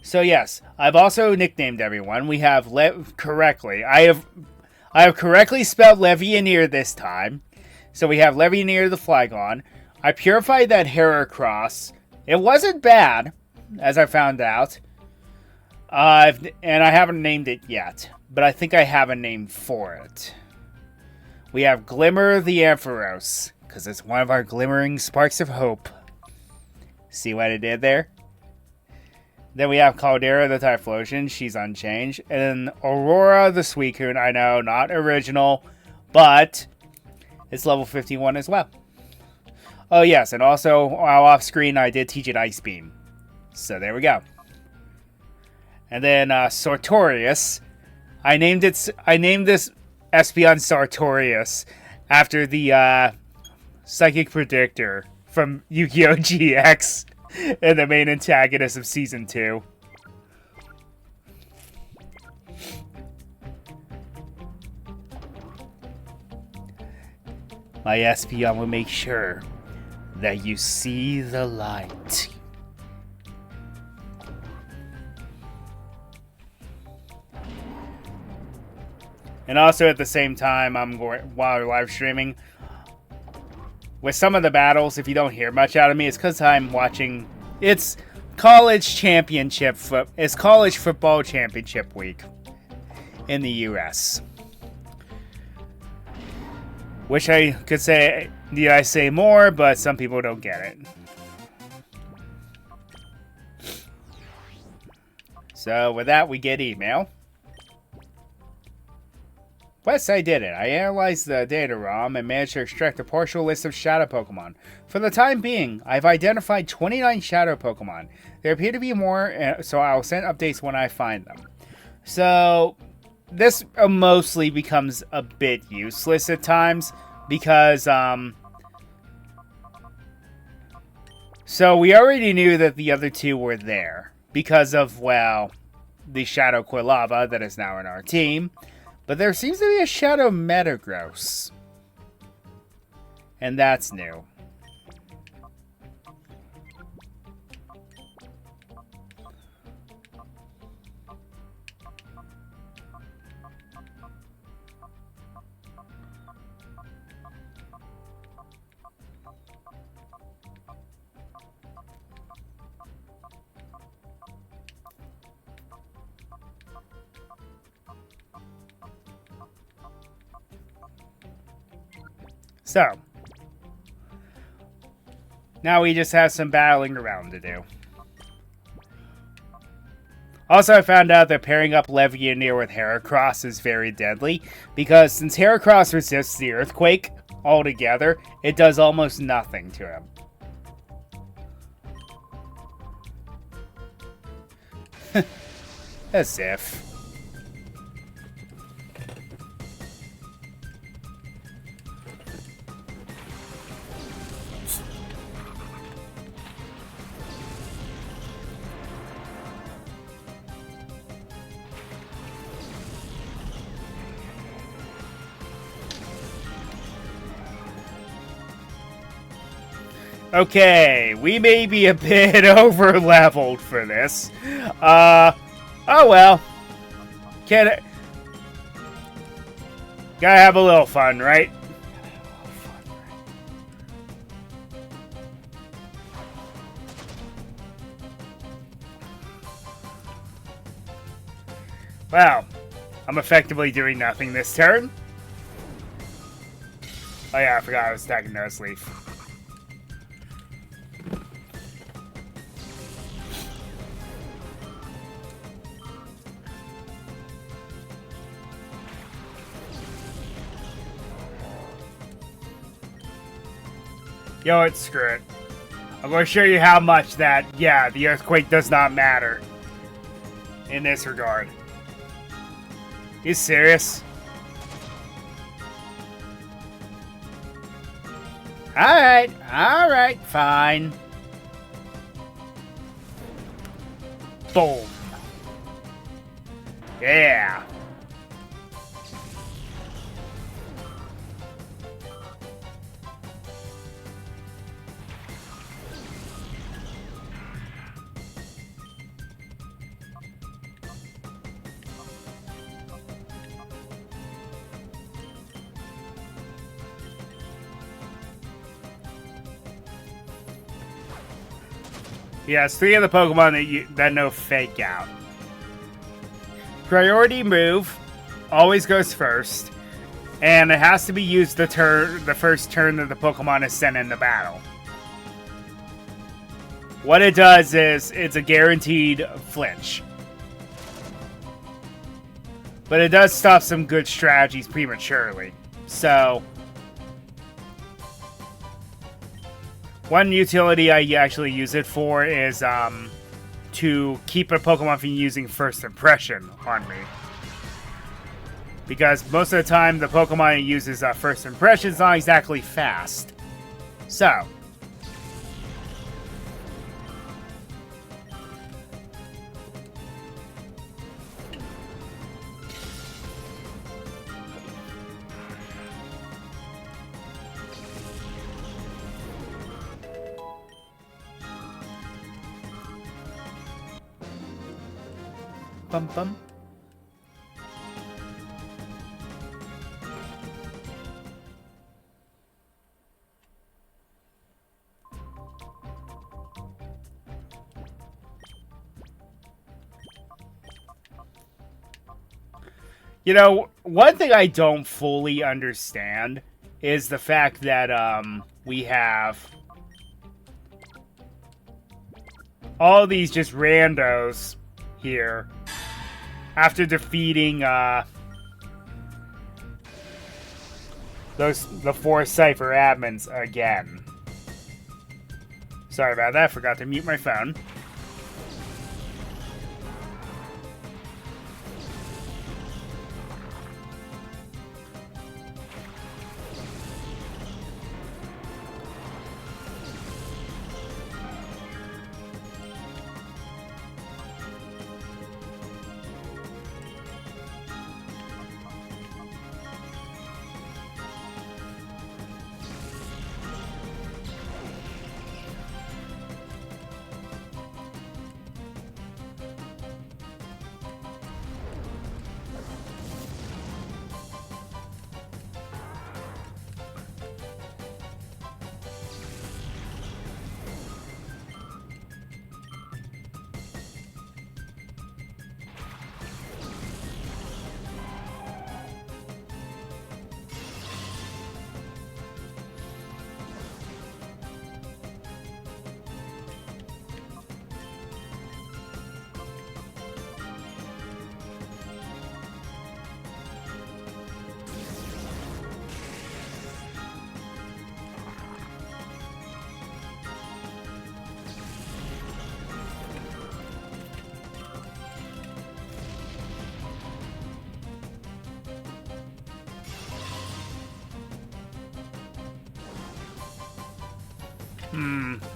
So yes, I've also nicknamed everyone. We have correctly. I have correctly spelled Levianeer this time. So we have Levianeer the Flygon. I purified that Heracross. It wasn't bad, as I found out. And I haven't named it yet, but I think I have a name for it. We have Glimmer the Ampharos, because it's one of our glimmering sparks of hope. See what I did there? Then we have Caldera the Typhlosion, she's unchanged. And then Aurora the Suicune, I know, not original, but it's level 51 as well. Oh yes, and also while off screen I did teach it Ice Beam. So there we go. And then Sartorius. I named this Espeon Sartorius after the Psychic Predictor from Yu-Gi-Oh! GX and the main antagonist of Season 2. My Espeon will make sure that you see the light. And also at the same time, while live streaming, with some of the battles, if you don't hear much out of me, it's because I'm watching. It's college football championship week in the U.S. Wish I could say, need I say more, but some people don't get it. So with that, we get email. Yes, I did it. I analyzed the data ROM and managed to extract a partial list of shadow Pokemon. For the time being, I've identified 29 shadow Pokemon. There appear to be more, so I'll send updates when I find them. So, this mostly becomes a bit useless at times, because, so we already knew that the other two were there, because of, well, the Shadow Quilava that is now in our team. But there seems to be a Shadow Metagross. And that's new. So, now we just have some battling around to do. Also, I found out that pairing up Levianeer with Heracross is very deadly, because since Heracross resists the Earthquake altogether, it does almost nothing to him. As if. Okay, we may be a bit over-leveled for this. Oh well. Gotta have a little fun, right? Wow. I'm effectively doing nothing this turn. Oh yeah, I forgot I was attacking Nose Leaf. Yo, it's screw it. I'm going to show you how much that, yeah, the Earthquake does not matter in this regard. You serious? Alright, fine. Boom. Yeah. Yes, 3 of the Pokemon that know Fake Out. Priority move always goes first, and it has to be used the first turn that the Pokemon is sent into battle. What it does is it's a guaranteed flinch. But it does stop some good strategies prematurely. So, one utility I actually use it for is to keep a Pokemon from using First Impression on me. Because most of the time, the Pokemon it uses First Impression is not exactly fast. So, bum bum. You know, one thing I don't fully understand is the fact that we have all these just randos here after defeating the 4 Cypher admins again. Sorry about that, forgot to mute my phone.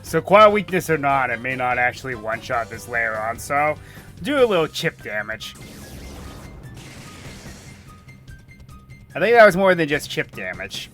So quiet weakness or not, it may not actually one-shot this Lairon, so do a little chip damage. I think that was more than just chip damage.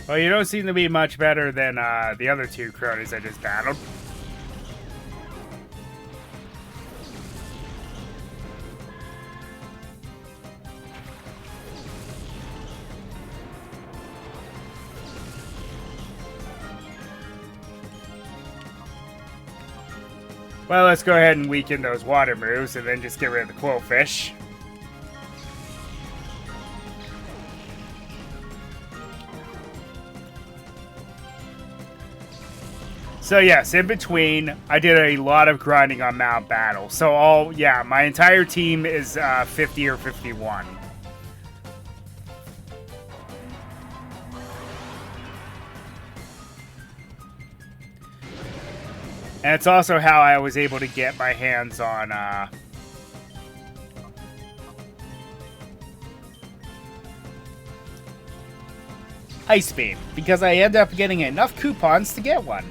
Well, you don't seem to be much better than the other 2 cronies I just battled. Well, let's go ahead and weaken those water moves and then just get rid of the Quillfish. So yes, in between, I did a lot of grinding on Mount Battle. So my entire team is 50 or 51. And it's also how I was able to get my hands on Ice Beam, because I end up getting enough coupons to get one.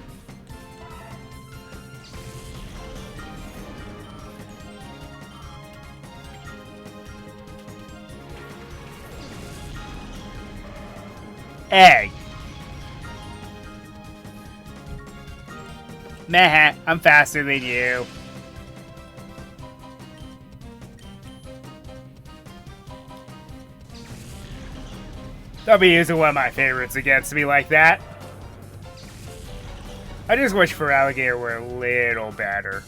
Egg. Meh, I'm faster than you. Don't be using one of my favorites against me like that. I just wish Feraligatr were a little better.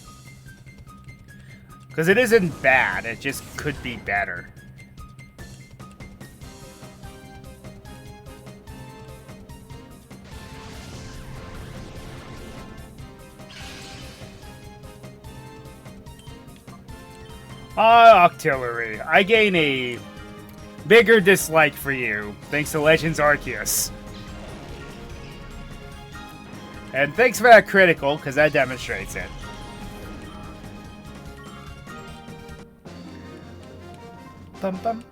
Because it isn't bad, it just could be better. Octillery. I gain a bigger dislike for you, thanks to Legends Arceus. And thanks for that critical, because that demonstrates it. Bum bum.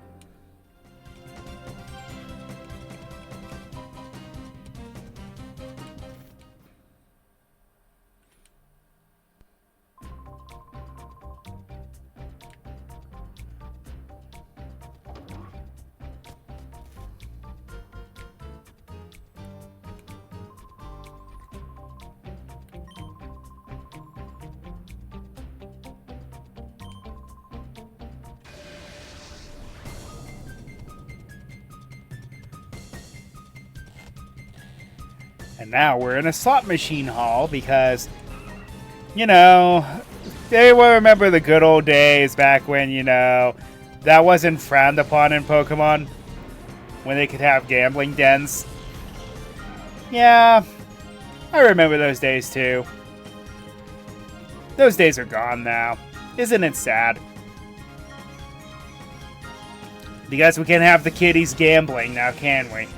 And now we're in a slot machine hall because, you know, they will remember the good old days back when, you know, that wasn't frowned upon in Pokemon. When they could have gambling dens. Yeah, I remember those days too. Those days are gone now. Isn't it sad? Because we can't have the kiddies gambling now, can we?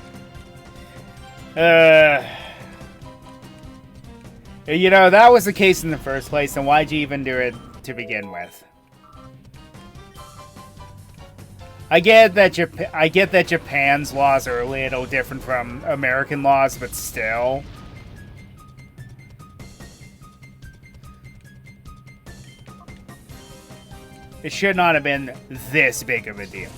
You know, that was the case in the first place, then why'd you even do it to begin with? I get that Japan's laws are a little different from American laws, but still. It should not have been this big of a deal.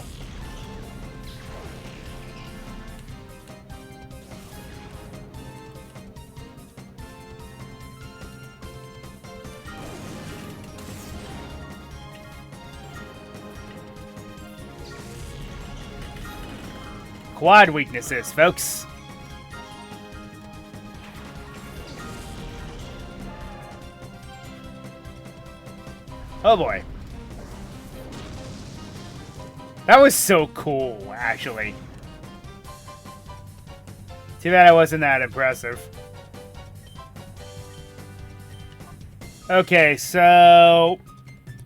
Quad weaknesses, folks. Oh boy. That was so cool, actually. Too bad I wasn't that impressive. Okay, so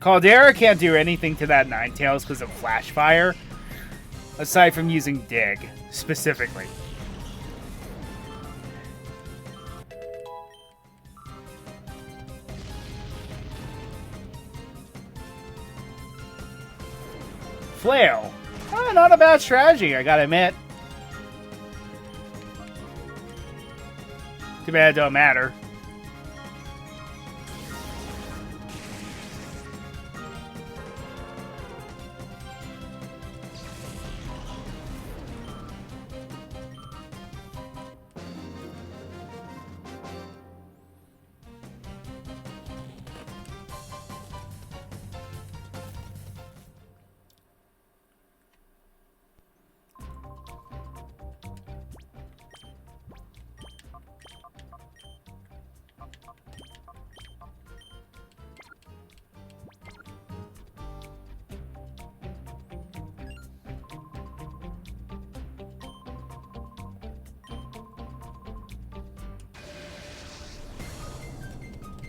Caldera can't do anything to that Ninetales because of Flash Fire. Aside from using Dig, specifically. Flail. Oh, not a bad strategy, I gotta admit. Too bad it don't matter.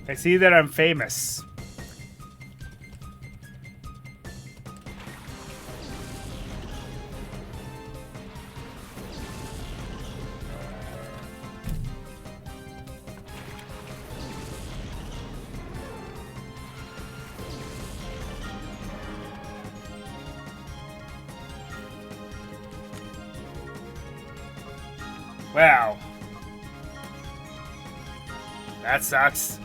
I see that I'm famous. Well, that sucks.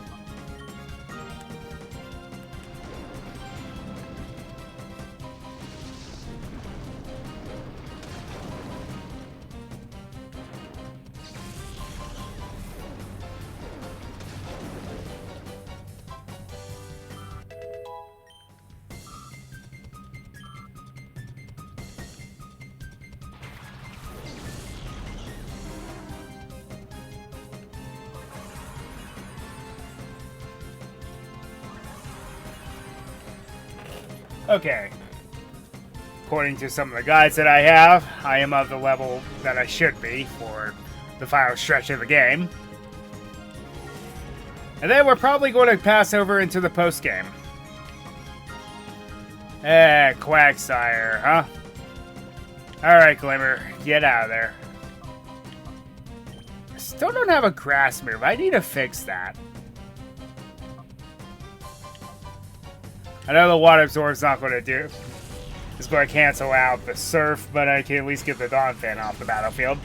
Okay. According to some of the guides that I have, I am of the level that I should be for the final stretch of the game. And then we're probably going to pass over into the post-game. Quagsire, huh? Alright, Glimmer, get out of there. I still don't have a grass move. I need to fix that. I know the water absorb's not going to do. It's going to cancel out the surf, but I can at least get the Dawn Fan off the battlefield.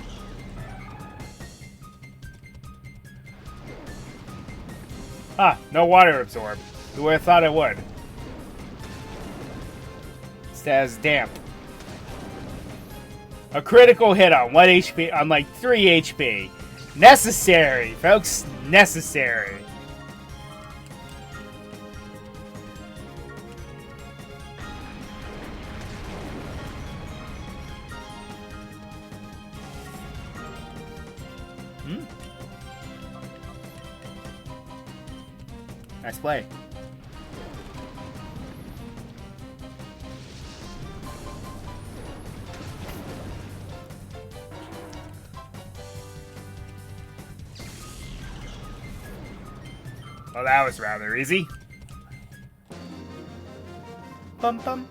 Ah, no water absorb. Who would have thought it would? Stays damp. A critical hit on 1 HP, on like 3 HP. Necessary, folks. Necessary. Nice play. Well, that was rather easy. Bum bum.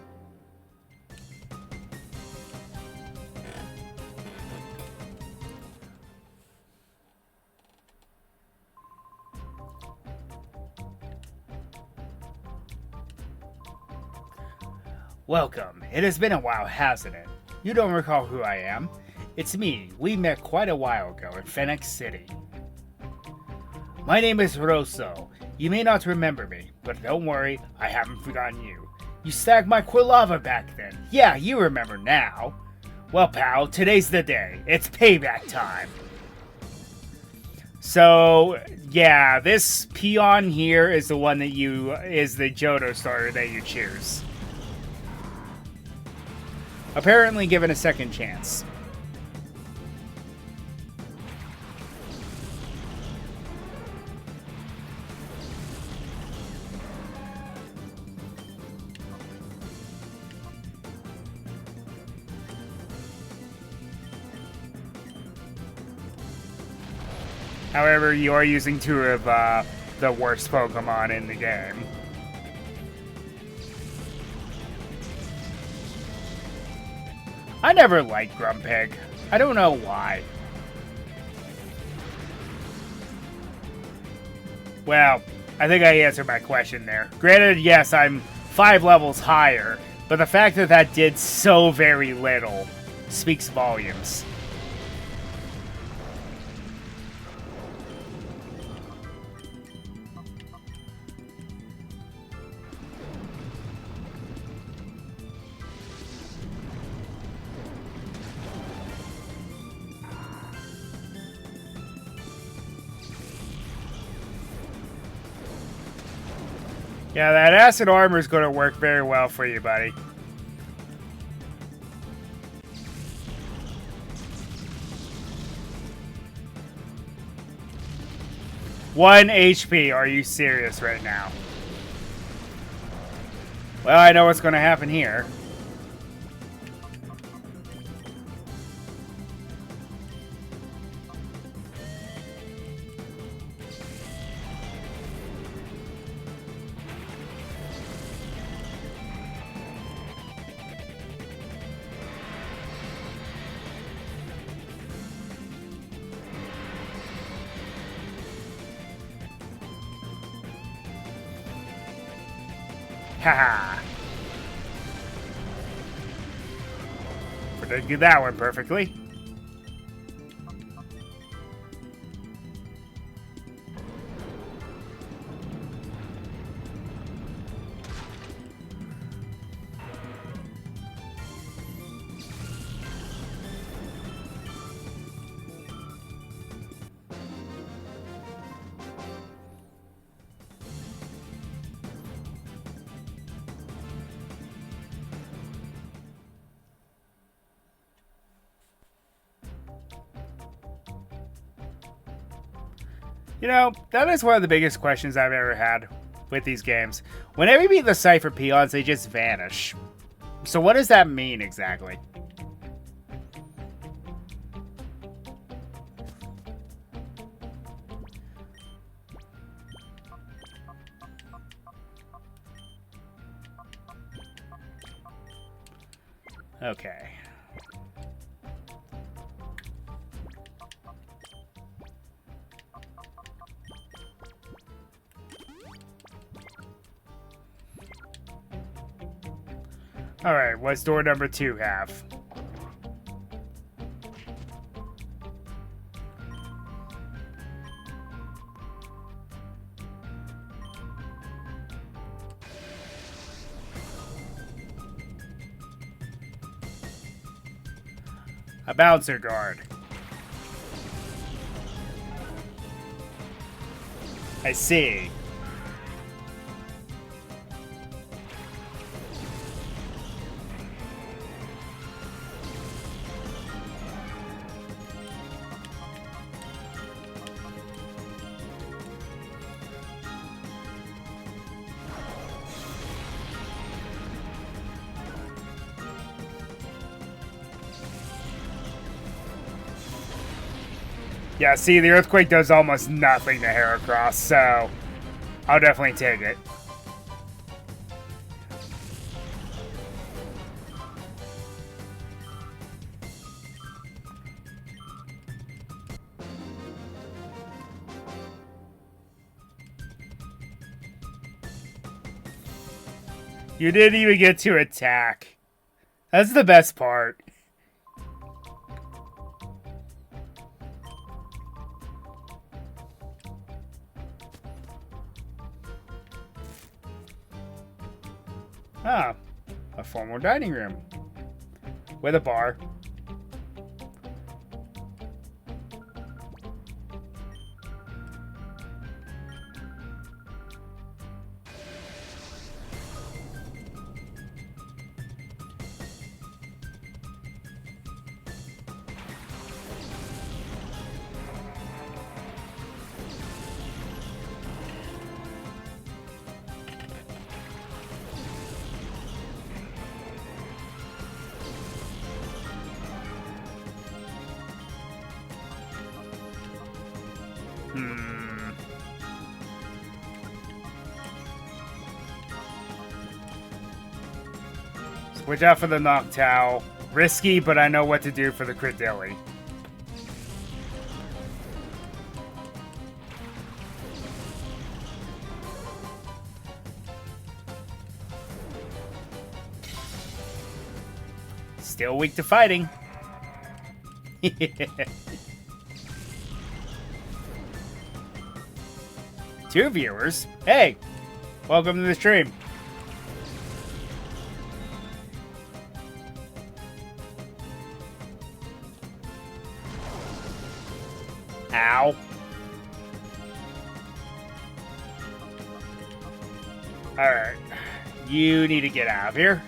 Welcome. It has been a while, hasn't it? You don't recall who I am? It's me. We met quite a while ago in Phoenix City. My name is Rosso. You may not remember me, but don't worry, I haven't forgotten you. You stacked my Quilava back then. Yeah, you remember now. Well, pal, today's the day. It's payback time. So, yeah, this peon here is the one that is the Johto starter that you choose. Apparently given a second chance. However, you are using two of the worst Pokemon in the game. I never liked Grumpig. I don't know why. Well, I think I answered my question there. Granted, yes, I'm 5 levels higher, but the fact that that did so very little speaks volumes. Yeah, that acid armor is going to work very well for you, buddy. One HP. Are you serious right now? Well, I know what's going to happen here. Haha. Predicted that one perfectly. You know, that is one of the biggest questions I've ever had with these games. Whenever you beat the Cypher peons, they just vanish. So what does that mean exactly? Okay. Alright, what's door number 2 have? A bouncer guard. I see. Yeah, see, the earthquake does almost nothing to Heracross, so I'll definitely take it. You didn't even get to attack. That's the best part. Ah, a formal dining room with a bar. Switch out for the Noctowl. Risky, but I know what to do for the Credilli. Still weak to fighting. Two viewers. Hey, welcome to the stream. Ow. Alright. You need to get out of here.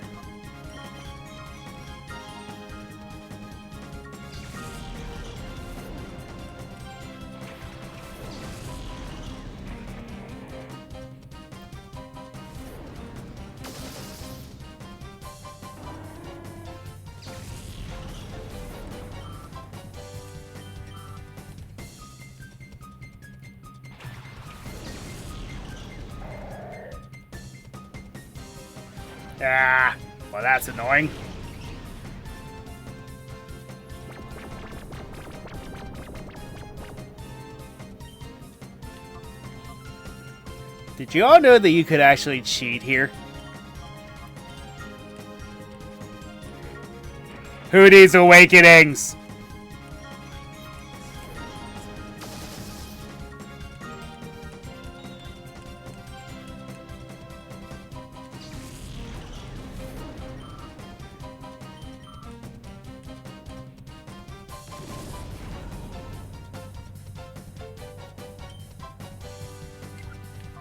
Ah, well, that's annoying. Did you all know that you could actually cheat here? Who needs awakenings?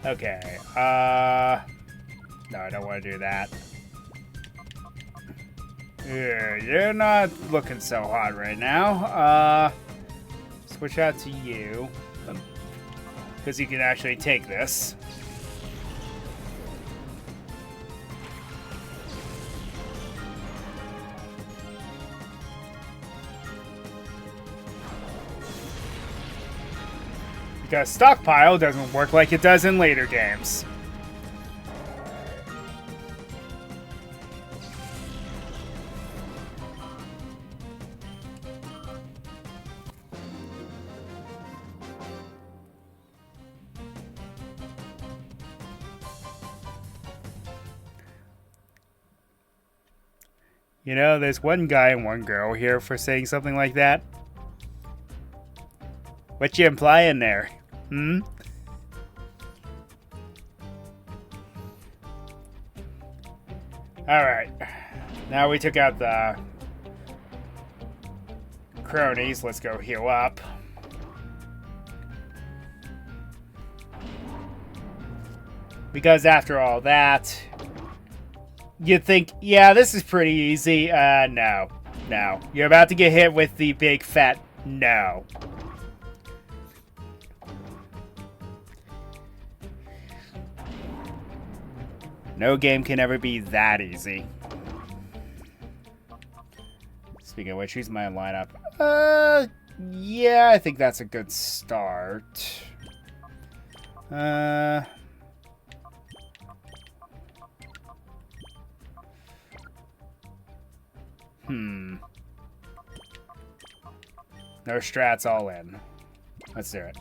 Okay, no, I don't want to do that. Yeah, you're not looking so hot right now. Switch out to you. because you can actually take this. Because stockpile doesn't work like it does in later games. You know, there's one guy and one girl here for saying something like that. What you implying there? Hmm? Alright. Now we took out the cronies. Let's go heal up. Because after all that, you'd think, yeah, this is pretty easy. No. No. You're about to get hit with the big fat no. No game can ever be that easy. Speaking of which, who's my lineup? Yeah, I think that's a good start. No strats all in. Let's do it.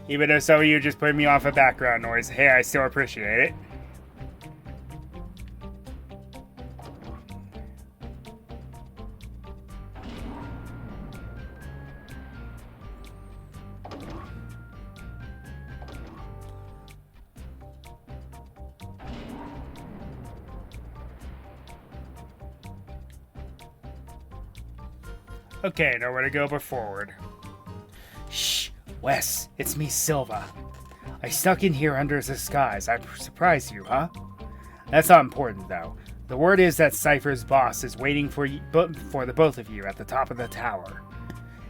Even if some of you just put me off of background noise, hey, I still appreciate it. Okay, nowhere to go but forward. Shh, Wes, it's me, Silva. I snuck in here under his disguise. I surprised you, huh? That's not important, though. The word is that Cypher's boss is waiting for the both of you at the top of the tower.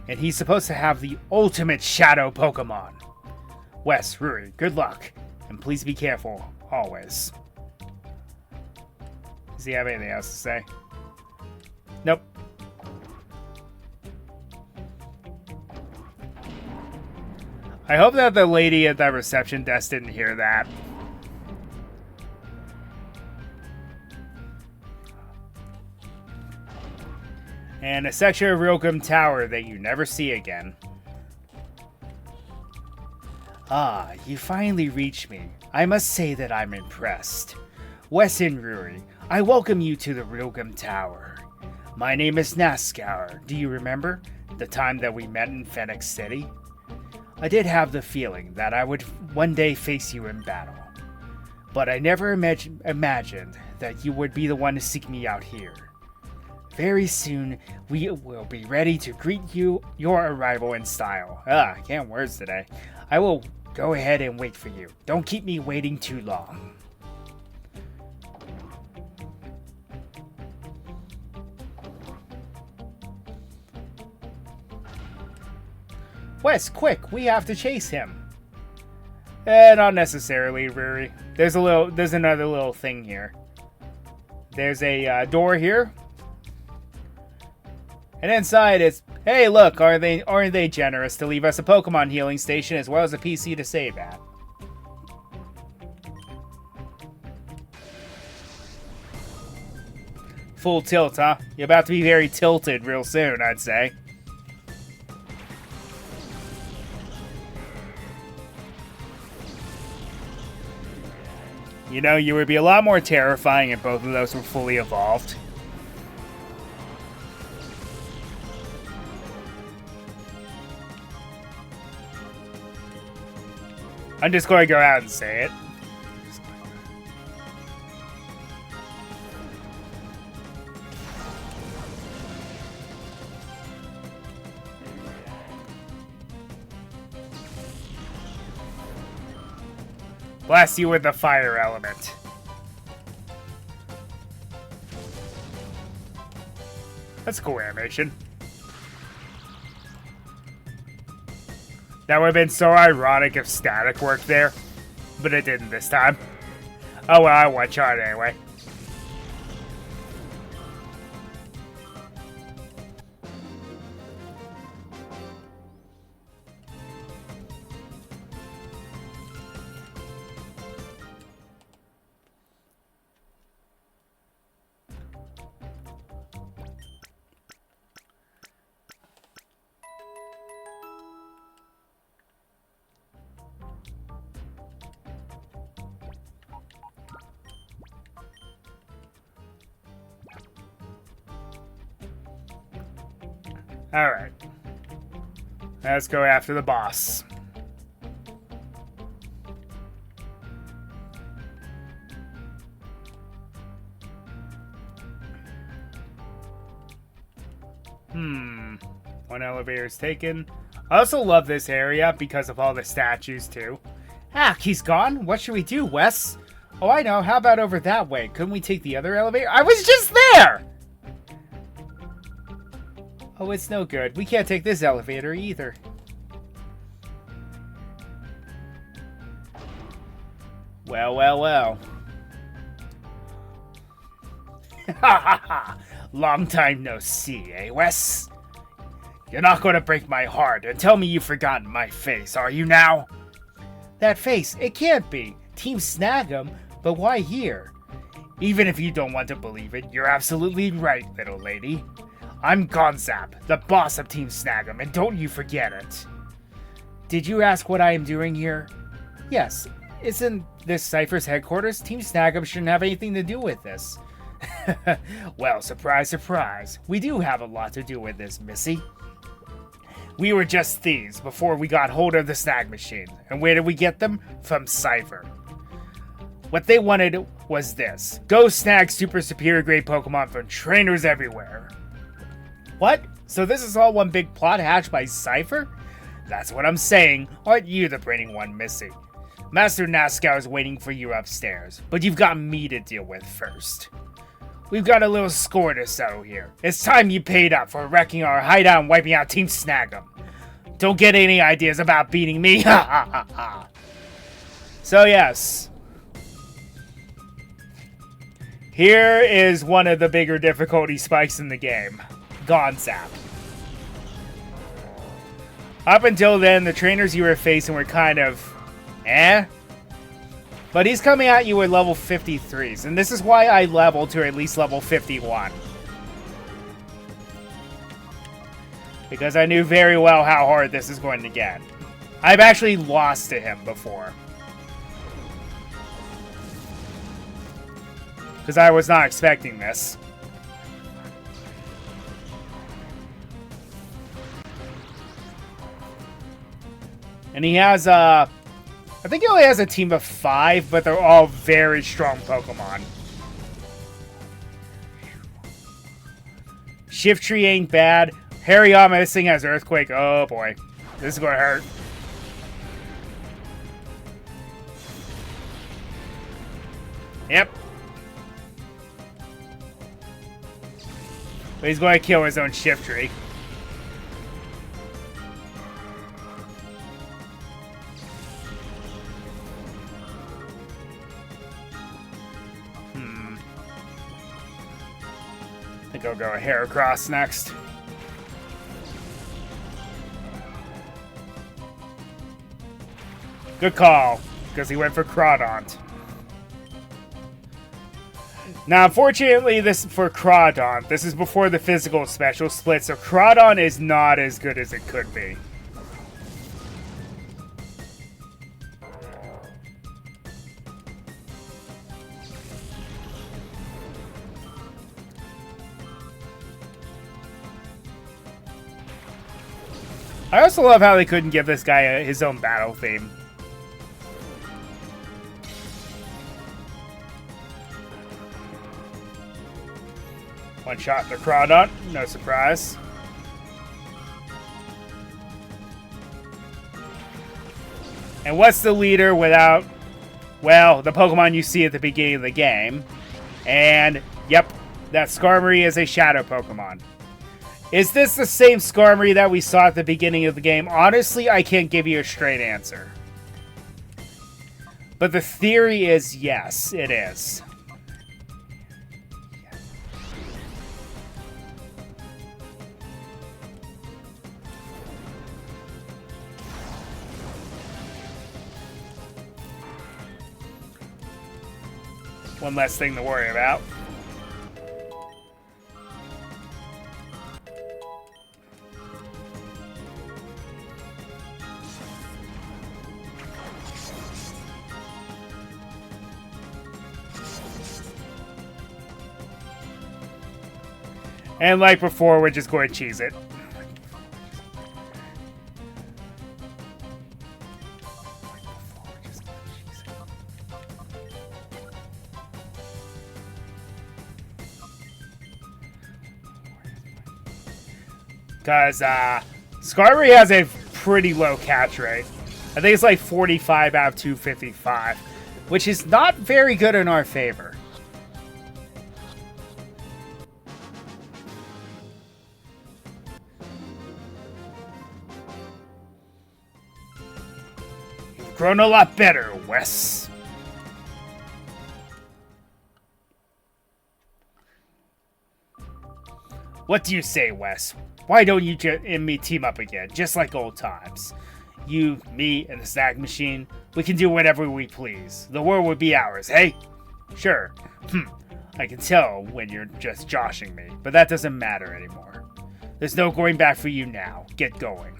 And he's supposed to have the ultimate shadow Pokemon. Wes, Ruri, good luck. And please be careful, always. Does he have anything else to say? Nope. I hope that the lady at that reception desk didn't hear that. And a section of Realgrim Tower that you never see again. Ah, you finally reached me. I must say that I'm impressed. Wes and Ruri, I welcome you to the Realgrim Tower. My name is Nascar. Do you remember the time that we met in Phoenix City? I did have the feeling that I would one day face you in battle. But I never imagined that you would be the one to seek me out here. Very soon, we will be ready to greet your arrival in style. I can't words today. I will go ahead and wait for you. Don't keep me waiting too long. Wes, quick, we have to chase him. Not necessarily, Ruri. There's another little thing here. There's a door here. And inside it's, hey look, aren't they generous to leave us a Pokemon healing station as well as a PC to save at? Full tilt, huh? You're about to be very tilted real soon, I'd say. You know, you would be a lot more terrifying if both of those were fully evolved. I'm just going to go out and say it. Blast you with the fire element. That's a cool animation. That would have been so ironic if static worked there, but it didn't this time. Oh well, I one-shot anyway. Alright. Let's go after the boss. One elevator is taken. I also love this area because of all the statues, too. Ah, he's gone? What should we do, Wes? Oh, I know. How about over that way? Couldn't we take the other elevator? I was just there! Oh, it's no good. We can't take this elevator either. Well, well, well. Ha ha ha! Long time no see, eh, Wes? You're not going to break my heart and tell me you've forgotten my face, are you now? That face, it can't be. Team Snag'em, but why here? Even if you don't want to believe it, you're absolutely right, little lady. I'm Gonzap, the boss of Team Snag'em, and don't you forget it. Did you ask what I am doing here? Yes. Isn't this Cypher's headquarters? Team Snag'em shouldn't have anything to do with this. Well, surprise, surprise. We do have a lot to do with this, Missy. We were just thieves before we got hold of the snag machine. And where did we get them? From Cypher. What they wanted was this. Go snag super superior grade Pokemon from trainers everywhere. What? So this is all one big plot hatched by Cypher? That's what I'm saying. Aren't you the brainy one, Missy? Master Nascow is waiting for you upstairs, but you've got me to deal with first. We've got a little score to settle here. It's time you paid up for wrecking our hideout and wiping out Team Snag'em. Don't get any ideas about beating me. Ha ha ha ha. So yes. Here is one of the bigger difficulty spikes in the game. Gonzap. Up until then, the trainers you were facing were kind of eh. But he's coming at you with level 53s, and this is why I leveled to at least level 51. Because I knew very well how hard this is going to get. I've actually lost to him before. Because I was not expecting this. And he has I think he only has a team of 5, but they're all very strong Pokemon. Shiftry ain't bad. Hariyama, this thing has Earthquake. Oh boy. This is gonna hurt. Yep. But he's going to kill his own Shiftry. I think I'll go Heracross next. Good call, because he went for Crawdaunt. Now, unfortunately, this for Crawdaunt, this is before the physical special split, so Crawdaunt is not as good as it could be. I also love how they couldn't give this guy his own battle theme. One shot the Crawdaunt, no surprise. And what's the leader without, well, the Pokemon you see at the beginning of the game? And, yep, that Skarmory is a Shadow Pokemon. Is this the same Skarmory that we saw at the beginning of the game? Honestly, I can't give you a straight answer. But the theory is yes, it is. One less thing to worry about. And like before, we're just going to cheese it. Because Skarmory has a pretty low catch rate. I think it's like 45 out of 255, which is not very good in our favor. You've grown a lot better, Wes. What do you say, Wes? Why don't you and me team up again, just like old times? You, me, and the snack machine, we can do whatever we please. The world would be ours, hey? Sure. I can tell when you're just joshing me, but that doesn't matter anymore. There's no going back for you now. Get going.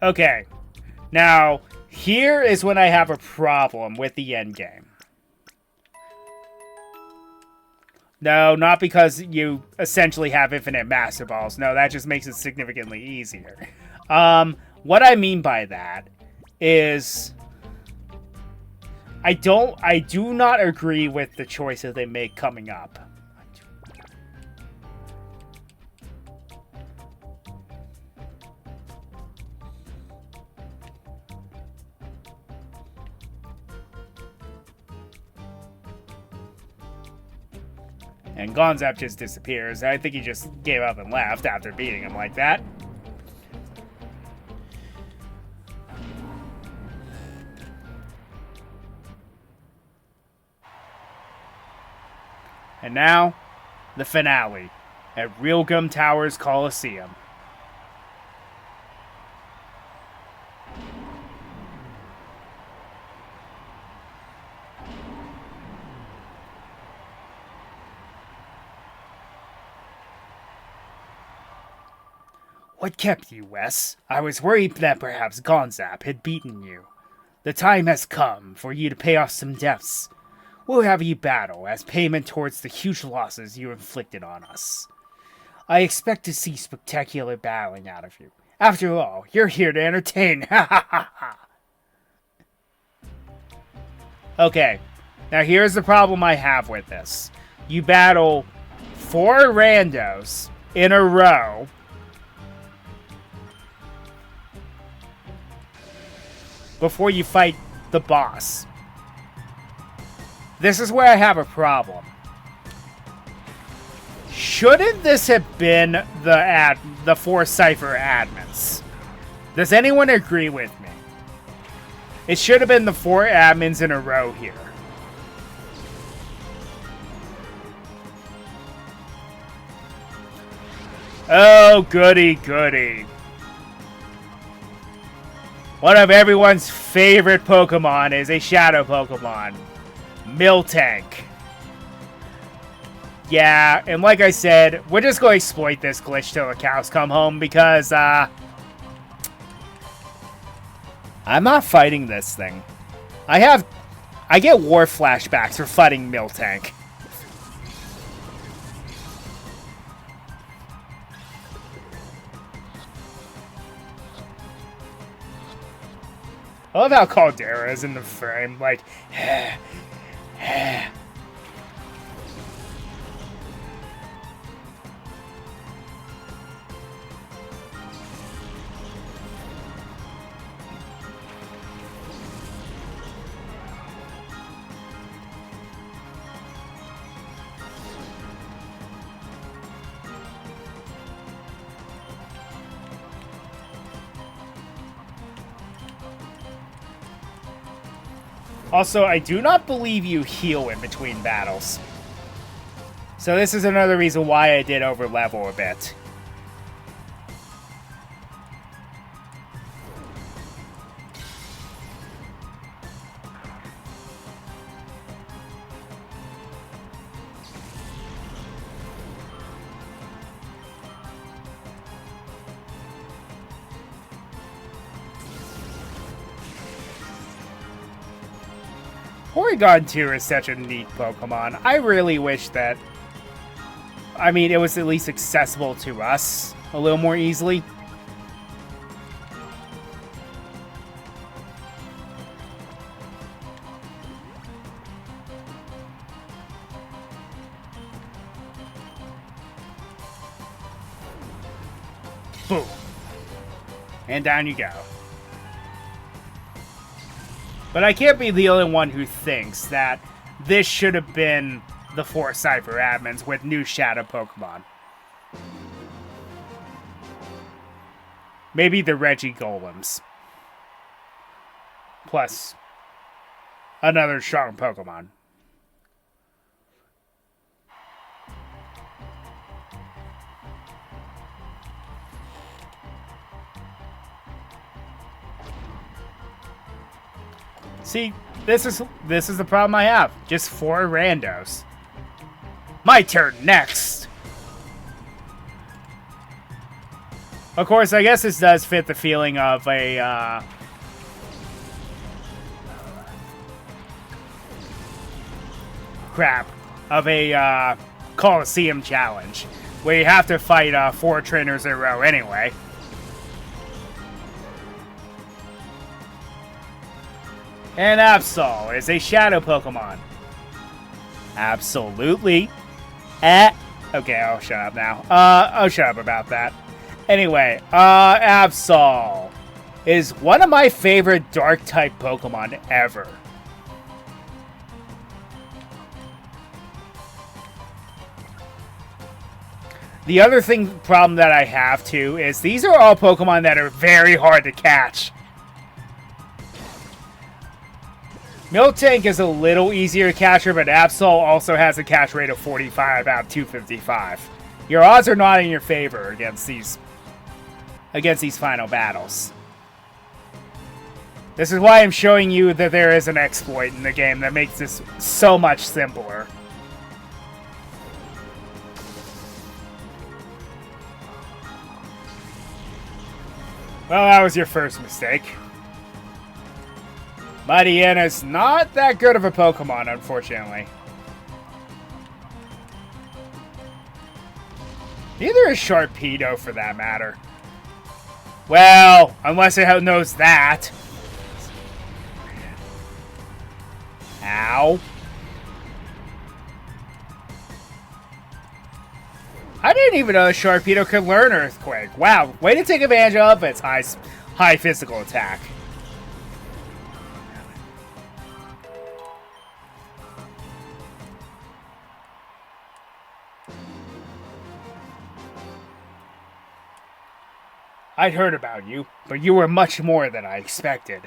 Okay, now, here is when I have a problem with the endgame. No, not because you essentially have infinite Master Balls. No, that just makes it significantly easier. What I mean by that is I do not agree with the choices they make coming up. And Gonzap just disappears. I think he just gave up and left after beating him like that. And now, the finale at Realgum Towers Colosseum. What kept you, Wes? I was worried that perhaps Gonzap had beaten you. The time has come for you to pay off some debts. We'll have you battle as payment towards the huge losses you inflicted on us. I expect to see spectacular battling out of you. After all, you're here to entertain. Ha ha ha ha. Okay, now here's the problem I have with this. You battle 4 randos in a row. Before you fight the boss. This is where I have a problem. Shouldn't this have been the 4 Cypher admins? Does anyone agree with me? It should have been the 4 admins in a row here. Oh, goody goody. One of everyone's favorite Pokemon is a Shadow Pokemon. Miltank. Yeah, and like I said, we're just going to exploit this glitch till the cows come home because, I'm not fighting this thing. I get war flashbacks for fighting Miltank. I love how Caldera is in the frame, like, Also, I do not believe you heal in between battles. So this is another reason why I did over-level a bit. Porygon 2 is such a neat Pokemon. I really wish that... I mean, it was at least accessible to us a little more easily. Boom. And down you go. But I can't be the only one who thinks that this should have been the 4 Cypher admins with new Shadow Pokemon. Maybe the Regigolems. Plus another strong Pokemon. See, this is the problem I have. Just 4 randos. My turn next. Of course, I guess this does fit the feeling of a Colosseum challenge, where you have to fight 4 trainers in a row anyway. And Absol is a Shadow Pokemon. Absolutely. Okay, I'll shut up now. I'll shut up about that. Anyway, Absol is one of my favorite Dark-type Pokemon ever. The other problem that I have, too, is these are all Pokemon that are very hard to catch. Miltank is a little easier to capture, but Absol also has a catch rate of 45 out of 255. Your odds are not in your favor against these final battles. This is why I'm showing you that there is an exploit in the game that makes this so much simpler. Well, that was your first mistake. Mightyana's not that good of a Pokemon, unfortunately. Neither is Sharpedo, for that matter. Well, unless it knows that. Ow. I didn't even know Sharpedo could learn Earthquake. Wow, way to take advantage of its high physical attack. I'd heard about you, but you were much more than I expected.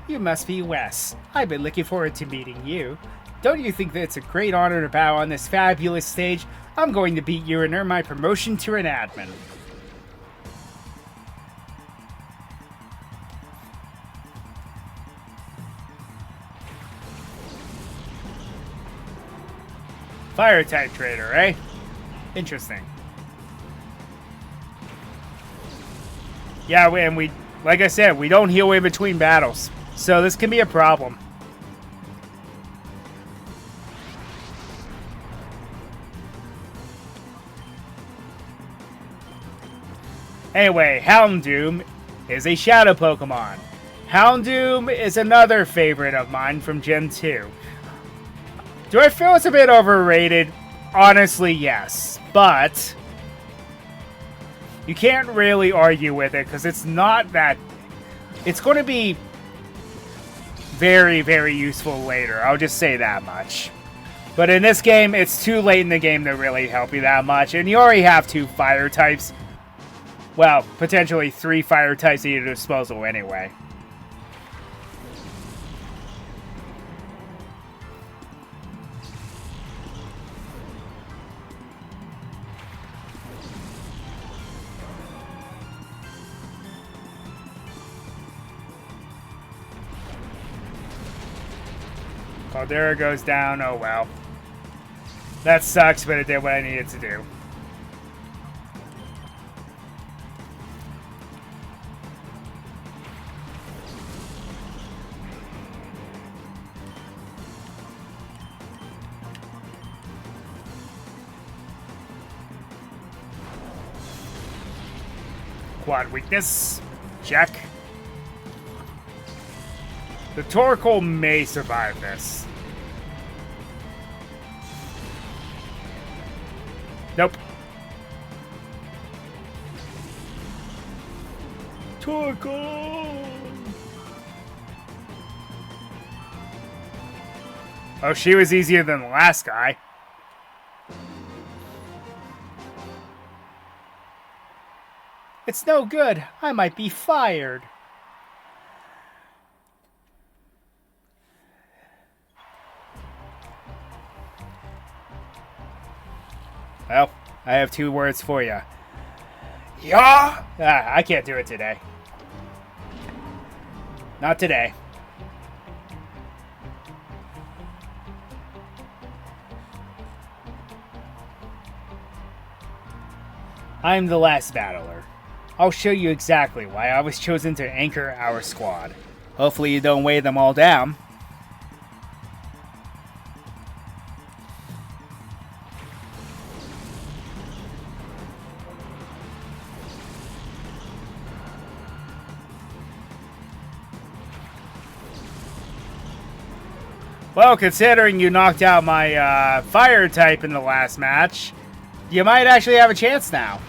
You must be Wes. I've been looking forward to meeting you. Don't you think that it's a great honor to bow on this fabulous stage? I'm going to beat you and earn my promotion to an admin. Fire type trader, eh? Interesting. Yeah, and we, like I said, we don't heal in between battles. So this can be a problem. Anyway, Houndoom is a shadow Pokemon. Houndoom is another favorite of mine from Gen 2. Do I feel it's a bit overrated? Honestly, yes. But you can't really argue with it because it's not that... It's going to be very, very useful later. I'll just say that much. But in this game, it's too late in the game to really help you that much. And you already have 2 fire types. Well, potentially 3 fire types at your disposal anyway. Caldera goes down. Oh well. That sucks, but it did what I needed to do. Quad weakness. Check. The Torkoal may survive this. Nope. Torkoal! Oh, she was easier than the last guy. It's no good. I might be fired. Well, I have 2 words for you. Yeah! I can't do it today. Not today. I'm the last battler. I'll show you exactly why I was chosen to anchor our squad. Hopefully you don't weigh them all down. Well, considering you knocked out my fire type in the last match, you might actually have a chance now.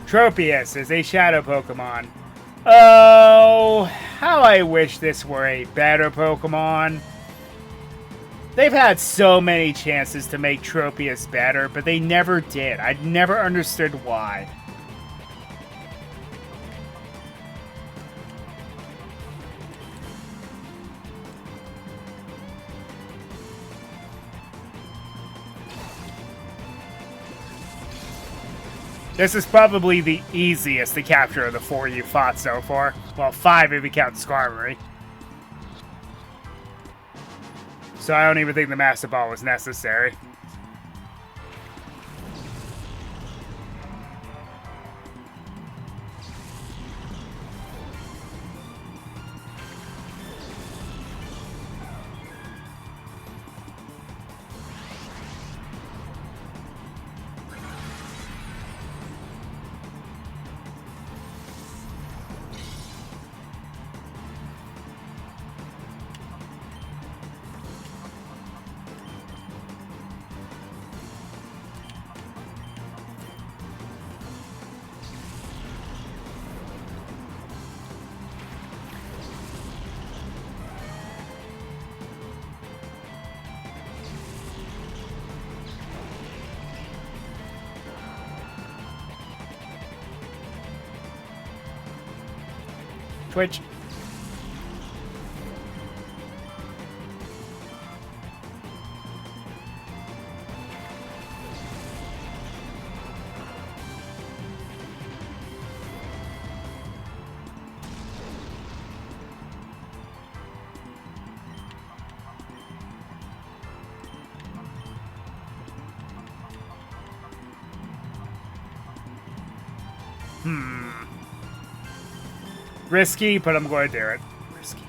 Tropius is a shadow Pokemon. Oh, how I wish this were a better Pokemon. They've had so many chances to make Tropius better, but they never did. I never understood why. This is probably the easiest to capture of the 4 you fought so far. Well, 5 if you count Skarmory. So I don't even think the Master Ball was necessary. Twitch. Risky, but I'm going to do it. Risky.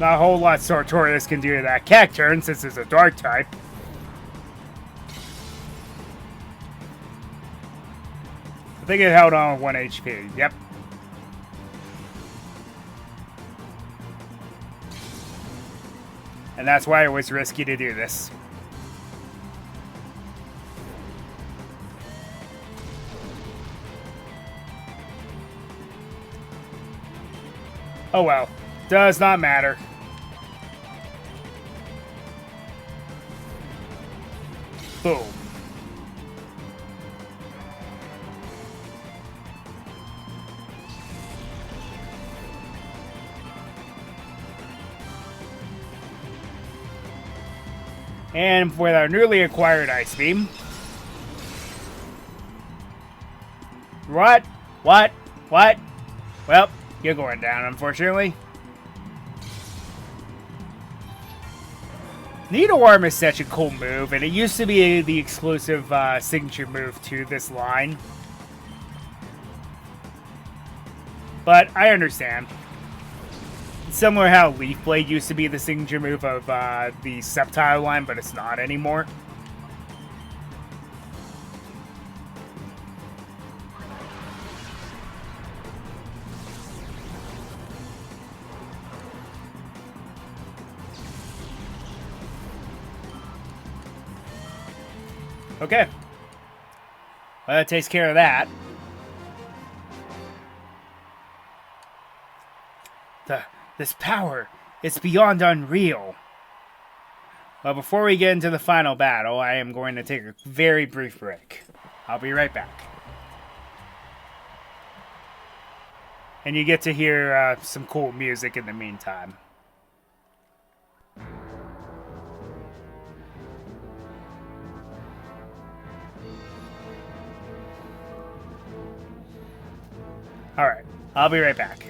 Not a whole lot Sartorius can do to that Cacturn since it's a dark type. I think it held on with 1 HP. Yep. And that's why it was risky to do this. Oh well. Does not matter. Boom. And with our newly acquired Ice Beam. What? What? What? Well, you're going down, unfortunately. Needle Arm is such a cool move, and it used to be the exclusive signature move to this line. But I understand. It's similar how Leaf Blade used to be the signature move of the Sceptile line, but it's not anymore. Okay. Well, that takes care of that. This power, it's beyond unreal. Well, before we get into the final battle, I am going to take a very brief break. I'll be right back. And you get to hear some cool music in the meantime. Alright, I'll be right back.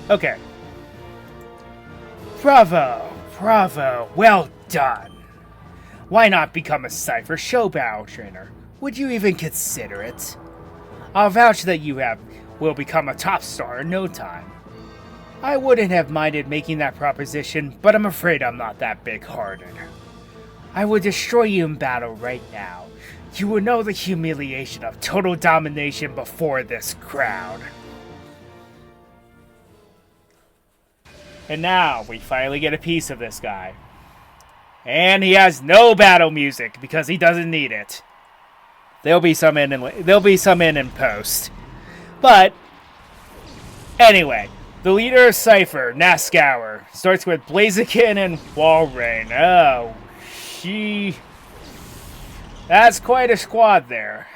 Okay. Bravo! Bravo! Well done! Why not become a Cypher show battle trainer? Would you even consider it? I'll vouch that will become a top star in no time. I wouldn't have minded making that proposition, but I'm afraid I'm not that big-hearted. I would destroy you in battle right now. You would know the humiliation of total domination before this crowd. And now, we finally get a piece of this guy. And he has no battle music, because he doesn't need it. There'll be some in post. But, anyway, the leader of Cypher, Nazgour, starts with Blaziken and Walrein. Oh, that's quite a squad there.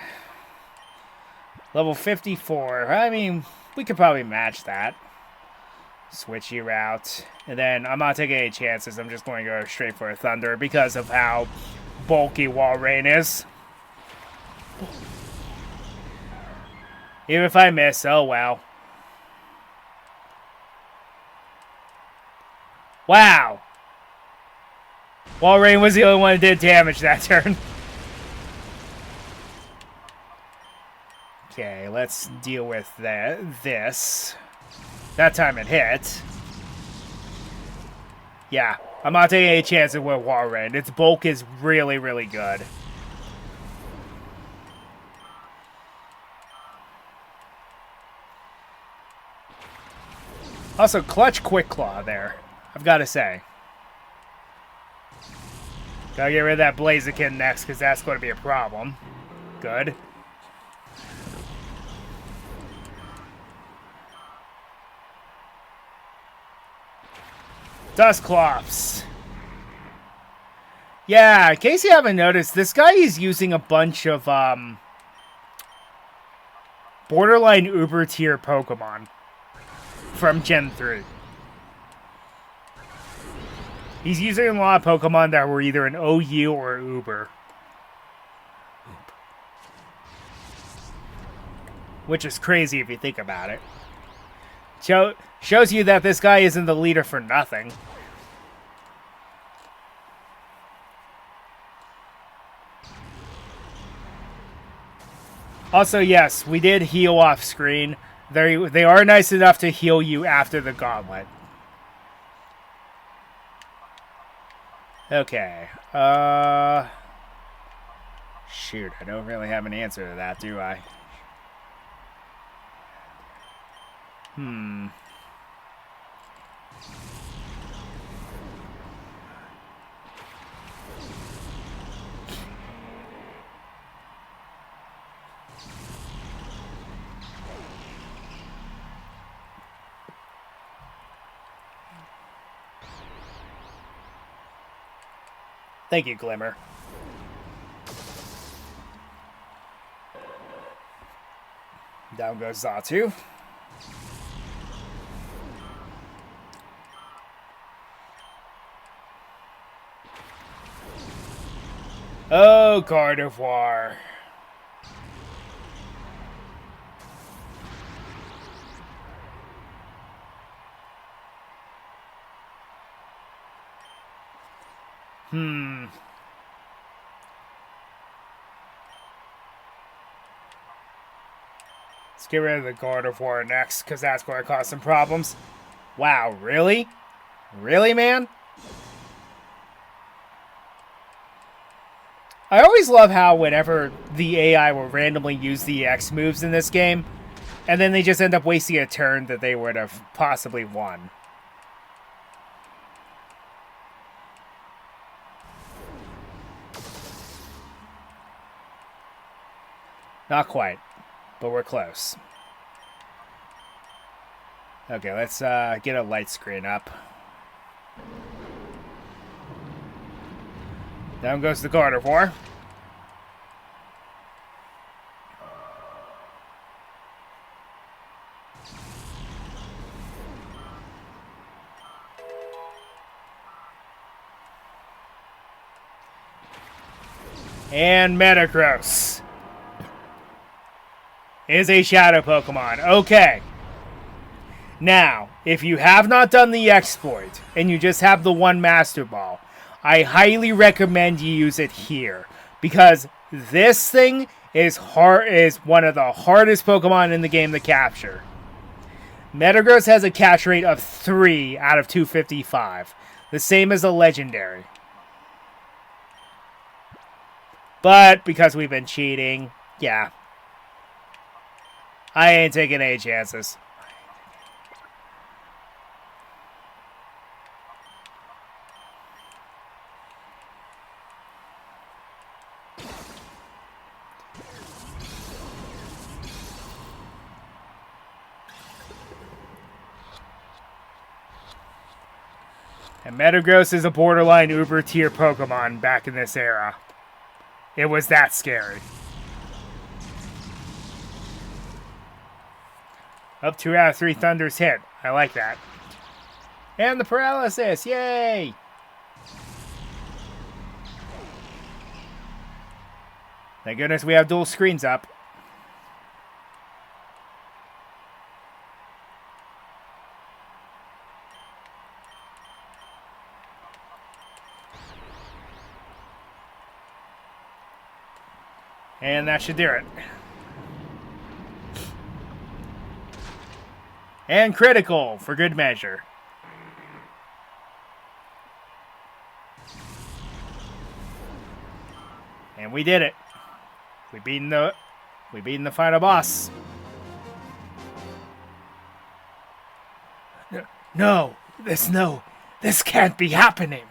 Level 54. I mean, we could probably match that. Switchy route. And then I'm not taking any chances. I'm just going to go straight for a Thunder because of how bulky Walrein is. Even if I miss, oh well. Wow! Walrein was the only one who did damage that turn. Okay, let's deal with this. That time it hit. Yeah, I'm not taking any chances with Walrein. Its bulk is really, really good. Also, clutch Quick Claw there, I've got to say. Gotta get rid of that Blaziken next, because that's going to be a problem. Good. Dustclops. Yeah, in case you haven't noticed, this guy is using a bunch of borderline Uber tier Pokemon from Gen 3. He's using a lot of Pokemon that were either an OU or Uber. Which is crazy if you think about it. Shows you that this guy isn't the leader for nothing. Also, yes, we did heal off screen. They are nice enough to heal you after the gauntlet. Okay. Shoot, I don't really have an answer to that, do I? Thank you, Glimmer. Down goes Xatu. Oh, Gardevoir. Let's get rid of the Gardevoir next, because that's going to cause some problems. Wow, really? Really, man? I always love how whenever the AI will randomly use the EX moves in this game, and then they just end up wasting a turn that they would have possibly won. Not quite, but we're close. Okay, let's get a light screen up. Down goes the Gardevoir. And Metagross is a Shadow Pokemon. Okay. Now, if you have not done the exploit and you just have the one Master Ball, I highly recommend you use it here, because this thing is one of the hardest Pokemon in the game to capture. Metagross has a catch rate of 3 out of 255, the same as a legendary. But because we've been cheating, yeah, I ain't taking any chances. And Metagross is a borderline Uber tier Pokemon back in this era. It was that scary. Up 2 out of 3 Thunders hit. I like that. And the paralysis. Yay! Thank goodness we have dual screens up. And that should do it. And critical, for good measure. And we did it. We beaten the final boss. No, this can't be happening.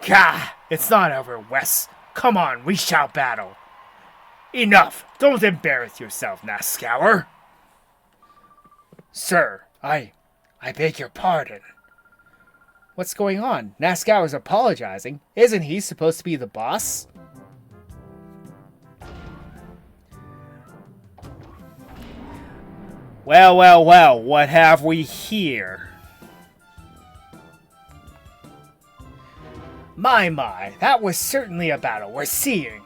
Gah, it's not over, Wes. Come on, we shall battle. Enough! Don't embarrass yourself, Nascour. Sir, I beg your pardon. What's going on? Nascour's apologizing. Isn't he supposed to be the boss? Well, what have we here? My, that was certainly a battle worth seeing.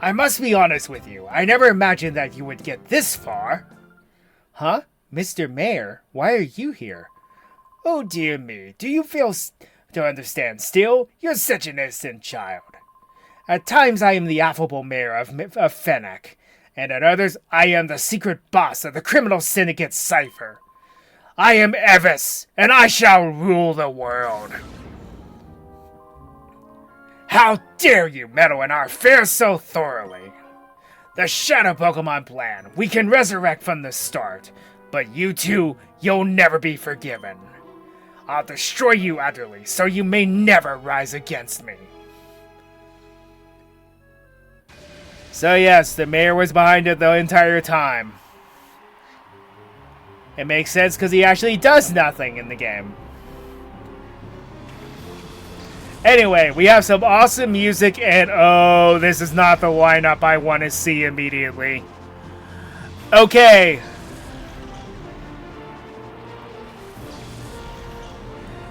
I must be honest with you, I never imagined that you would get this far. Huh? Mr. Mayor, why are you here? Oh dear me, do you fail to understand still? You're such an innocent child. At times I am the affable mayor of Fennec, and at others I am the secret boss of the criminal syndicate Cypher. I am Evis, and I shall rule the world. How dare you meddle in our affairs so thoroughly? The Shadow Pokemon plan, we can resurrect from the start, but you two, you'll never be forgiven. I'll destroy you utterly, so you may never rise against me. So yes, the mayor was behind it the entire time. It makes sense because he actually does nothing in the game. Anyway, we have some awesome music, and oh, this is not the lineup I want to see immediately. Okay.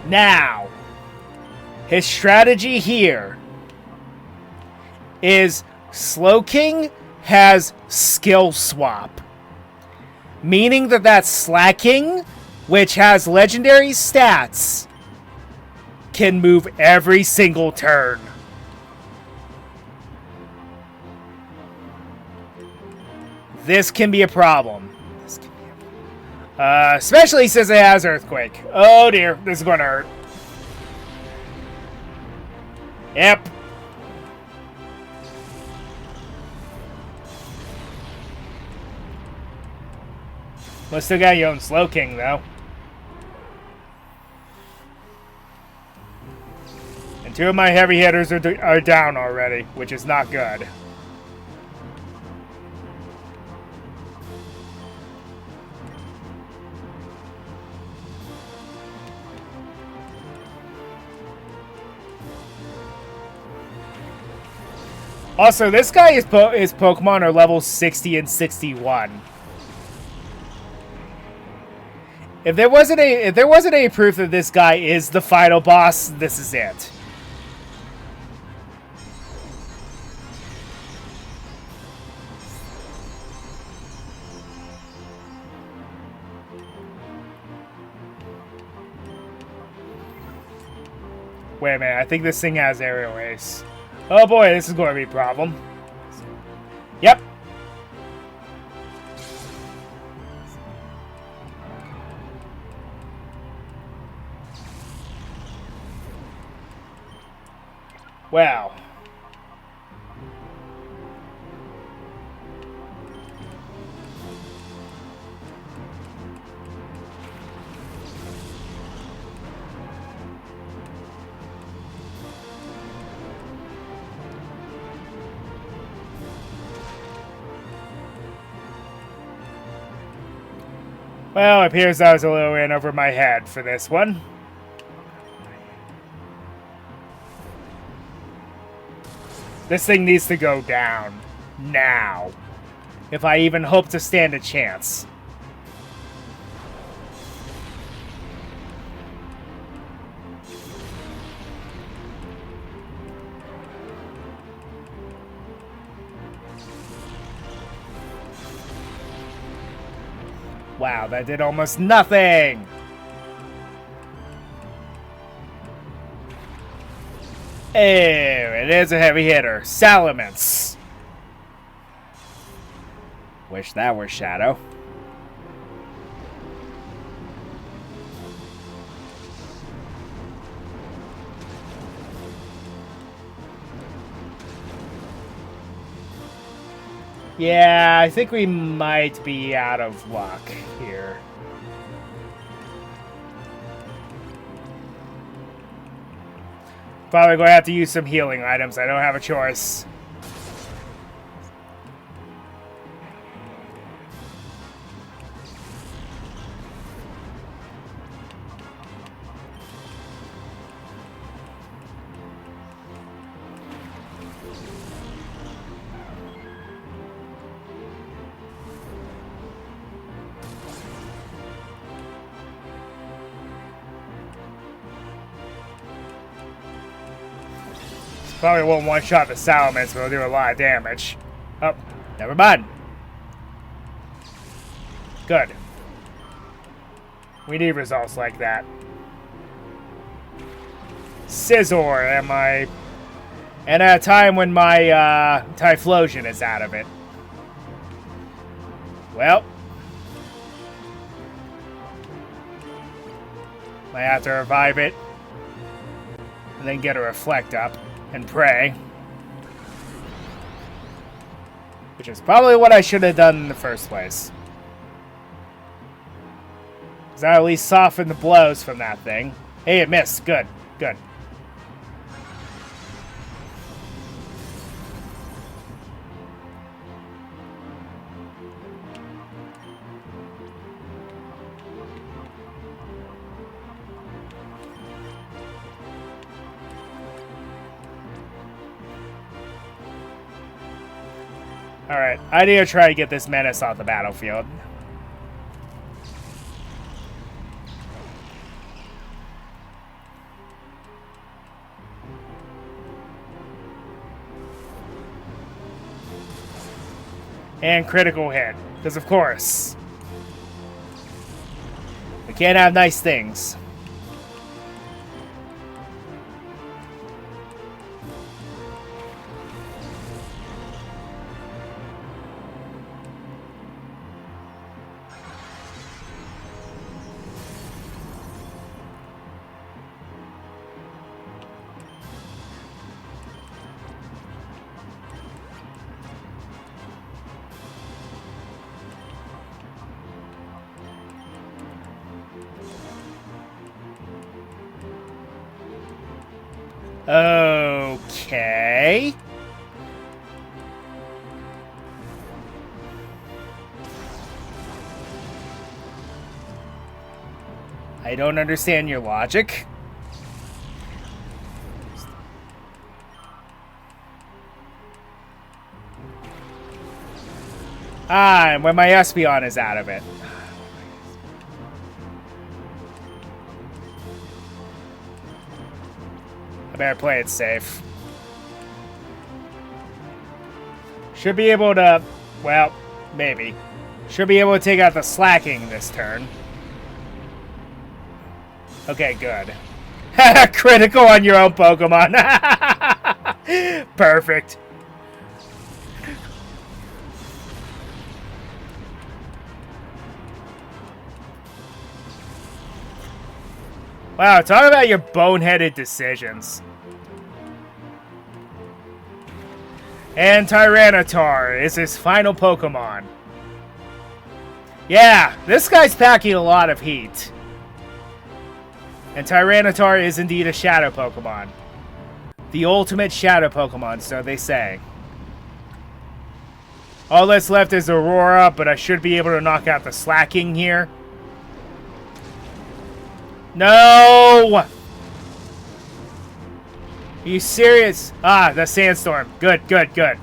Now, his strategy here is Slowking has skill swap, meaning that Slacking, which has legendary stats, can move every single turn. This can be a problem. Especially since it has Earthquake. Oh dear, this is going to hurt. Yep. Well, still got your own Slowking, though. And 2 of my heavy hitters are down already, which is not good. Also, this guy his Pokemon are level 60 and 61. If there wasn't any proof that this guy is the final boss, this is it. Wait a minute, I think this thing has aerial ace. Oh boy, this is going to be a problem. Yep. Wow. Well, it appears I was a little in over my head for this one. This thing needs to go down. Now. If I even hope to stand a chance. Wow, that did almost nothing! Oh, it is a heavy hitter. Salamence. Wish that were Shadow. Yeah, I think we might be out of luck here. Probably going to have to use some healing items. I don't have a choice. Probably won't one-shot the Salamence, but it'll do a lot of damage. Oh, never mind. Good. We need results like that. Scizor, am I... And at a time when my Typhlosion is out of it. Well. Might have to revive it. And then get a Reflect up. And pray. Which is probably what I should have done in the first place. Because that at least softened the blows from that thing. Hey, it missed. Good. Good. Alright, I need to try to get this menace off the battlefield. And critical hit, because of course. We can't have nice things. Okay. I don't understand your logic. Ah, and when my Espeon is out of it. I better play it safe. Should be able to... Well, maybe. Should be able to take out the Slacking this turn. Okay, good. Critical on your own Pokemon. Perfect. Wow, talk about your boneheaded decisions. And Tyranitar is his final Pokemon. Yeah, this guy's packing a lot of heat. And Tyranitar is indeed a Shadow Pokemon. The ultimate Shadow Pokemon, so they say. All that's left is Aurora, but I should be able to knock out the Slacking here. No! Are you serious? Ah, the Sandstorm. Good, good, good.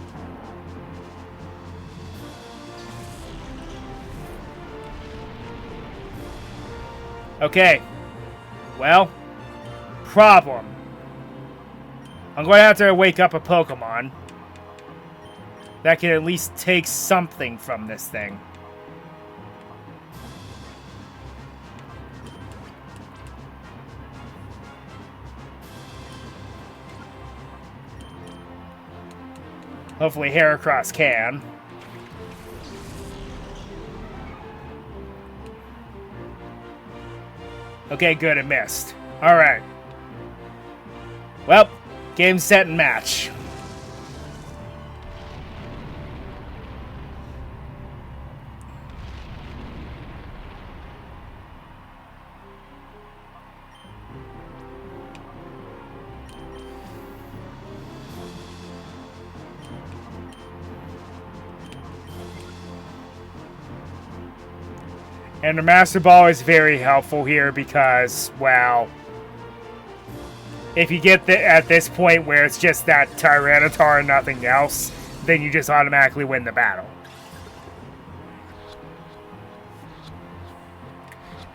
Okay. Well, problem. I'm going to have to wake up a Pokemon that can at least take something from this thing. Hopefully Heracross can. Okay, good, it missed. Alright. Well, game, set, and match. And the Master Ball is very helpful here because, well, if you get at this point where it's just that Tyranitar and nothing else, then you just automatically win the battle.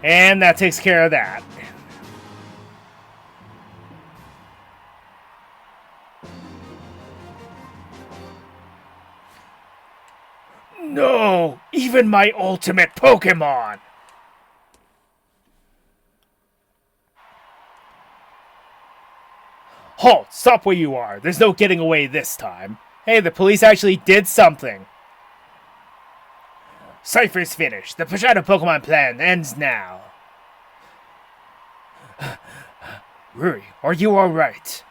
And that takes care of that. No! Even my ultimate Pokemon! Halt! Stop where you are. There's no getting away this time. Hey, the police actually did something. Cypher's finished. The Shadow Pokemon plan ends now. Ruri, are you alright?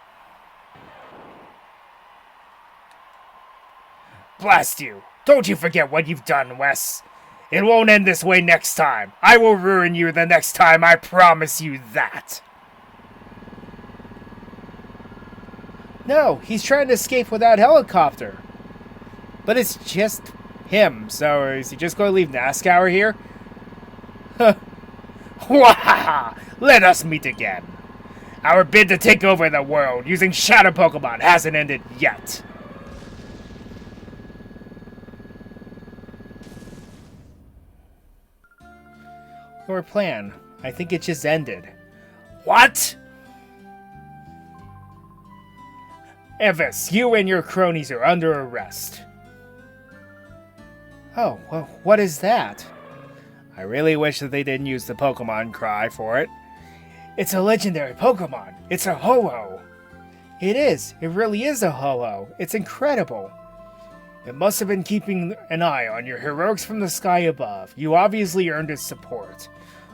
Blast you! Don't you forget what you've done, Wes. It won't end this way next time. I will ruin you the next time, I promise you that. No, he's trying to escape with that helicopter. But it's just him, so is he just going to leave Nazgour here? Wahaha! Let us meet again. Our bid to take over the world using Shadow Pokemon hasn't ended yet. Your plan. I think it just ended. What? Evis, you and your cronies are under arrest. Oh, well, what is that? I really wish that they didn't use the Pokemon cry for it. It's a legendary Pokemon. It's a Ho-Oh. It is. It really is a Ho-Oh. It's incredible. It must have been keeping an eye on your heroics from the sky above. You obviously earned its support.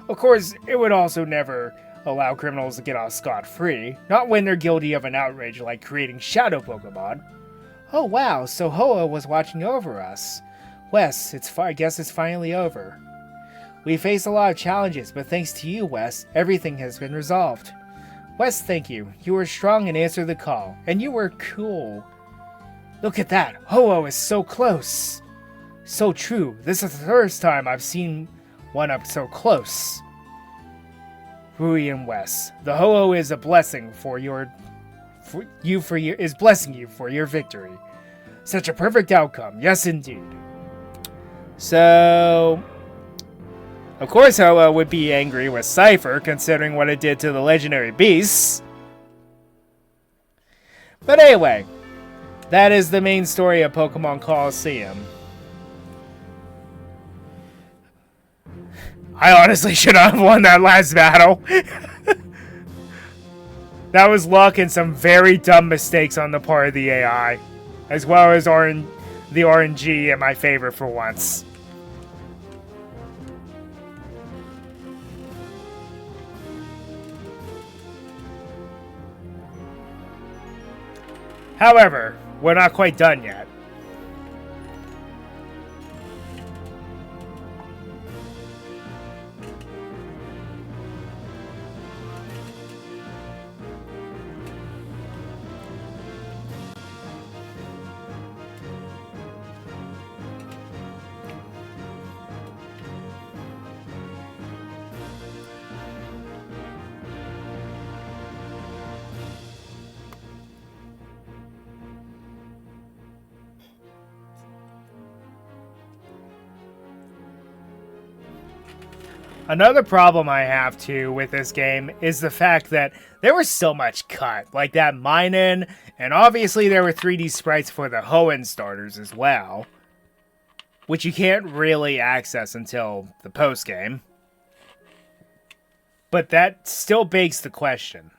Of course, it would also never allow criminals to get off scot-free, not when they're guilty of an outrage like creating Shadow Pokemon. Oh wow, so Ho-Oh was watching over us. Wes, I guess it's finally over. We faced a lot of challenges, but thanks to you, Wes, everything has been resolved. Wes, thank you. You were strong and answered the call, and you were cool. Look at that! Ho-Oh is so close! So true, this is the first time I've seen one up so close. Rui and Wes, the Ho-Oh is a blessing is blessing you for your victory. Such a perfect outcome, yes indeed. So, of course Ho-Oh would be angry with Cypher, considering what it did to the legendary beasts. But anyway, that is the main story of Pokemon Colosseum. I honestly should have won that last battle. That was luck and some very dumb mistakes on the part of the AI, as well as the RNG in my favor for once. However, we're not quite done yet. Another problem I have, too, with this game is the fact that there was so much cut. Like that mine-in, and obviously there were 3D sprites for the Hoenn starters as well, which you can't really access until the post-game. But that still begs the question.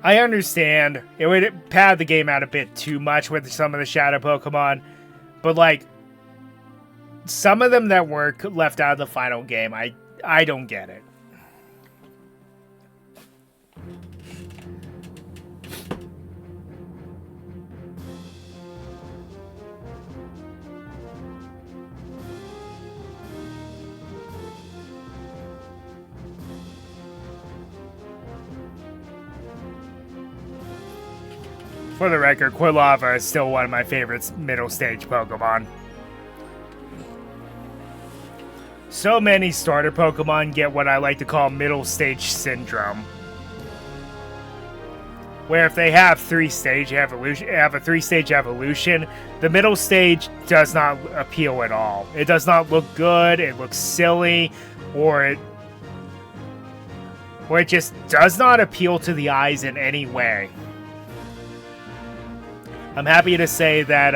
I understand it would pad the game out a bit too much with some of the shadow Pokemon, but like some of them that were left out of the final game, I don't get it. For the record, Quilava is still one of my favorite middle stage Pokemon. So many starter Pokemon get what I like to call middle stage syndrome. Where if they have a 3-stage evolution, the middle stage does not appeal at all. It does not look good, it looks silly, or it just does not appeal to the eyes in any way. I'm happy to say that,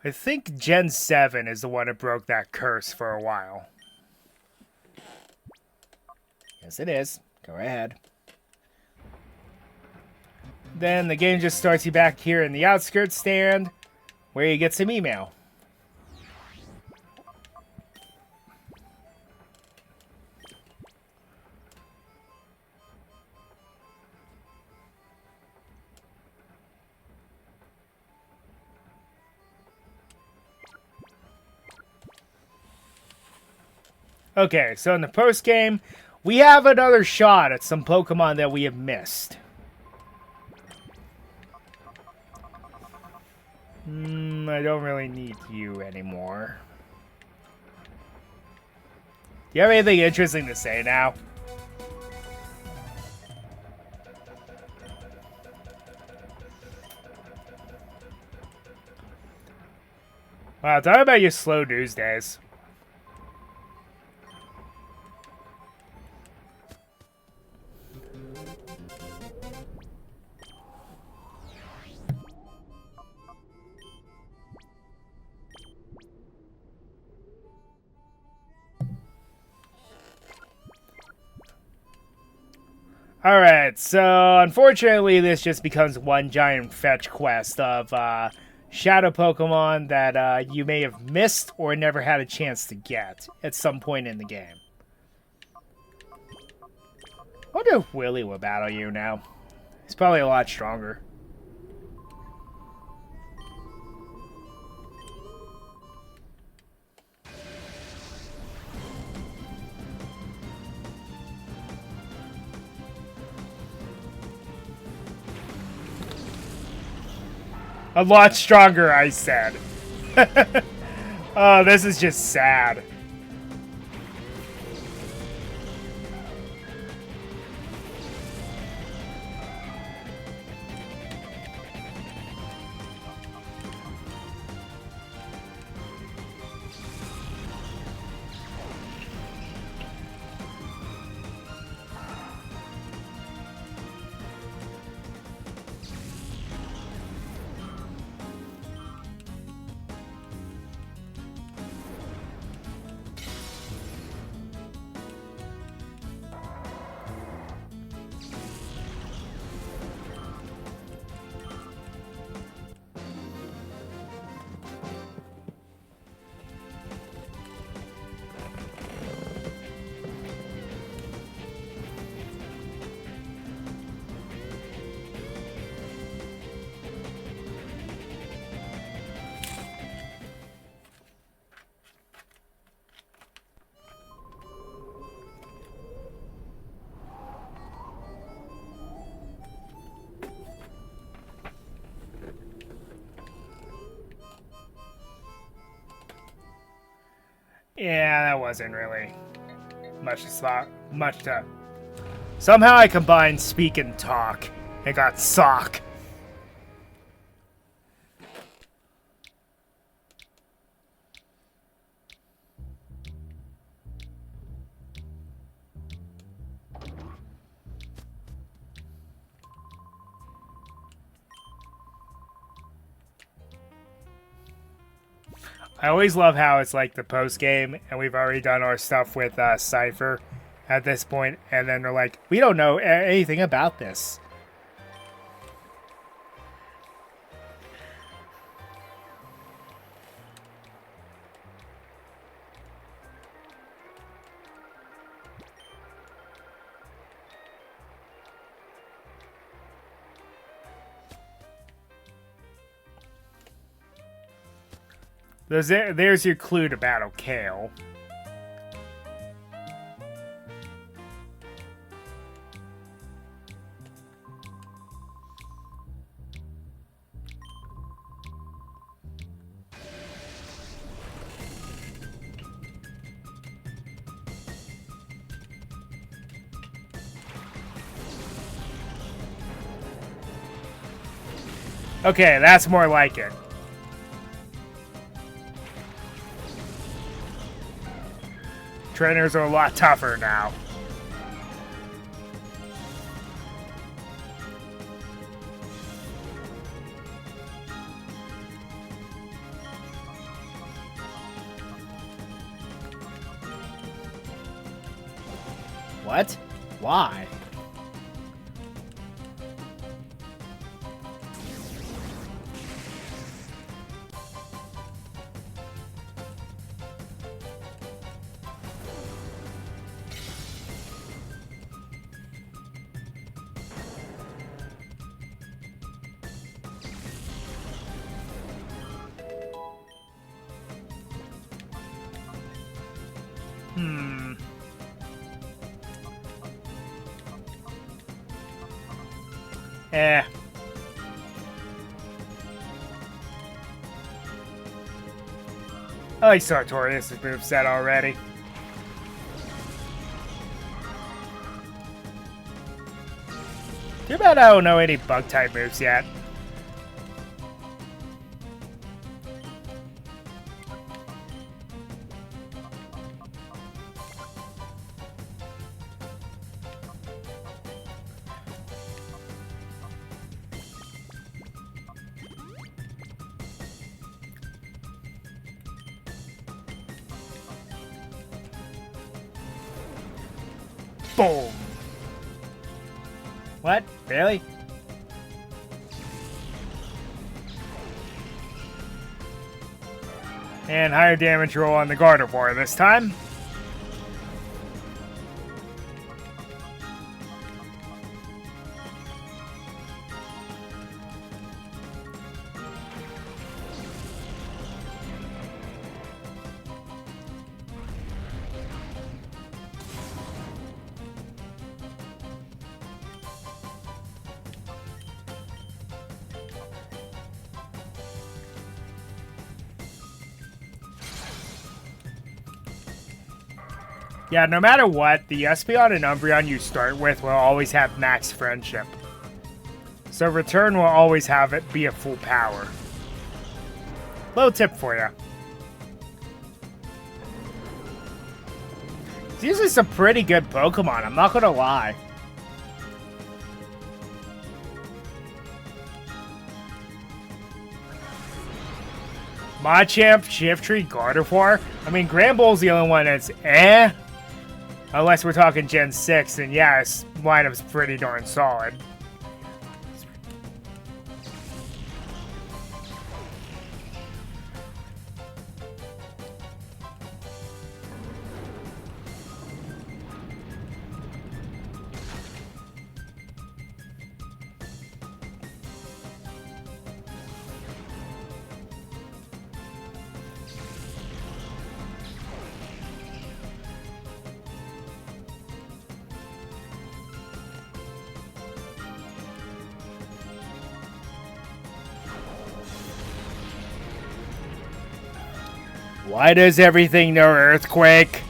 I think Gen 7 is the one that broke that curse for a while. Yes, it is. Go ahead. Then the game just starts you back here in the outskirts stand, where you get some email. Okay, so in the post-game, we have another shot at some Pokemon that we have missed. I don't really need you anymore. Do you have anything interesting to say now? Wow, talk about your slow news days. Alright, so unfortunately this just becomes one giant fetch quest of shadow Pokemon that you may have missed or never had a chance to get at some point in the game. I wonder if Willy will battle you now. He's probably a lot stronger. A lot stronger, I said. Oh, this is just sad. Yeah, that wasn't really much to. Somehow I combined speak and talk and got sock. I always love how it's like the post game, and we've already done our stuff with Cypher at this point, and then they're like, we don't know anything about this. There's your clue to battle Kale. Okay, that's more like it. Trainers are a lot tougher now. What? Why? Eh. I like Sartorius' moveset already. Too bad I don't know any bug type moves yet. Boom. What? Really? And higher damage roll on the Gardevoir this time. Yeah, no matter what, the Espeon and Umbreon you start with will always have max friendship. So return will always have it be a full power. Little tip for you. It's usually some pretty good Pokemon, I'm not gonna lie. Machamp, Shiftry, Gardevoir. I mean, Granbull's the only one that's eh. Unless we're talking Gen 6, and yeah, his lineup's pretty darn solid. Why does everything know earthquake?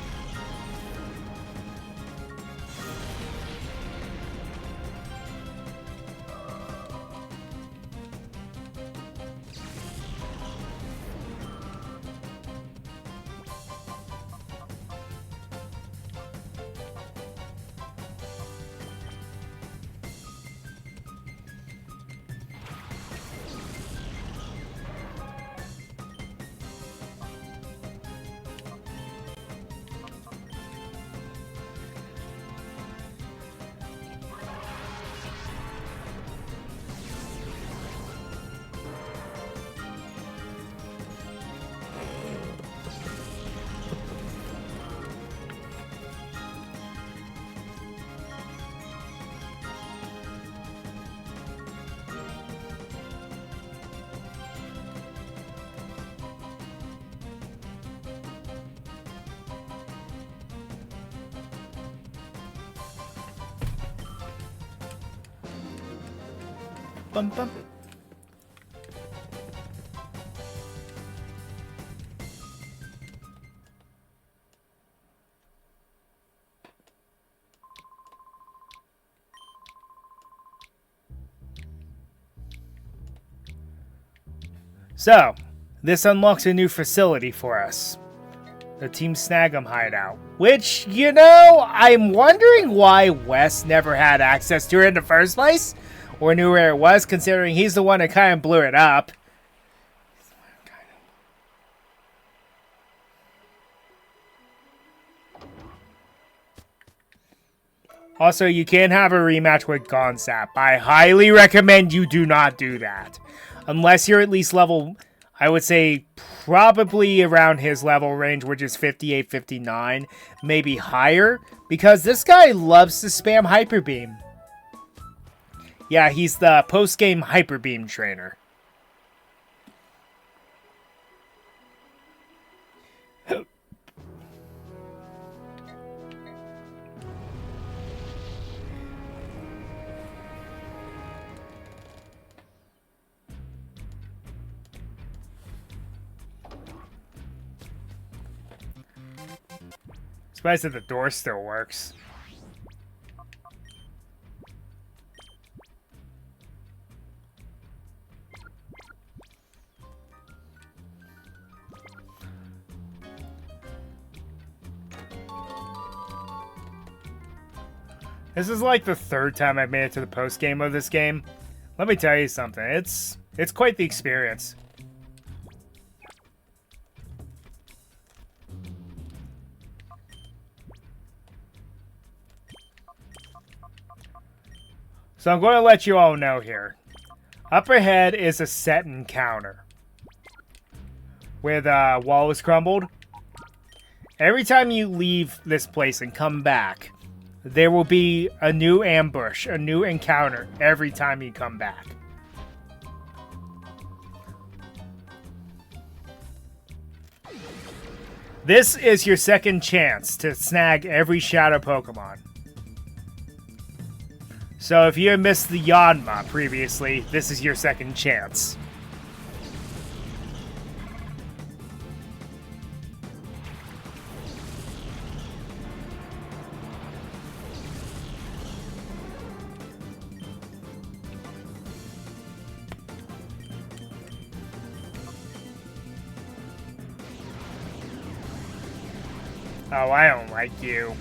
Bum, bum. So, this unlocks a new facility for us. The Team Snag'em hideout. Which, you know, I'm wondering why Wes never had access to it in the first place. Or knew where it was, considering he's the one that kind of blew it up. Also, you can have a rematch with Gonsap. I highly recommend you do not do that. Unless you're at least level, I would say, probably around his level range, which is 58, 59, maybe higher. Because this guy loves to spam Hyper Beam. Yeah, he's the post-game Hyper Beam trainer. Surprised that the door still works. This is like the third time I've made it to the post game of this game. Let me tell you something. It's quite the experience. So I'm going to let you all know here. Up ahead is a set encounter. Where the wall is crumbled. Every time you leave this place and come back, there will be a new ambush, a new encounter every time you come back. This is your second chance to snag every Shadow Pokemon. So if you had missed the Yanma previously, this is your second chance. Oh, I don't like you.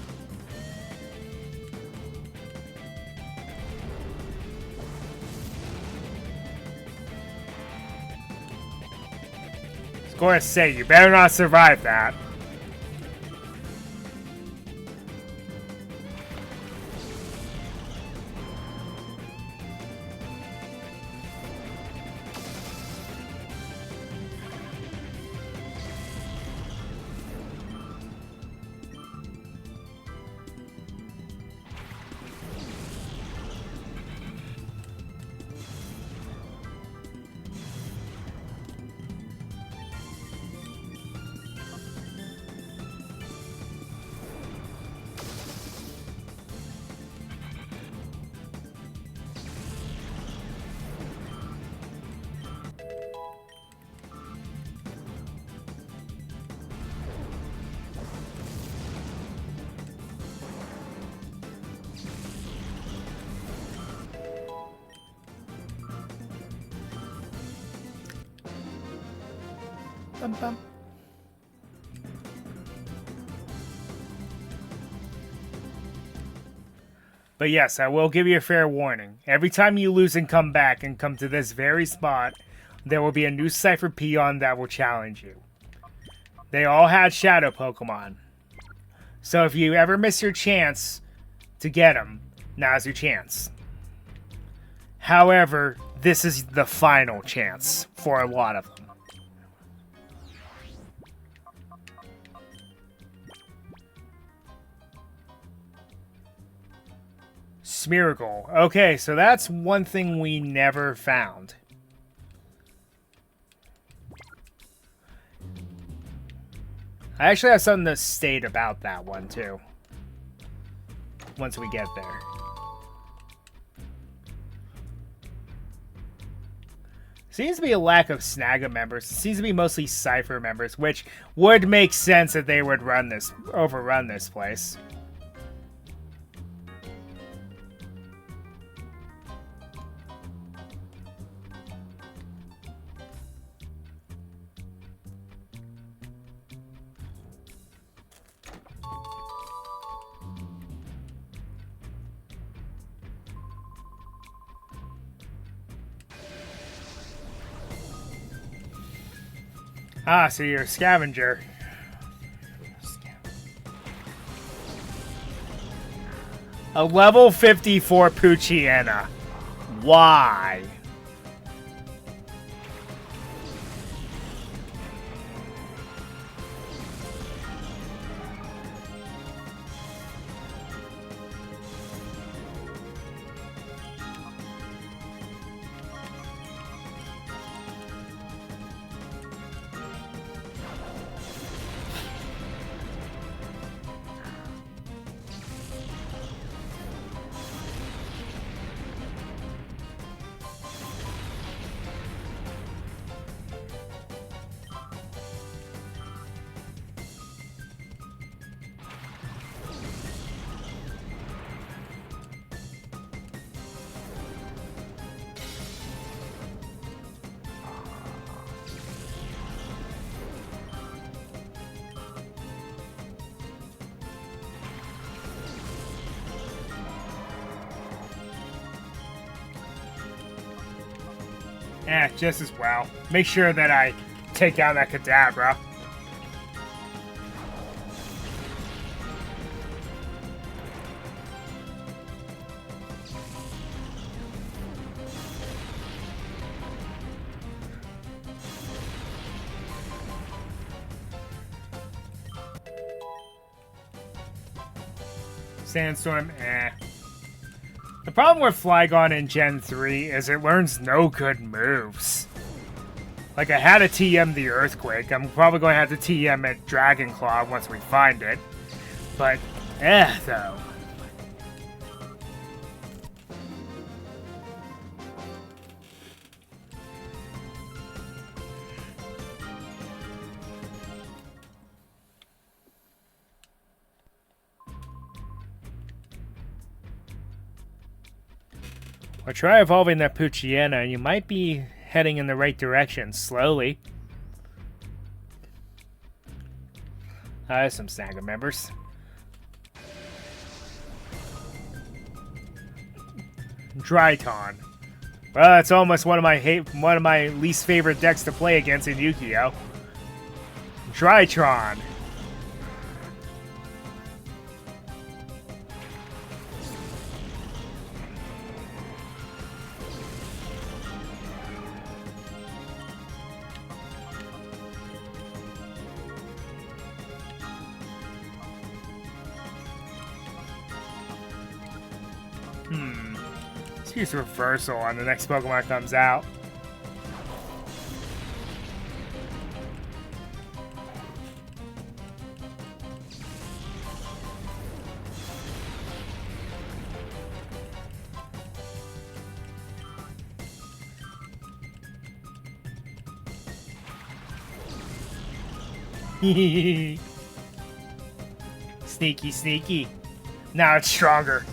I was going to say, you better not survive that. Bum, bum. But yes, I will give you a fair warning. Every time you lose and come back and come to this very spot, there will be a new Cypher peon that will challenge you. They all had Shadow Pokemon. So if you ever miss your chance to get them, now's your chance. However, this is the final chance for a lot of them. Smeargle. Okay, so that's one thing we never found. I actually have something to state about that one, too. Once we get there. Seems to be a lack of Snagga members. It seems to be mostly Cypher members, which would make sense that they would overrun this place. Ah, so you're a scavenger. A level 54 Poochyena. Why? Just as well. Make sure that I take out that Kadabra. Sandstorm, The problem with Flygon in Gen 3 is it learns no good moves. Like, I had to TM the Earthquake. I'm probably going to have to TM it Dragon Claw once we find it. But, though. Or try evolving that Poochyena, and you might be heading in the right direction, slowly. There's some Snagga members. Dryton. Well, that's almost one of my least favorite decks to play against in Yu-Gi-Oh! Drytron. Let's use Reversal on the next Pokemon that comes out. Sneaky, sneaky. Now it's stronger.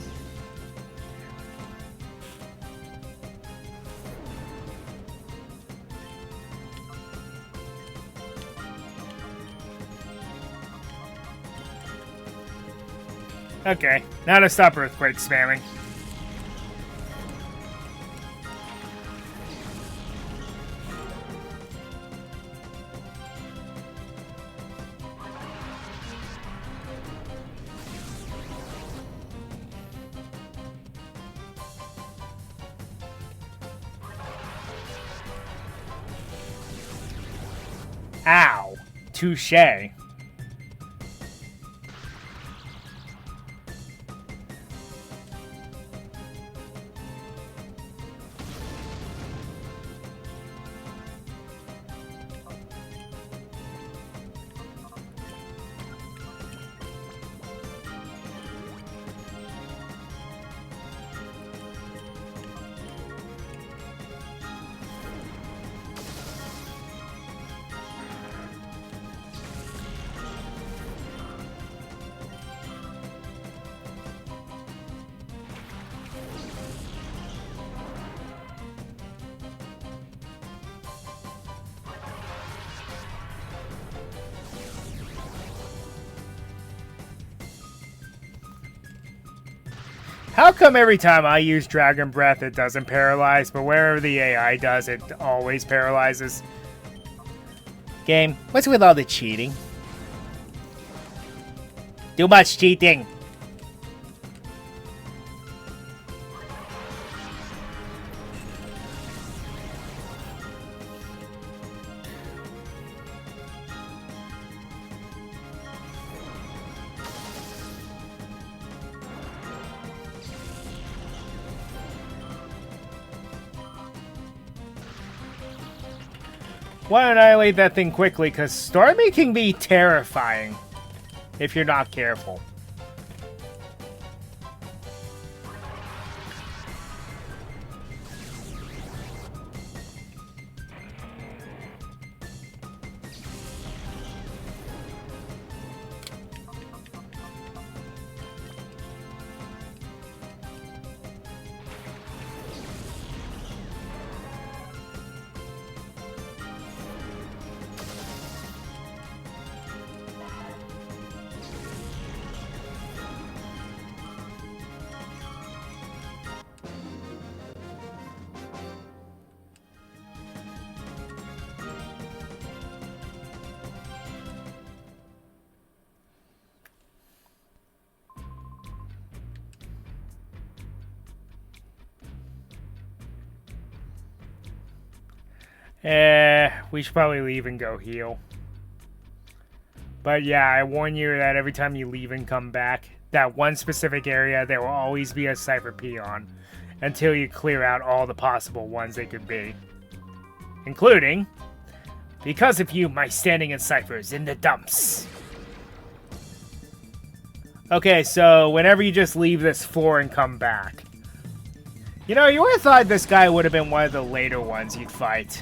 Okay, now to stop earthquake spamming. Ow. Touche. How come every time I use Dragon Breath it doesn't paralyze, but wherever the AI does it always paralyzes? Game, what's with all the cheating? Too much cheating! Want to annihilate that thing quickly, because storming can be terrifying if you're not careful. We should probably leave and go heal. But yeah, I warn you that every time you leave and come back, that one specific area, there will always be a Cypher Peon until you clear out all the possible ones they could be. Including, because of you, my standing in Cyphers in the dumps. Okay, so whenever you just leave this floor and come back. You know, you would have thought this guy would have been one of the later ones you'd fight.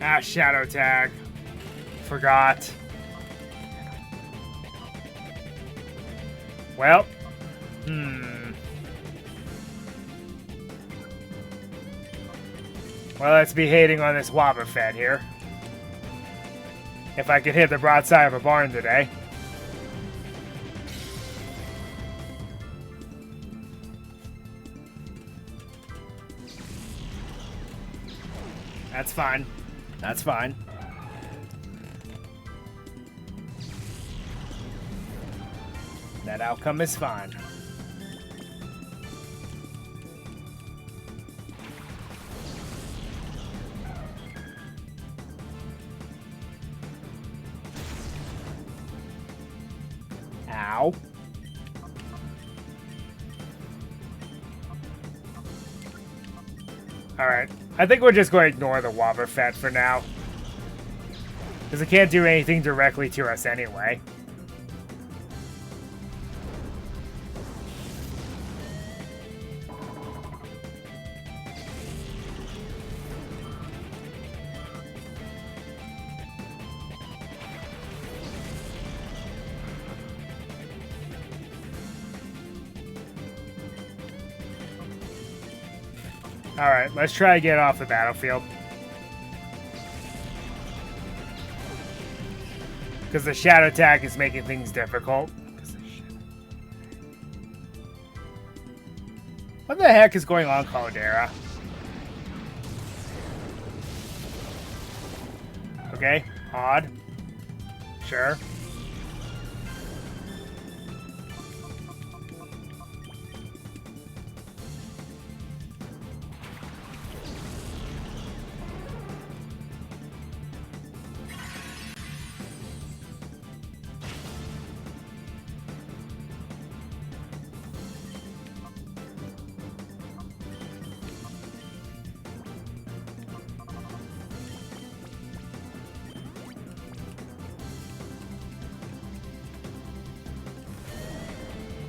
Ah, Shadow Tag. Forgot. Well. Well, let's be hating on this Wobbuffet here. If I could hit the broadside of a barn today. That's fine. That's fine. That outcome is fine. Ow. Alright. I think we're just going to ignore the Wobbuffet for now. Because it can't do anything directly to us anyway. Alright, let's try to get off the battlefield. Because the shadow attack is making things difficult. What the heck is going on, Caldera? Okay, odd. Sure.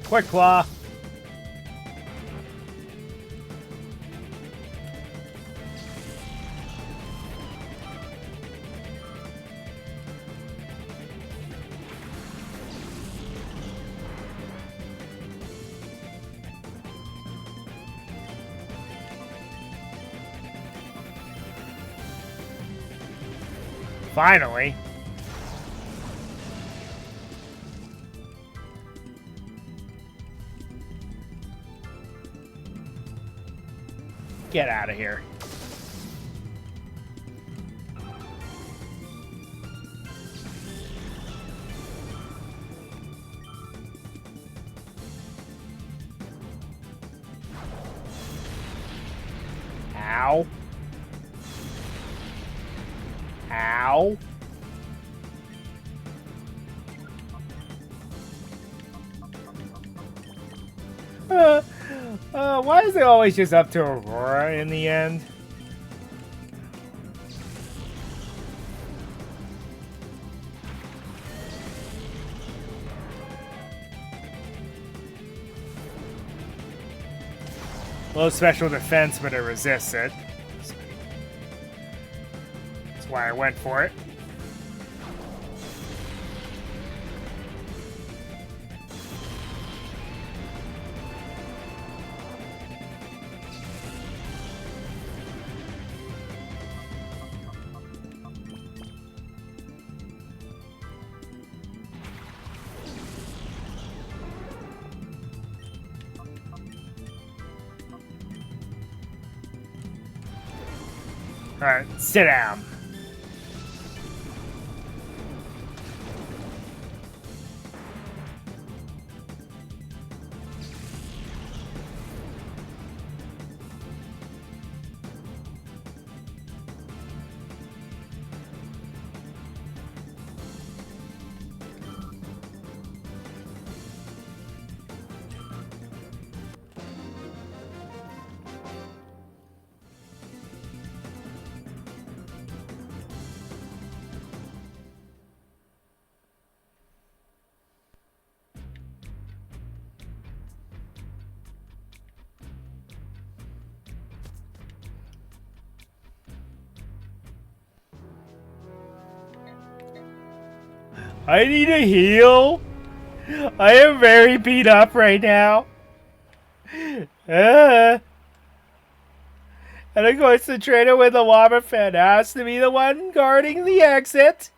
Quick Claw. Finally. Get out of here. Ow. Ow. Why is it always just up to Aurora in the end? Low special defense, but it resists it. That's why I went for it. Alright, sit down. I need a heal. I am very beat up right now. And of course the trainer with the Wobbuffet has to be the one guarding the exit.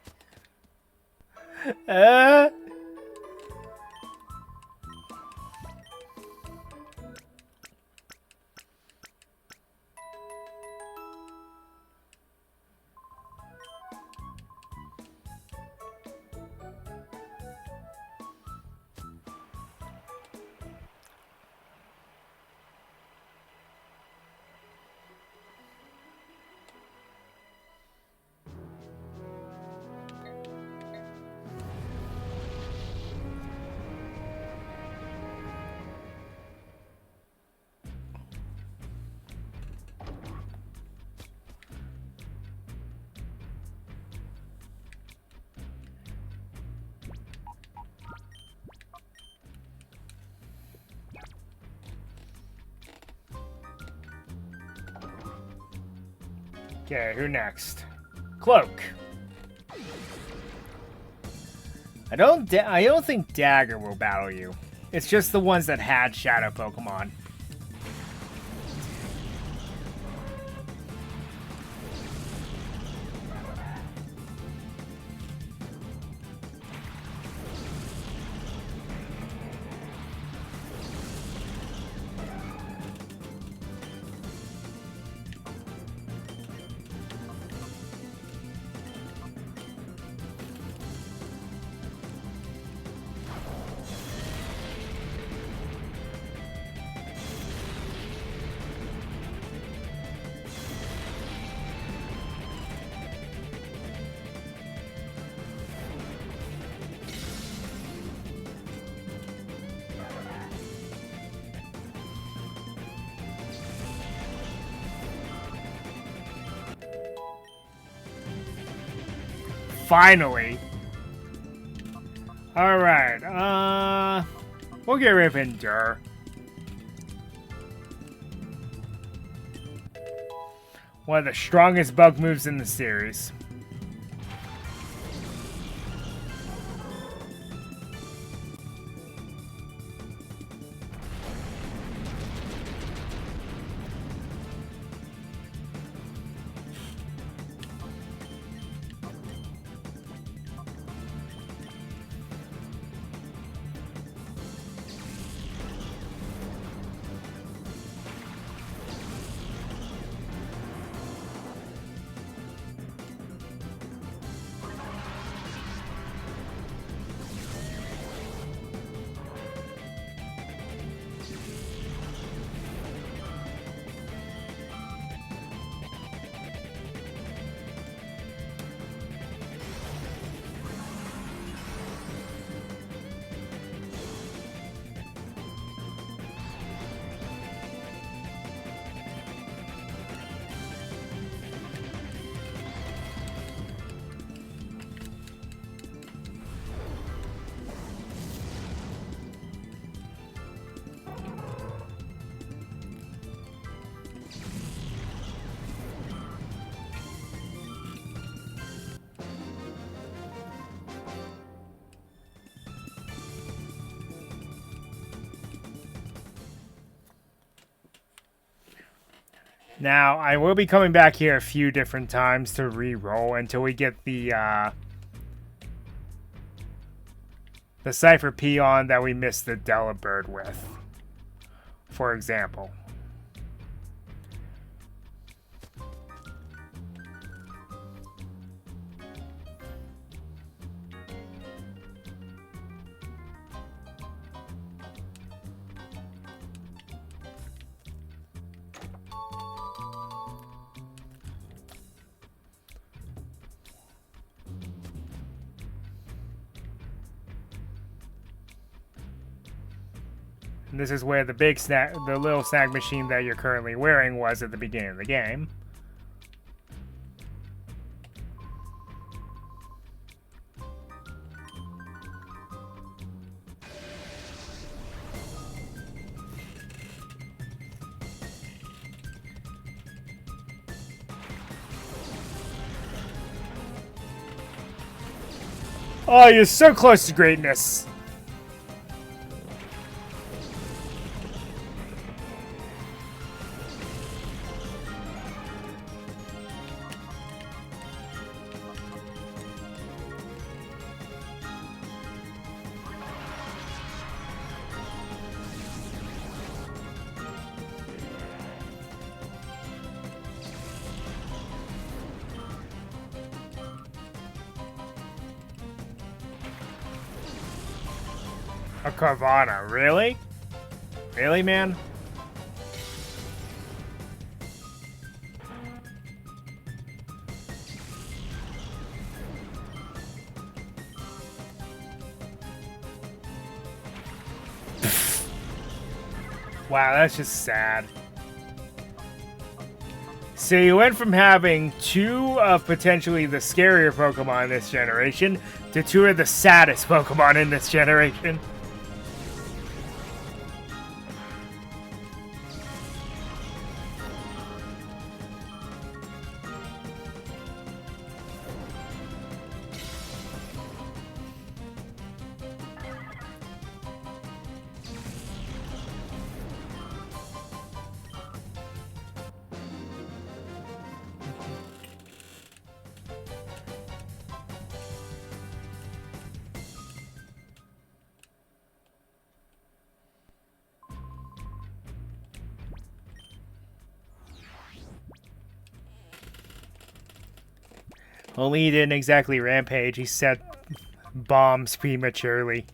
Okay, who next? Cloak. I don't think Dagger will battle you. It's just the ones that had Shadow Pokemon. Finally. Alright, we'll get rid of Endure. One of the strongest bug moves in the series. Now, I will be coming back here a few different times to re-roll until we get the Cypher Peon that we missed the Delibird with, for example. And this is where the little snag machine that you're currently wearing was at the beginning of the game. Oh, you're so close to greatness. A Carvana, really? Really, man? Wow, that's just sad. So you went from having two of potentially the scarier Pokemon in this generation to two of the saddest Pokemon in this generation. Only he didn't exactly rampage, he set bombs prematurely.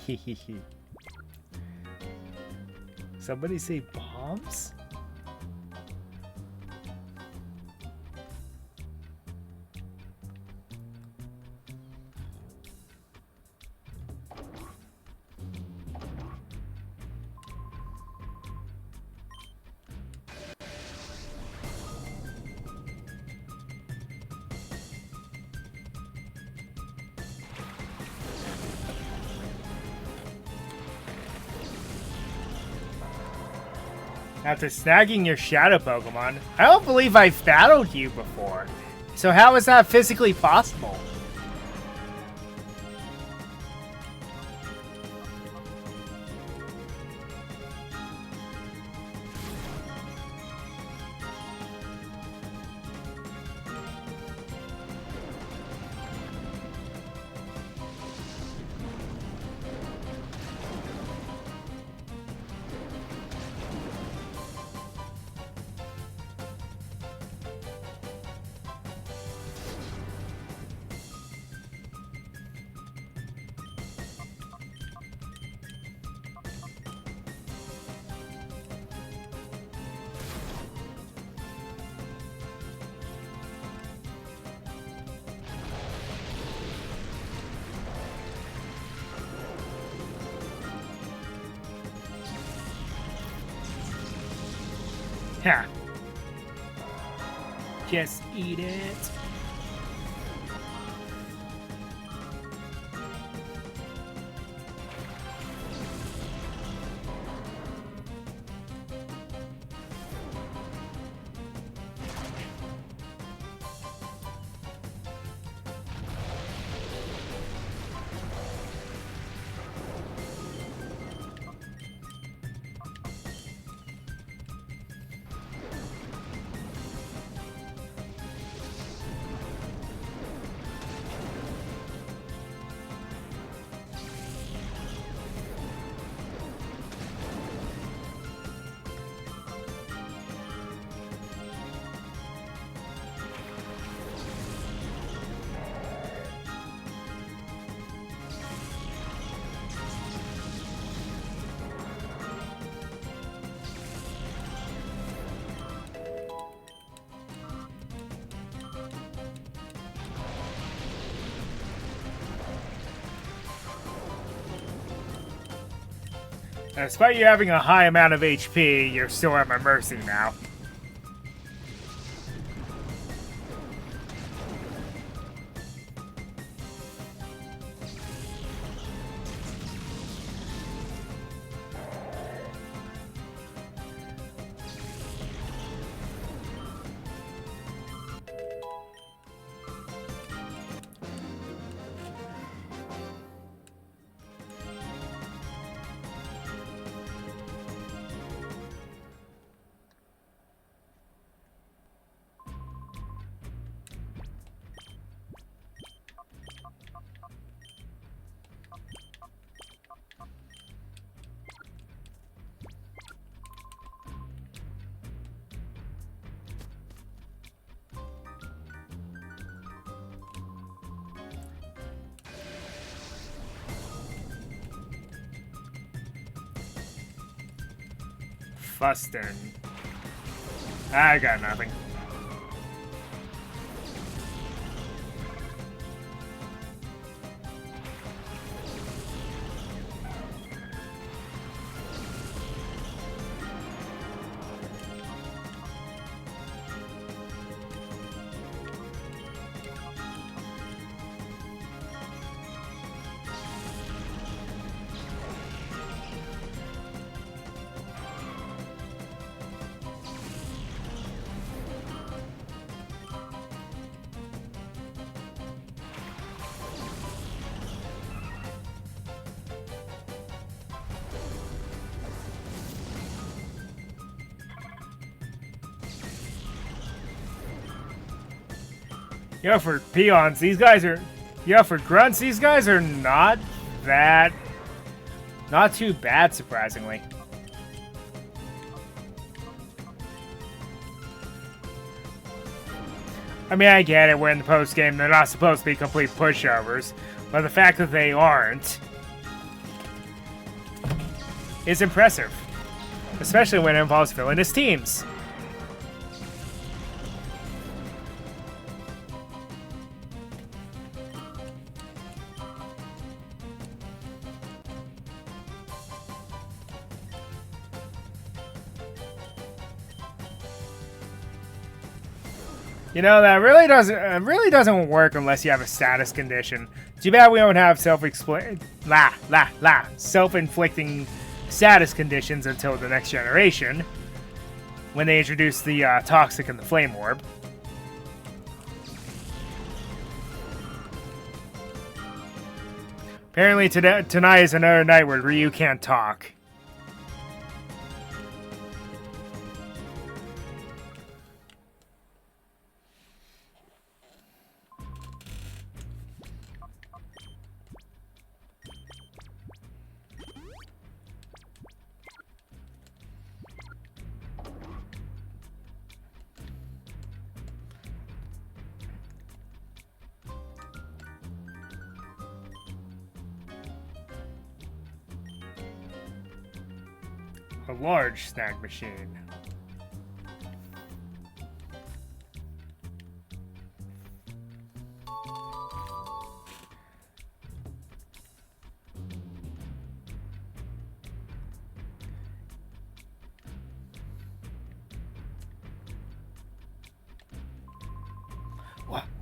Hehehe. Somebody say bombs? After snagging your shadow Pokemon, I don't believe I've battled you before. So how is that physically possible? Yeah. Just eat it. Despite you having a high amount of HP, you're still at my mercy now. Fustin. I got nothing. Yeah, for peons, these guys are... Yeah, for grunts, these guys are not that... Not too bad, surprisingly. I mean, I get it, we're in the post-game, they're not supposed to be complete pushovers, but the fact that they aren't is impressive. Especially when it involves villainous teams. You know, that really doesn't work unless you have a status condition. Too bad we don't have self-inflicting status conditions until the next generation. when they introduced the toxic and the flame orb. Apparently tonight is another night where Ryu can't talk. A large snack machine.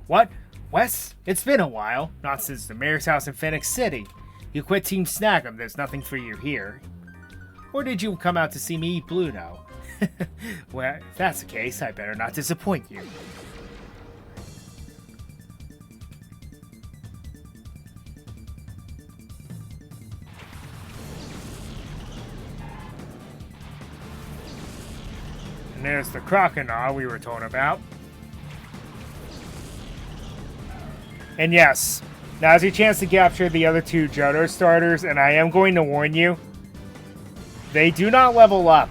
What? Wes? It's been a while. Not since the mayor's house in Phoenix City. You quit Team Snag'em, there's nothing for you here. Or did you come out to see me eat Bluto? Well, if that's the case, I better not disappoint you. And there's the crocodile we were told about. And yes, now's your chance to capture the other two Johto starters, and I am going to warn you, they do not level up.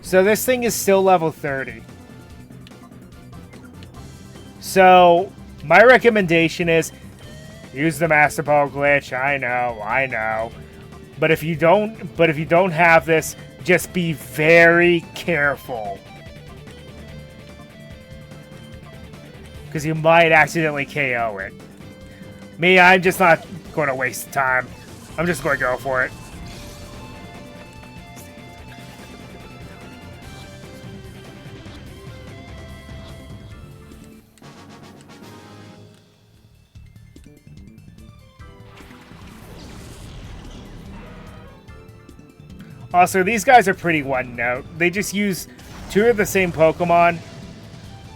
So this thing is still level 30. So my recommendation is use the Master Ball glitch. I know. But if you don't have this, just be very careful. Because you might accidentally KO it. Me, I'm just not going to waste time. I'm just going to go for it. Also, these guys are pretty one-note. They just use two of the same Pokemon,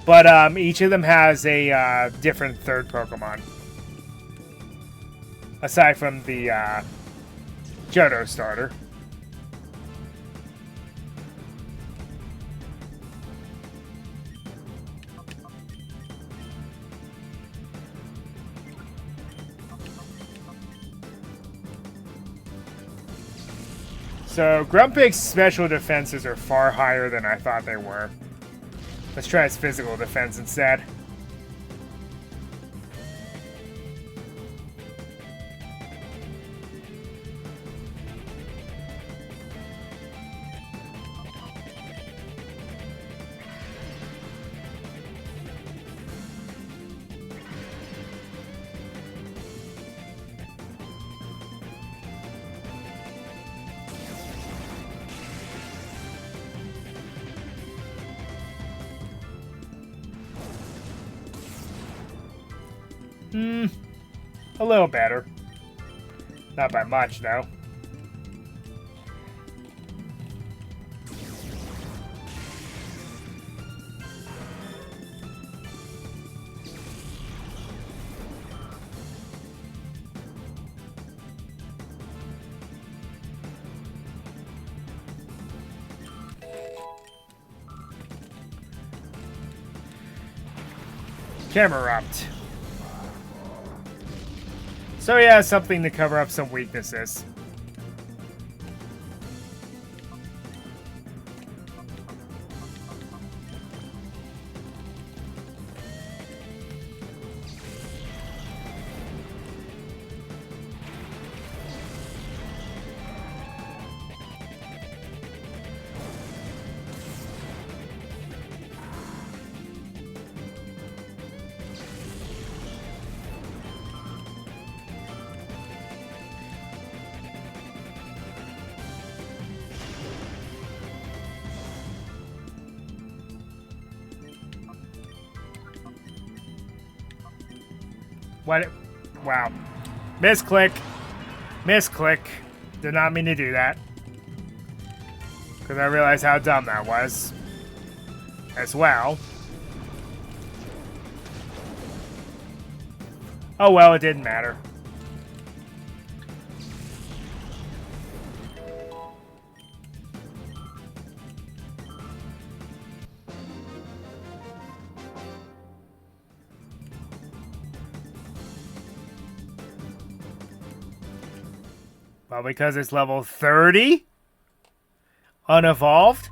but each of them has a different third Pokemon. Aside from the Johto starter. So, Grumpig's special defenses are far higher than I thought they were. Let's try his physical defense instead. A little better. Not by much, though. Camerupt. So yeah, something to cover up some weaknesses. What? Wow. Misclick. Misclick. Did not mean to do that. Because I realized how dumb that was. as well. Oh well, it didn't matter. Well, because it's level 30? Unevolved?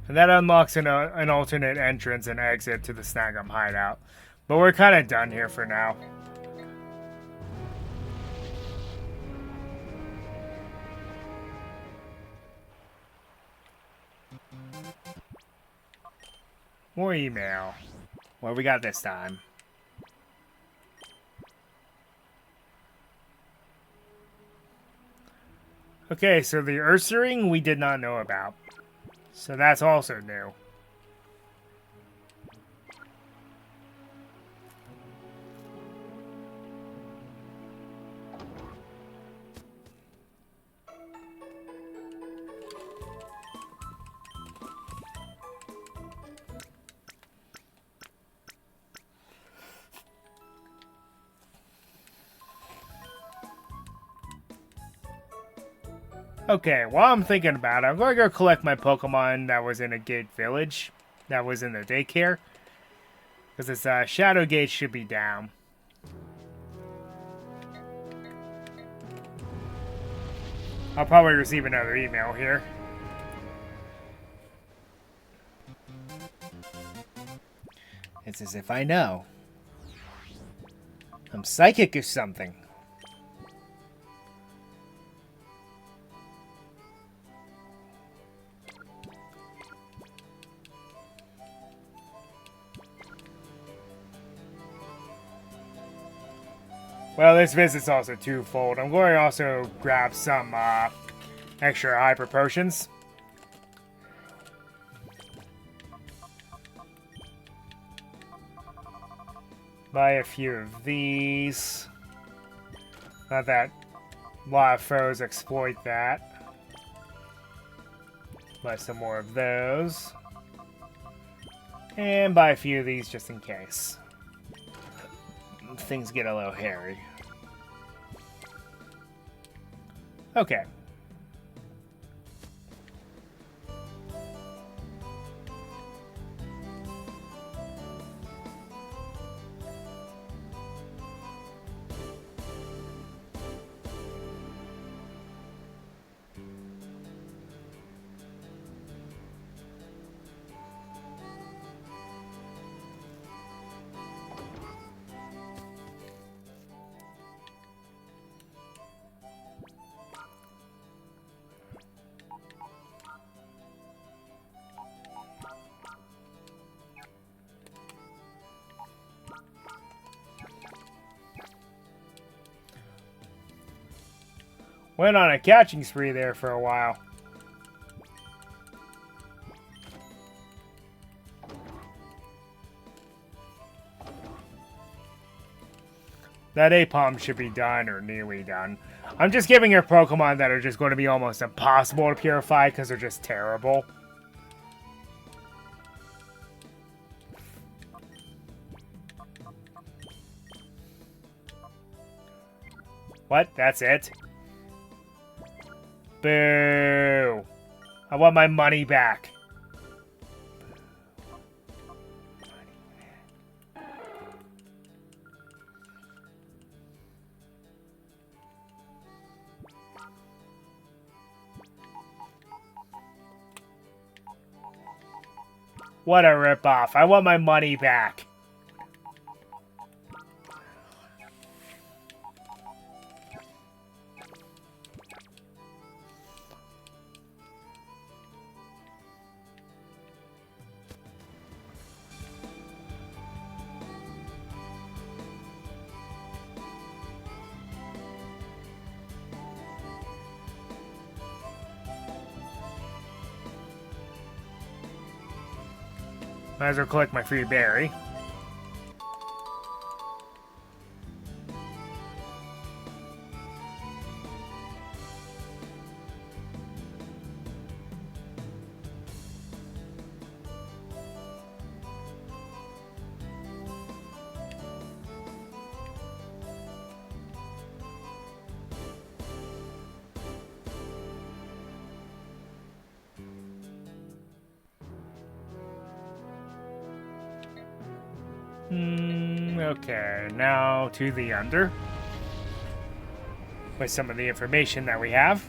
And that unlocks an alternate entrance and exit to the Snag'em hideout. But we're kind of done here for now. More email. What we got this time? Okay, so the Ursaring we did not know about. So that's also new. Okay, while I'm thinking about it, I'm going to go collect my Pokemon that was in a gate village. That was in the daycare. Because its Shadow Gate should be down. I'll probably receive another email here. It's as if I know. I'm psychic or something. Well, this visit's also twofold. I'm going to also grab some extra hyper potions. Buy a few of these. Not that a lot of foes exploit that. Buy some more of those. And buy a few of these just in case. Things get a little hairy. Okay. Went on a catching spree there for a while. That Apom should be done, or nearly done. I'm just giving her Pokemon that are just going to be almost impossible to purify because they're just terrible. What? That's it? Boo! I want my money back. What a ripoff. I want my money back. Might as well collect my free berry. Okay, now to the under. With some of the information that we have.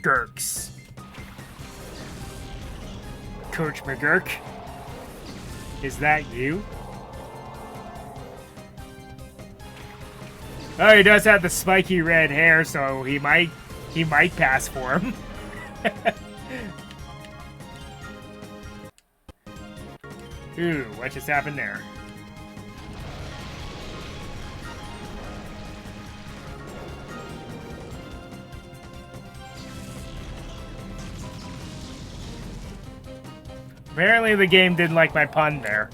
Gurks. Coach McGurk? Is that you? Oh, he does have the spiky red hair, so he might pass for him. Ooh, what just happened there? Apparently the game didn't like my pun there.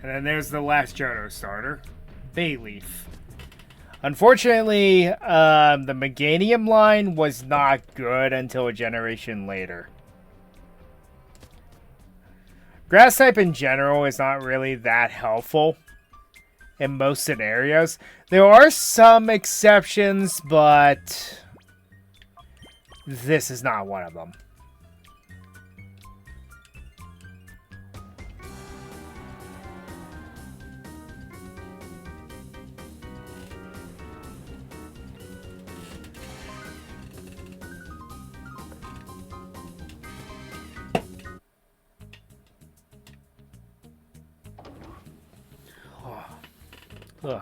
And then there's the last Johto starter, Bayleaf. Unfortunately, the Meganium line was not good until a generation later. Grass type in general is not really that helpful in most scenarios. There are some exceptions, but this is not one of them. Ugh.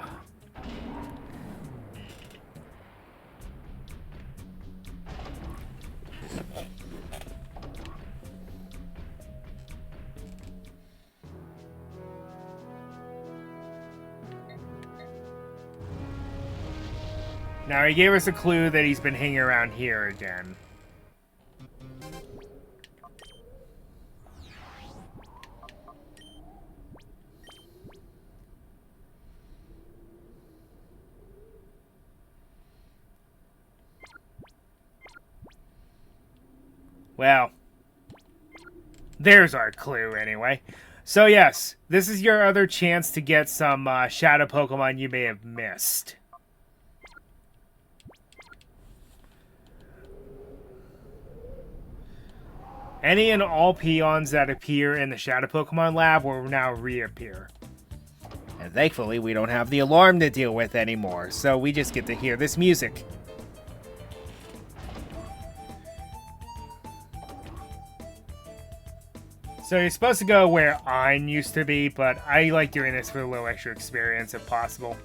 Now he gave us a clue that he's been hanging around here again. Well, there's our clue anyway. So yes, this is your other chance to get some shadow Pokemon you may have missed. Any and all peons that appear in the Shadow Pokemon Lab will now reappear. And thankfully, we don't have the alarm to deal with anymore, so we just get to hear this music. So you're supposed to go where Ein used to be, but I like doing this for a little extra experience if possible.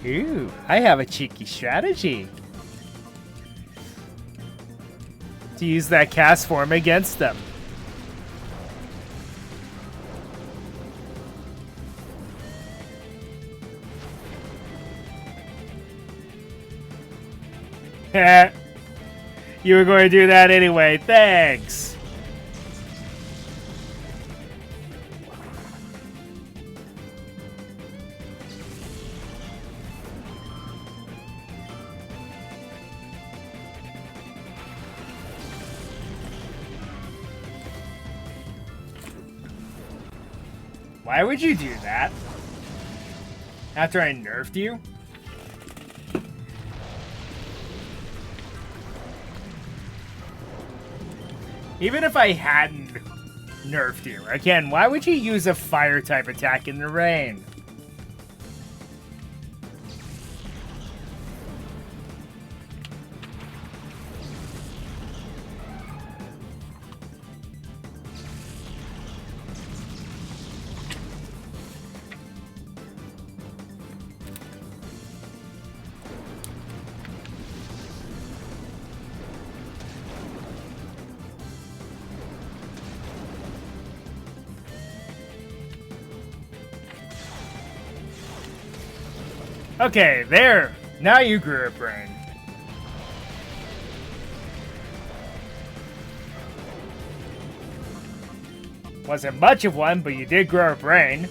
Ooh, I have a cheeky strategy. To use that cast form against them. You were going to do that anyway, thanks! Why would you do that? After I nerfed you? Even if I hadn't nerfed you, again, why would you use a fire type attack in the rain? Okay, there. Now you grew a brain. Wasn't much of one, but you did grow a brain.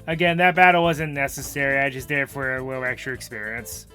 Again, that battle wasn't necessary. I just did it for a little extra experience.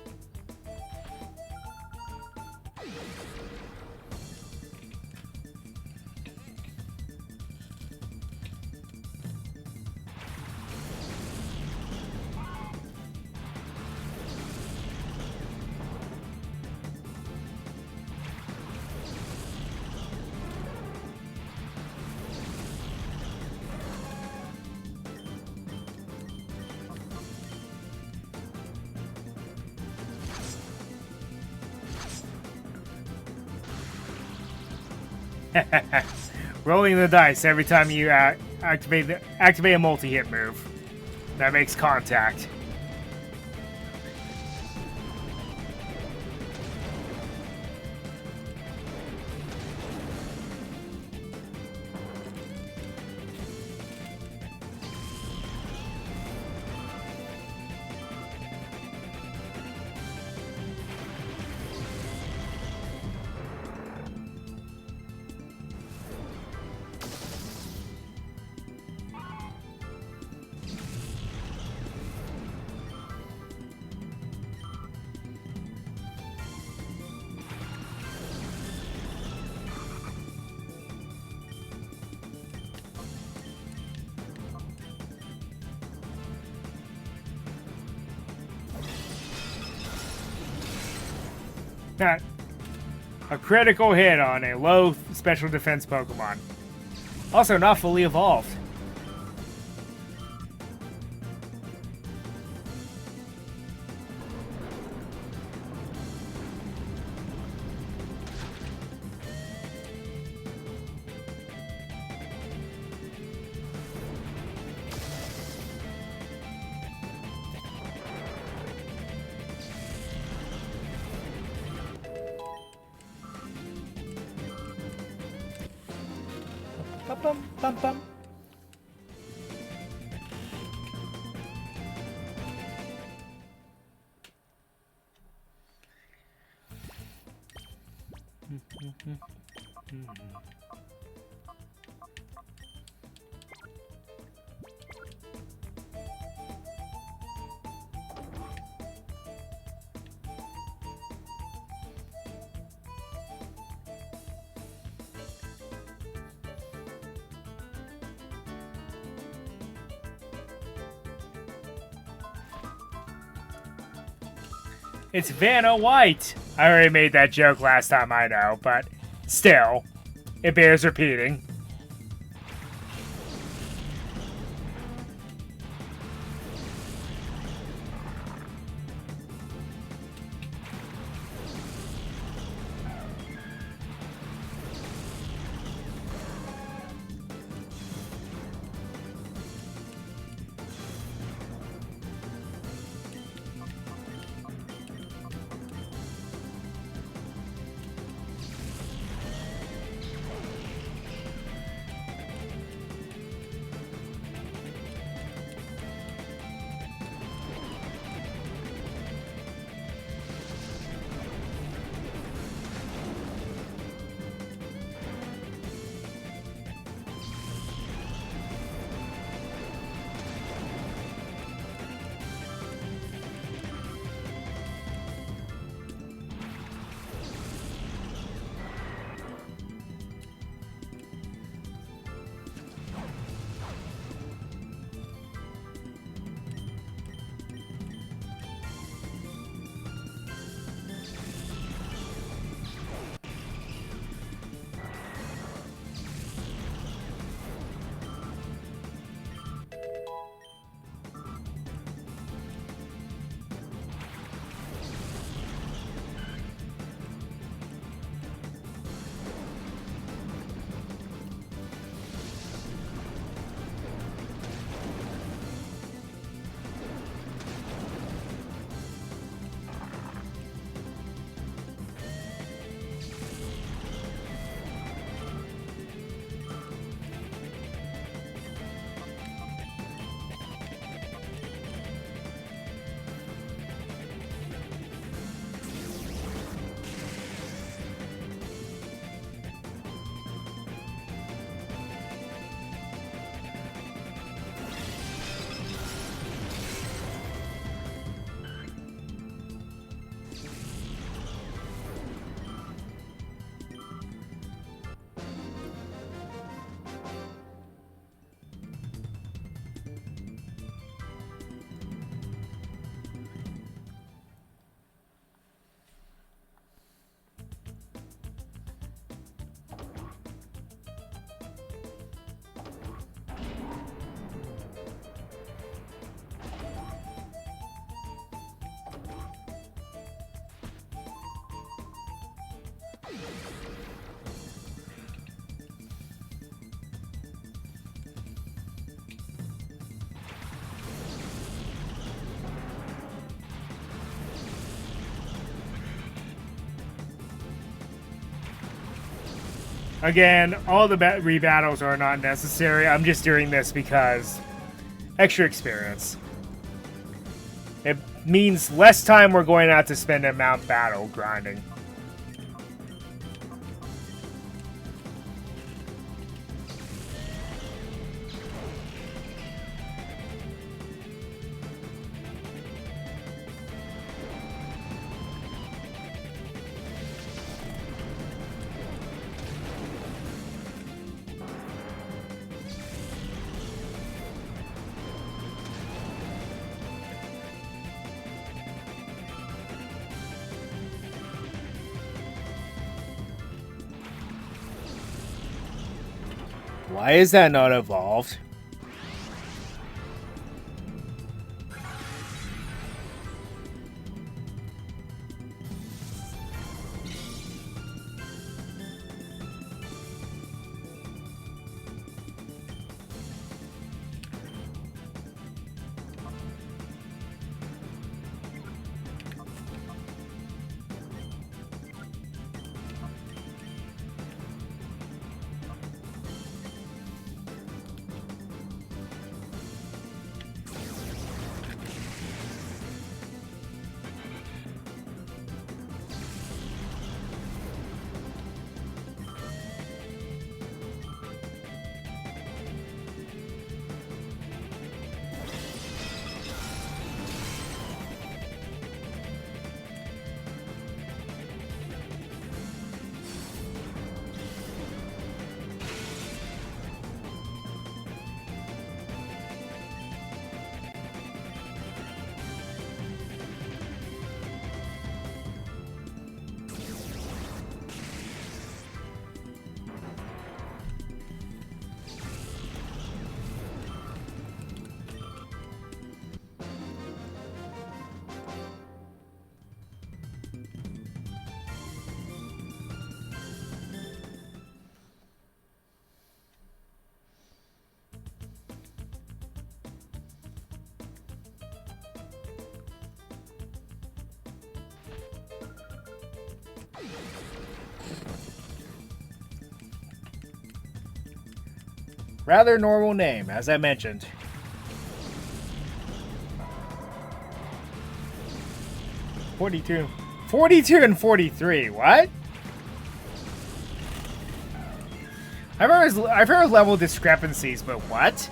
Rolling the dice every time you activate a multi-hit move. That makes contact. A critical hit on a low special defense Pokemon. Also not fully evolved. Bum, bum, bum. It's Vanna White. I already made that joke last time, I know, but still, it bears repeating. Again, all the rebattles are not necessary. I'm just doing this because extra experience. It means less time we're going to have to spend at Mount Battle grinding. Why is that not evolved? Rather normal name, as I mentioned. 42. 42 and 43, what? I've heard level discrepancies, but what?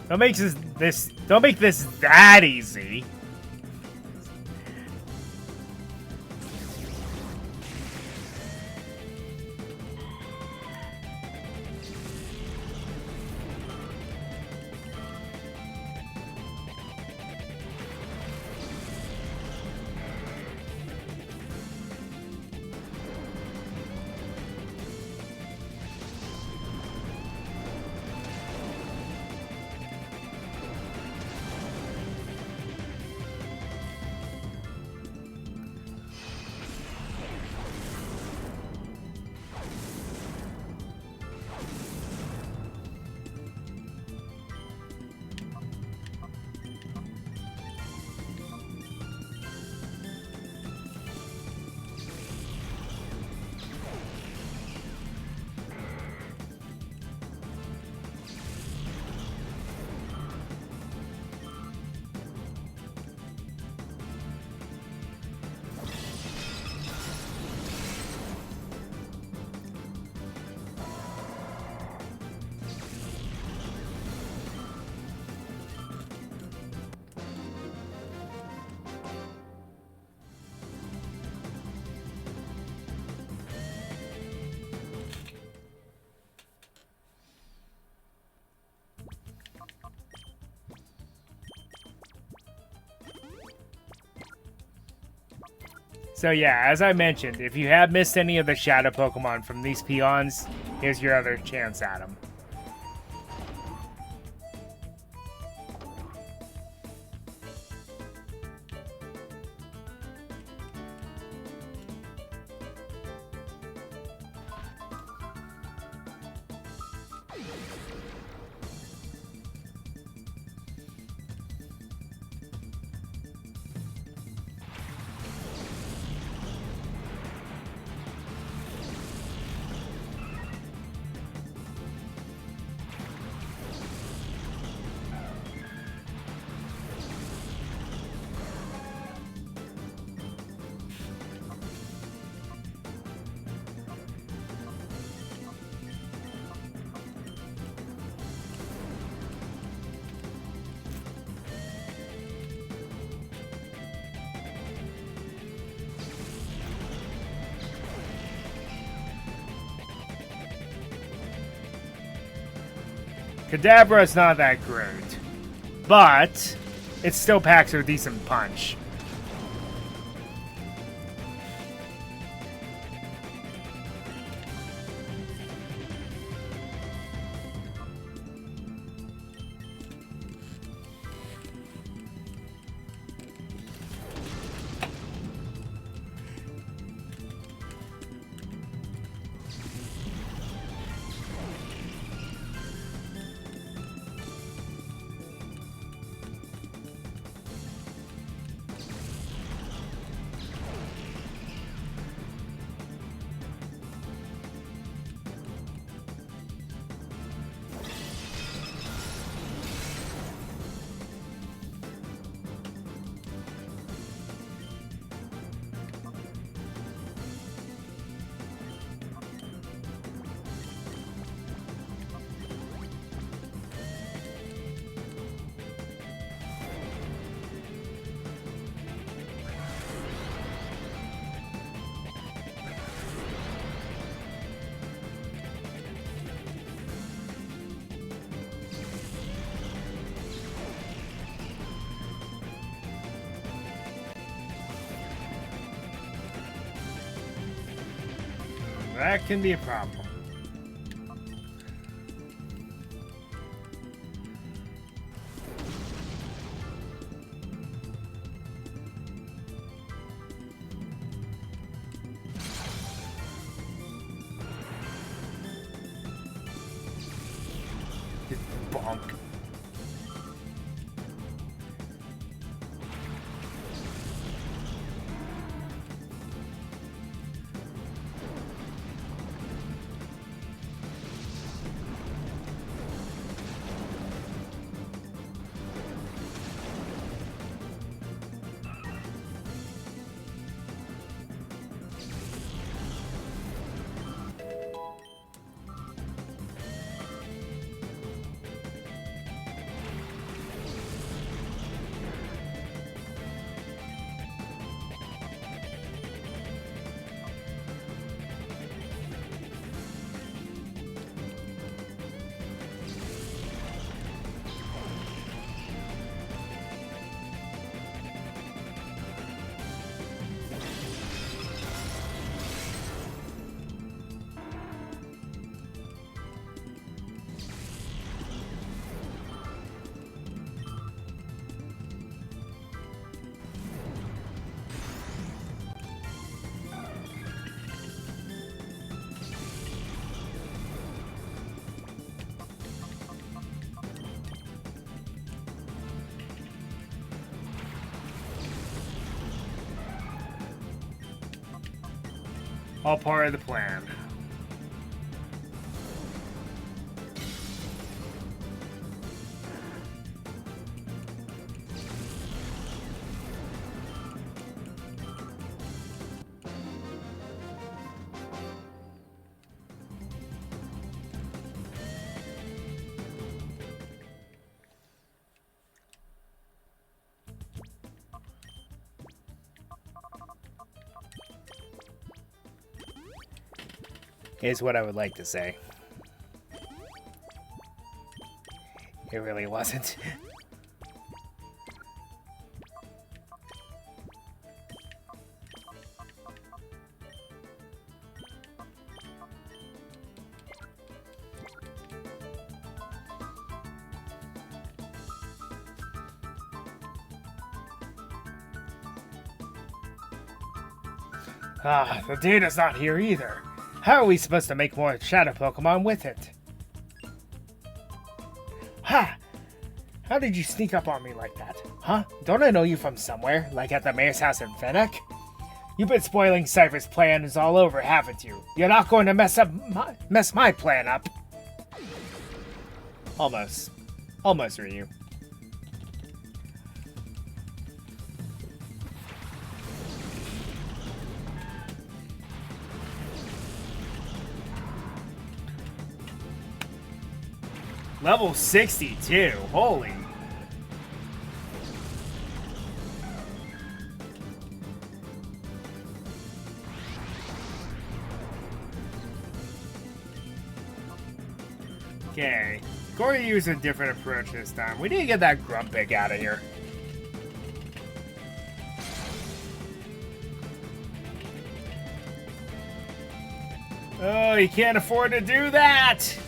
Don't make this that easy. So yeah, as I mentioned, if you have missed any of the Shadow Pokemon from these peons, here's your other chance at them. Kadabra is not that great, but it still packs a decent punch. that can be a problem. Bonk. All part of the plan. Is what I would like to say. It really wasn't. Ah, the data's not here either. How are we supposed to make more shadow Pokemon with it? Ha! How did you sneak up on me like that? Huh? Don't I know you from somewhere? Like at the mayor's house in Fennec? You've been spoiling Cypher's plans all over, haven't you? You're not going to mess my plan up. Almost. Almost, Ryu. Level 62. Holy. Okay. Corey used a different approach this time. We need to get that Grumpig out of here. Oh, you can't afford to do that!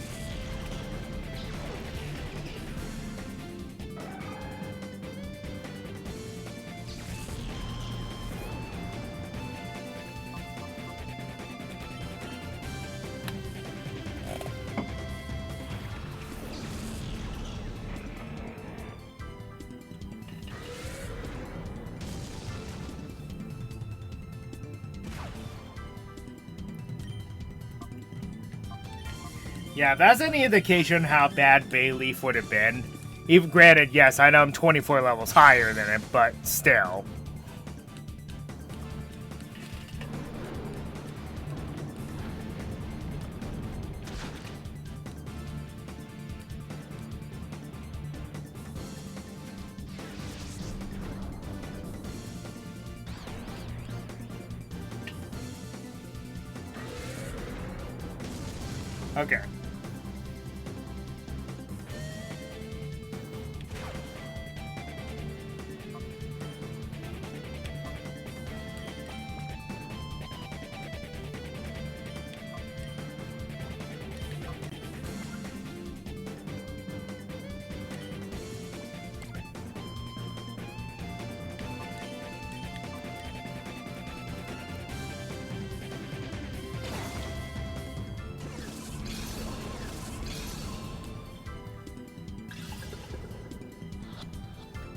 Yeah, if that's any indication how bad Bayleaf would have been. Even granted, yes, I know I'm 24 levels higher than it, but still. Okay.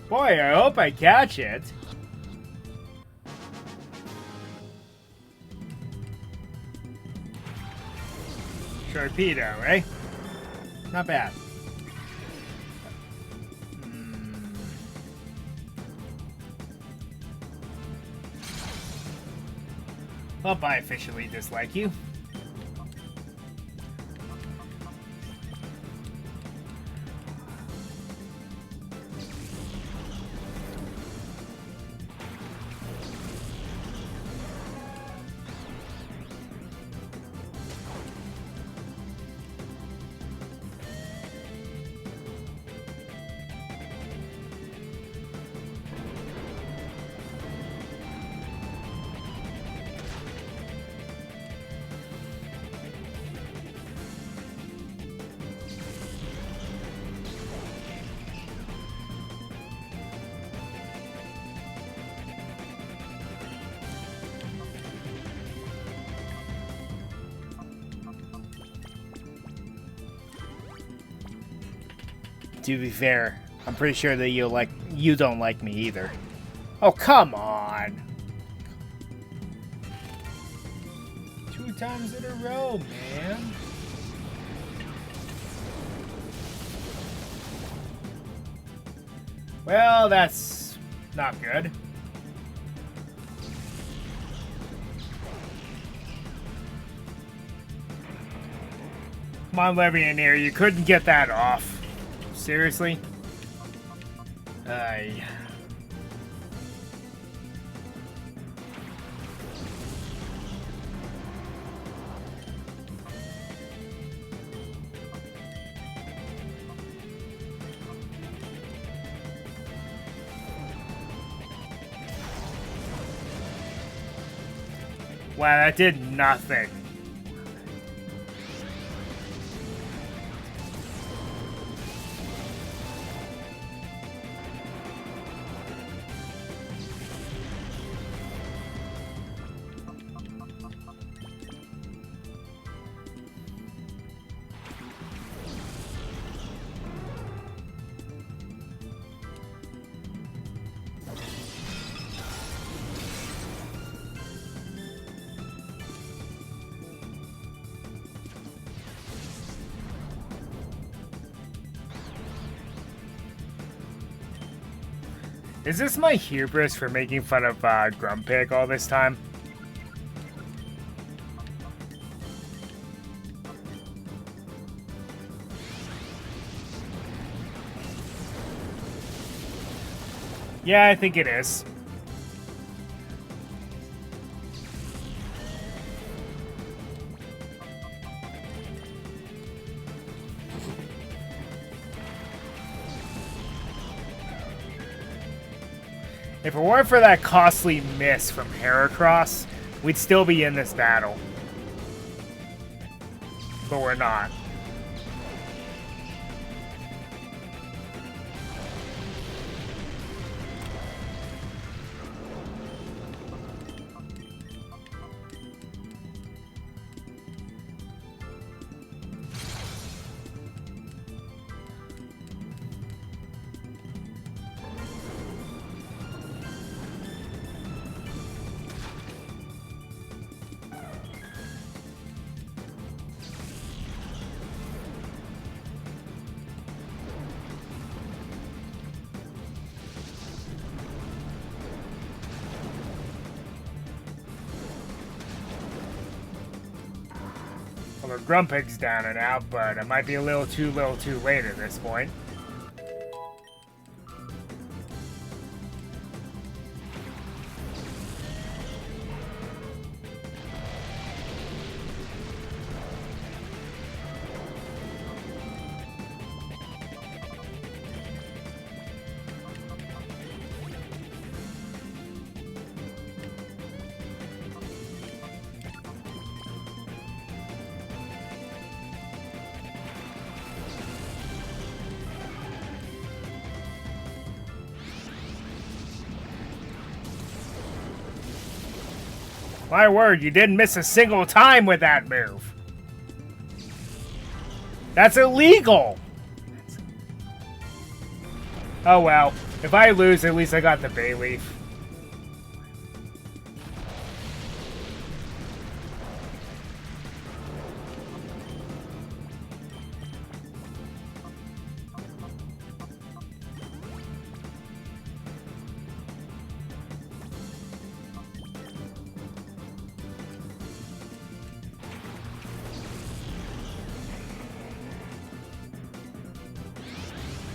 Boy, I hope I catch it. Torpedo, eh? Not bad. Well, I officially dislike you. To be fair, I'm pretty sure that you don't like me either. Oh, come on. 2 times in a row, man. Well, that's not good. Come on, Levianeer, you couldn't get that off. Seriously? Wow, that did nothing. Is this my hubris for making fun of Grumpig all this time? Yeah, I think it is. If it weren't for that costly miss from Heracross, we'd still be in this battle. But we're not. Well, the Grumpig's down and out, but it might be a little too late at this point. My word, you didn't miss a single time with that move. That's illegal. Oh well. If I lose, at least I got the bay leaf.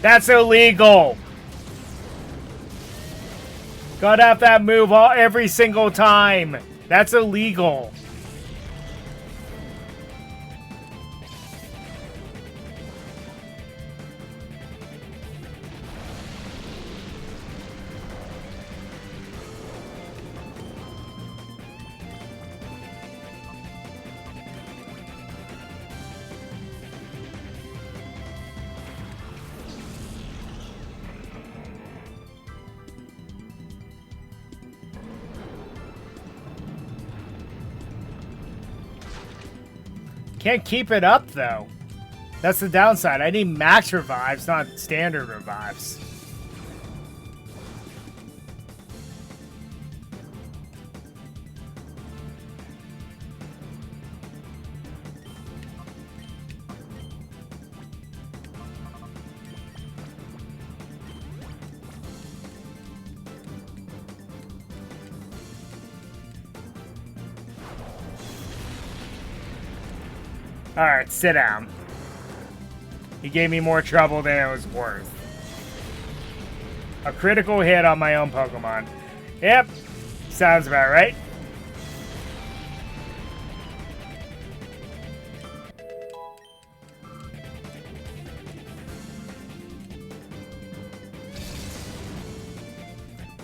That's illegal! Gotta have that move every single time. That's illegal. Can't keep it up, though. That's the downside. I need max revives, not standard revives. Alright, sit down. He gave me more trouble than it was worth. A critical hit on my own Pokemon. Yep, sounds about right.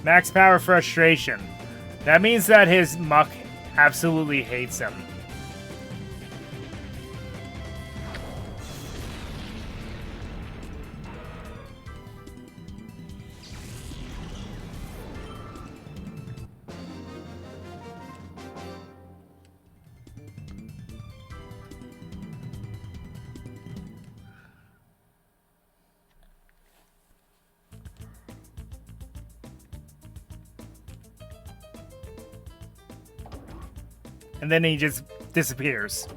Max power frustration. That means that his Muck absolutely hates him. And then he just disappears.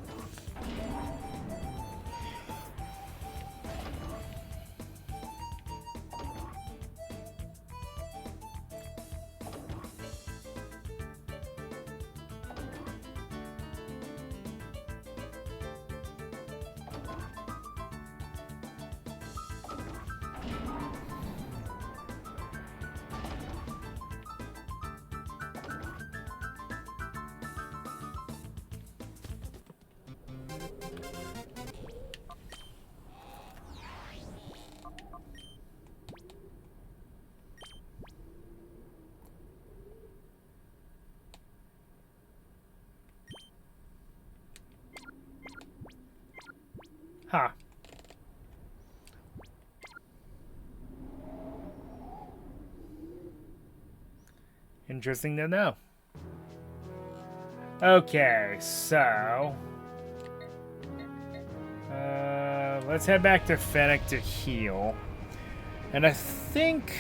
Huh. Interesting to know. Okay, so... let's head back to Fennec to heal. And I think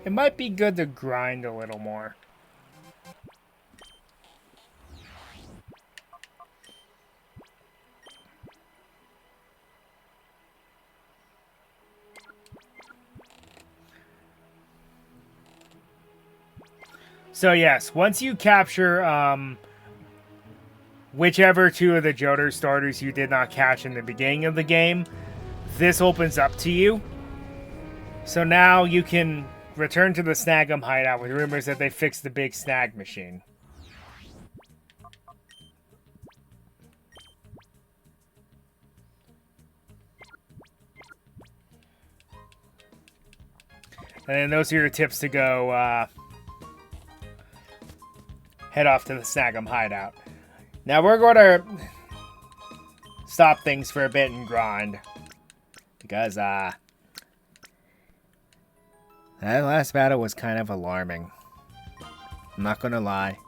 it might be good to grind a little more. So yes, once you capture whichever two of the Johto starters you did not catch in the beginning of the game, this opens up to you. So now you can return to the Snag'em hideout with rumors that they fixed the big snag machine. And then those are your tips to go head off to the Snag'em hideout. Now we're going to stop things for a bit and grind. Because, that last battle was kind of alarming. I'm not going to lie.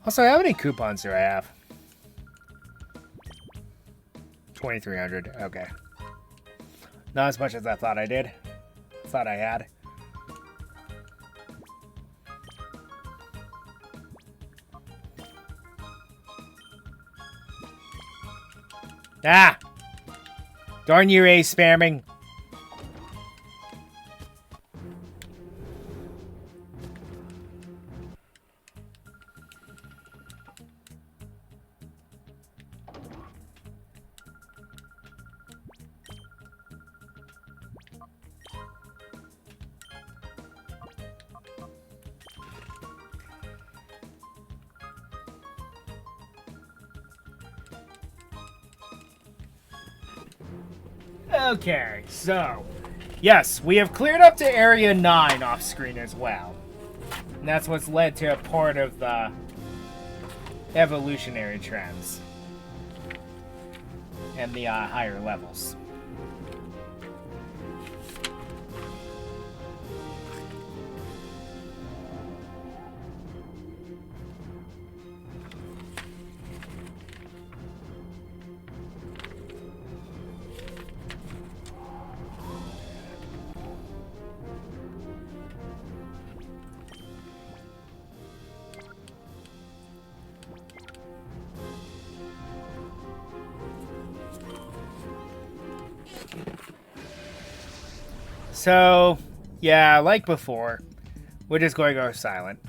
Also, how many coupons do I have? 2,300. Okay. Not as much as I thought I did. thought I had. Ah! Darn you, A spamming. Okay, so, yes, we have cleared up to Area 9 off screen as well. And that's what's led to a part of the evolutionary trends. And the higher levels. So, yeah, like before, we're just going to go silent.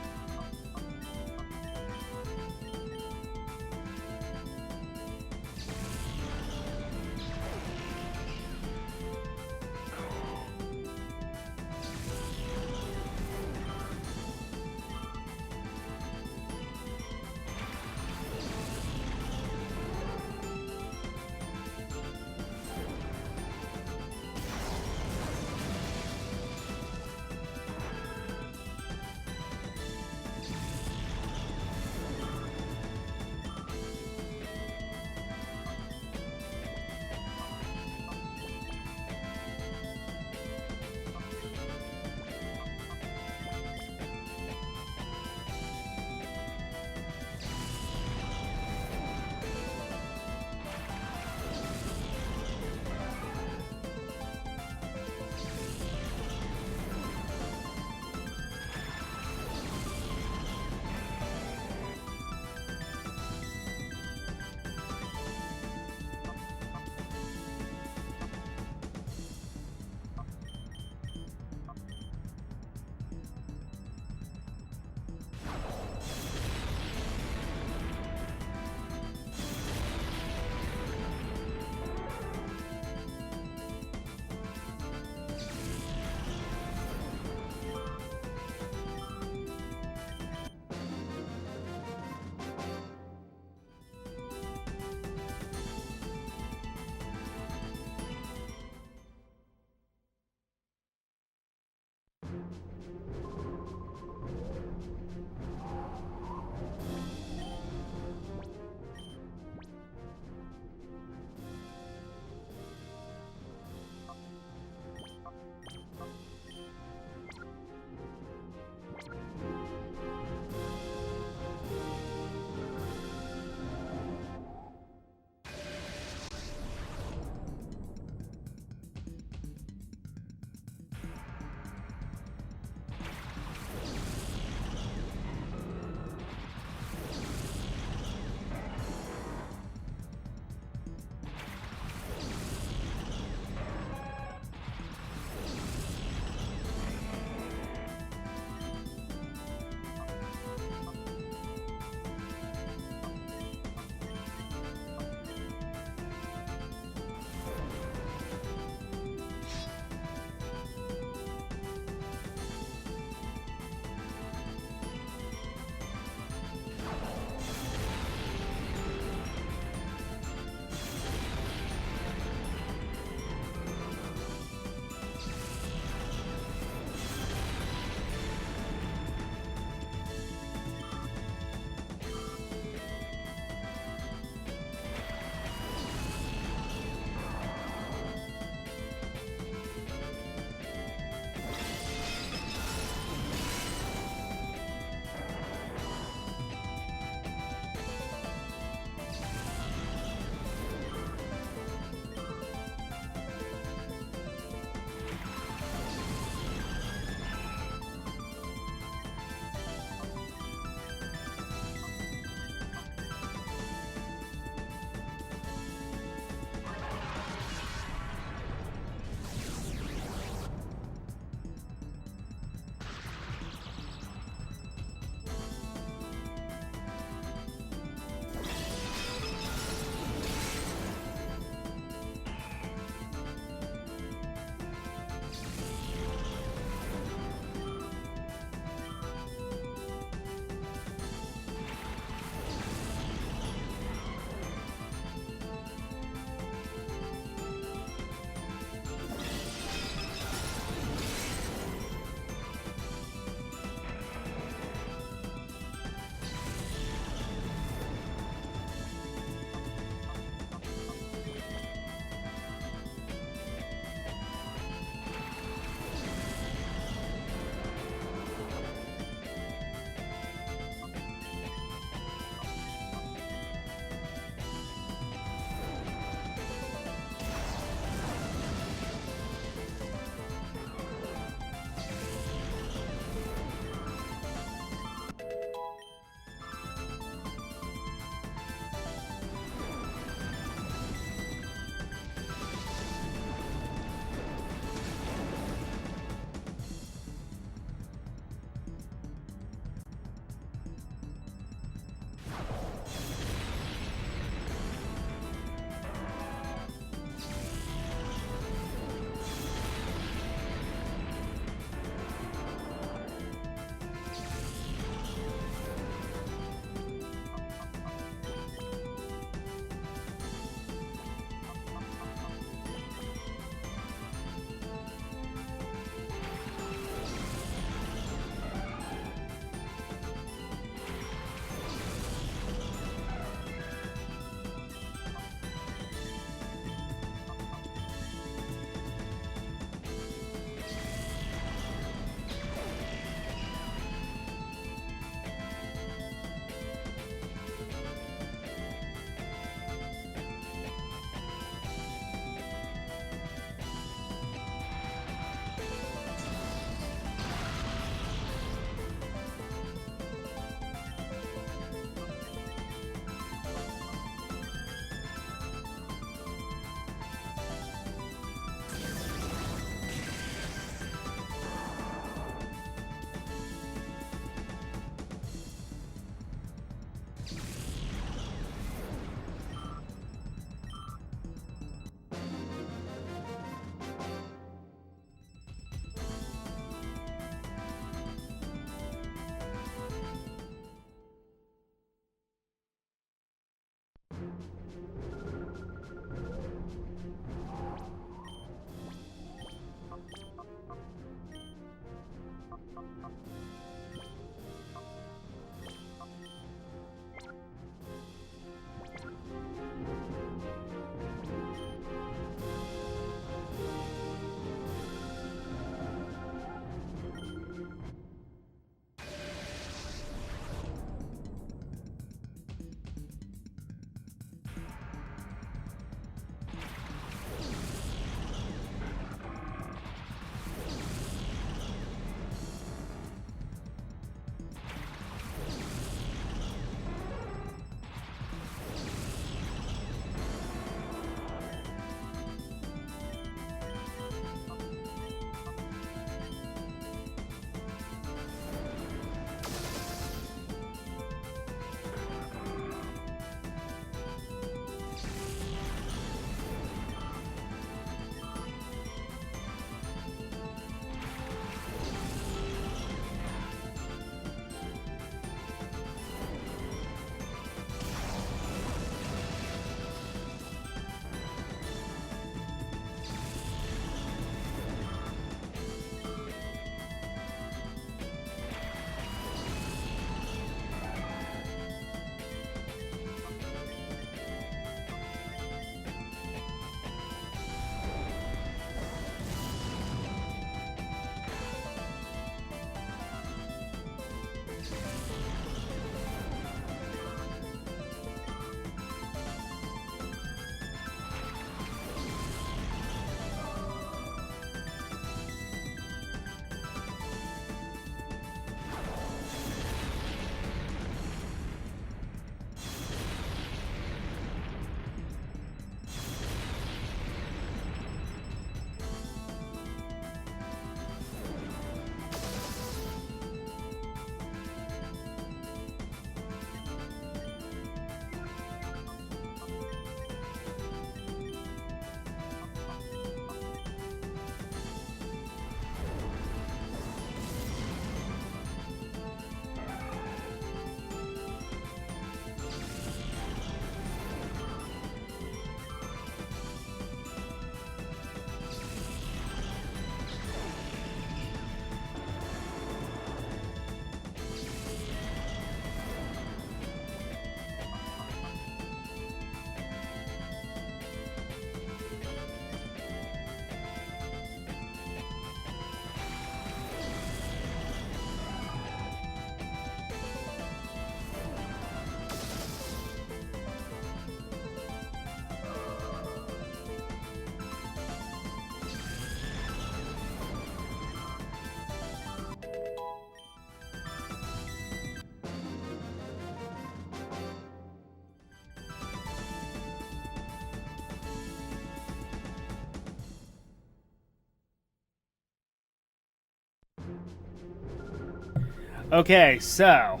Okay, so...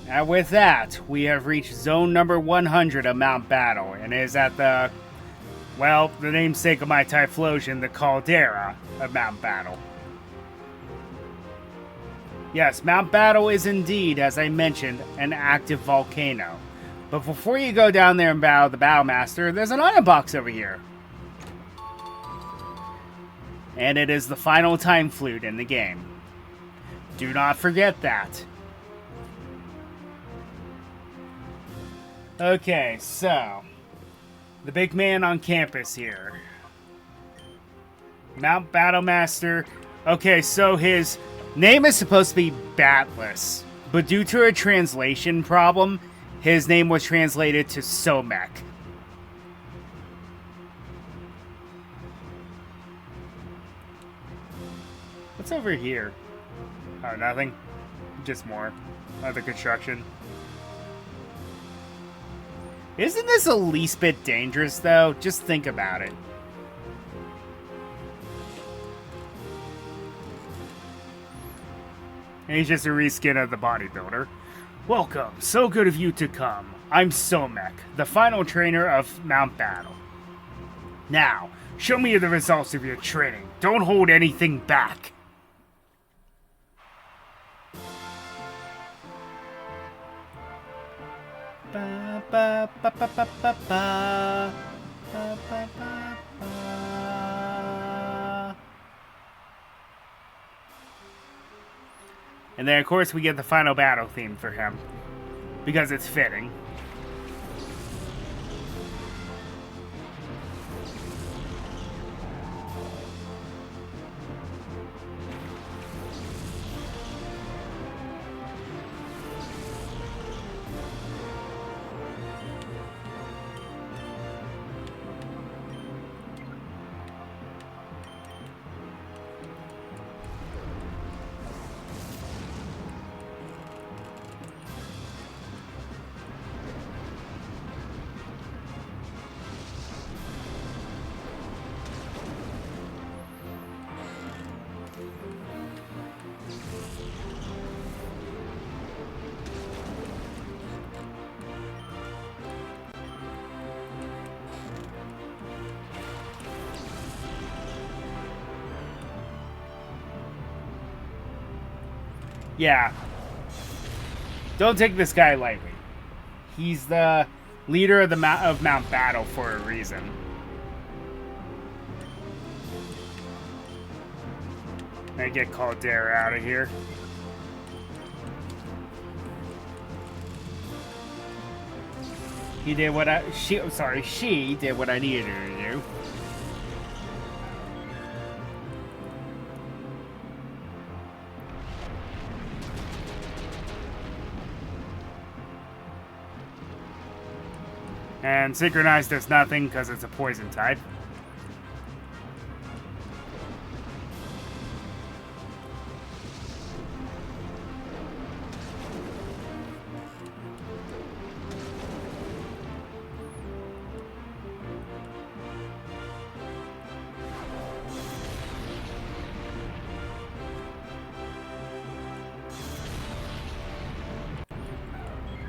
And with that, we have reached zone number 100 of Mount Battle, and it is at the... Well, the namesake of my Typhlosion, the caldera of Mount Battle. Yes, Mount Battle is indeed, as I mentioned, an active volcano. But before you go down there and battle the Battle Master, there's an item box over here. And it is the final time flute in the game. Do not forget that. Okay, so... the big man on campus here. Mount Battle Master. Okay, so his name is supposed to be Batless. But due to a translation problem, his name was translated to Somek. What's over here? Oh, nothing. Just more. Other construction. Isn't this the least bit dangerous, though? Just think about it. And he's just a reskin of the bodybuilder. Welcome. So good of you to come. I'm Somek, the final trainer of Mount Battle. Now, show me the results of your training. Don't hold anything back. Ba, ba, ba, ba, ba, ba, ba. Ba, ba, ba, ba. And then, of course, we get the final battle theme for him. Because it's fitting. Yeah. Don't take this guy lightly. He's the leader of Mount Battle for a reason. I get Caldera out of here. She did what I needed her to do. And Synchronize does nothing because it's a poison type.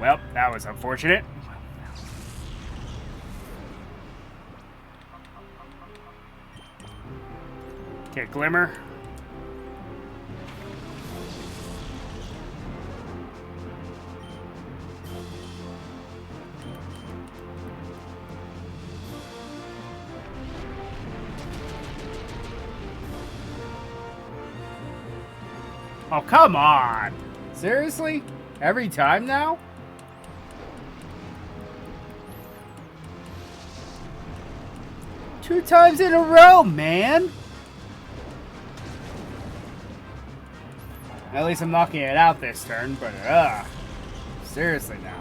Well, that was unfortunate. Okay, Glimmer. Oh, come on! Seriously? Every time now? Two times in a row, man! At least I'm knocking it out this turn, but seriously now.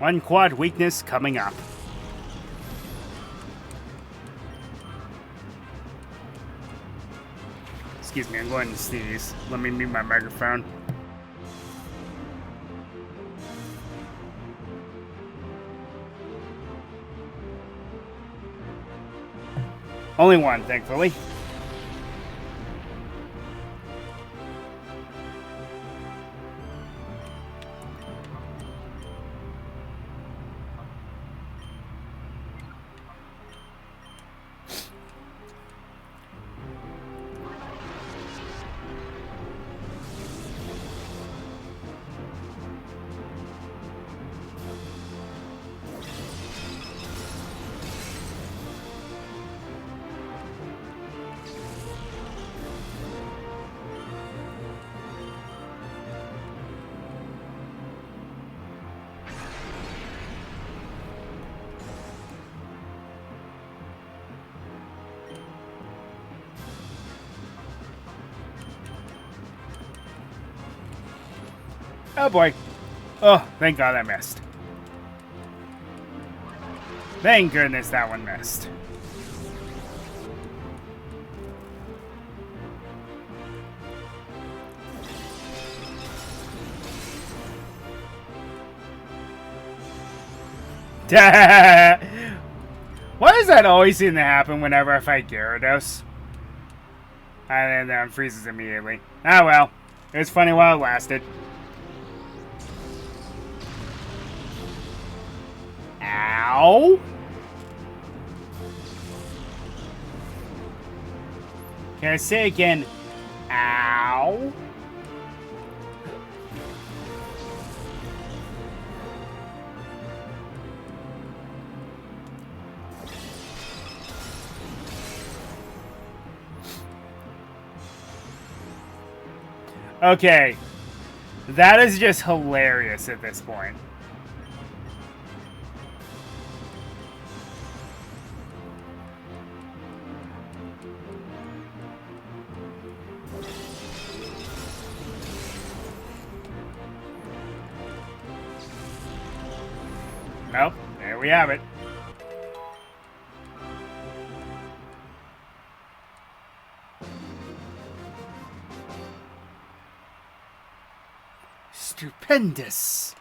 One quad weakness coming up. Excuse me, I'm going to sneeze. Let me mute my microphone. Only one, thankfully. Oh boy. Oh, thank God I missed. Thank goodness that one missed. Why does that always seem to happen whenever I fight Gyarados? And then freezes immediately. Ah well. It was funny while it lasted. Ow! Can I say again? Ow! Okay. That is just hilarious at this point. Nope, there we have it. Stupendous.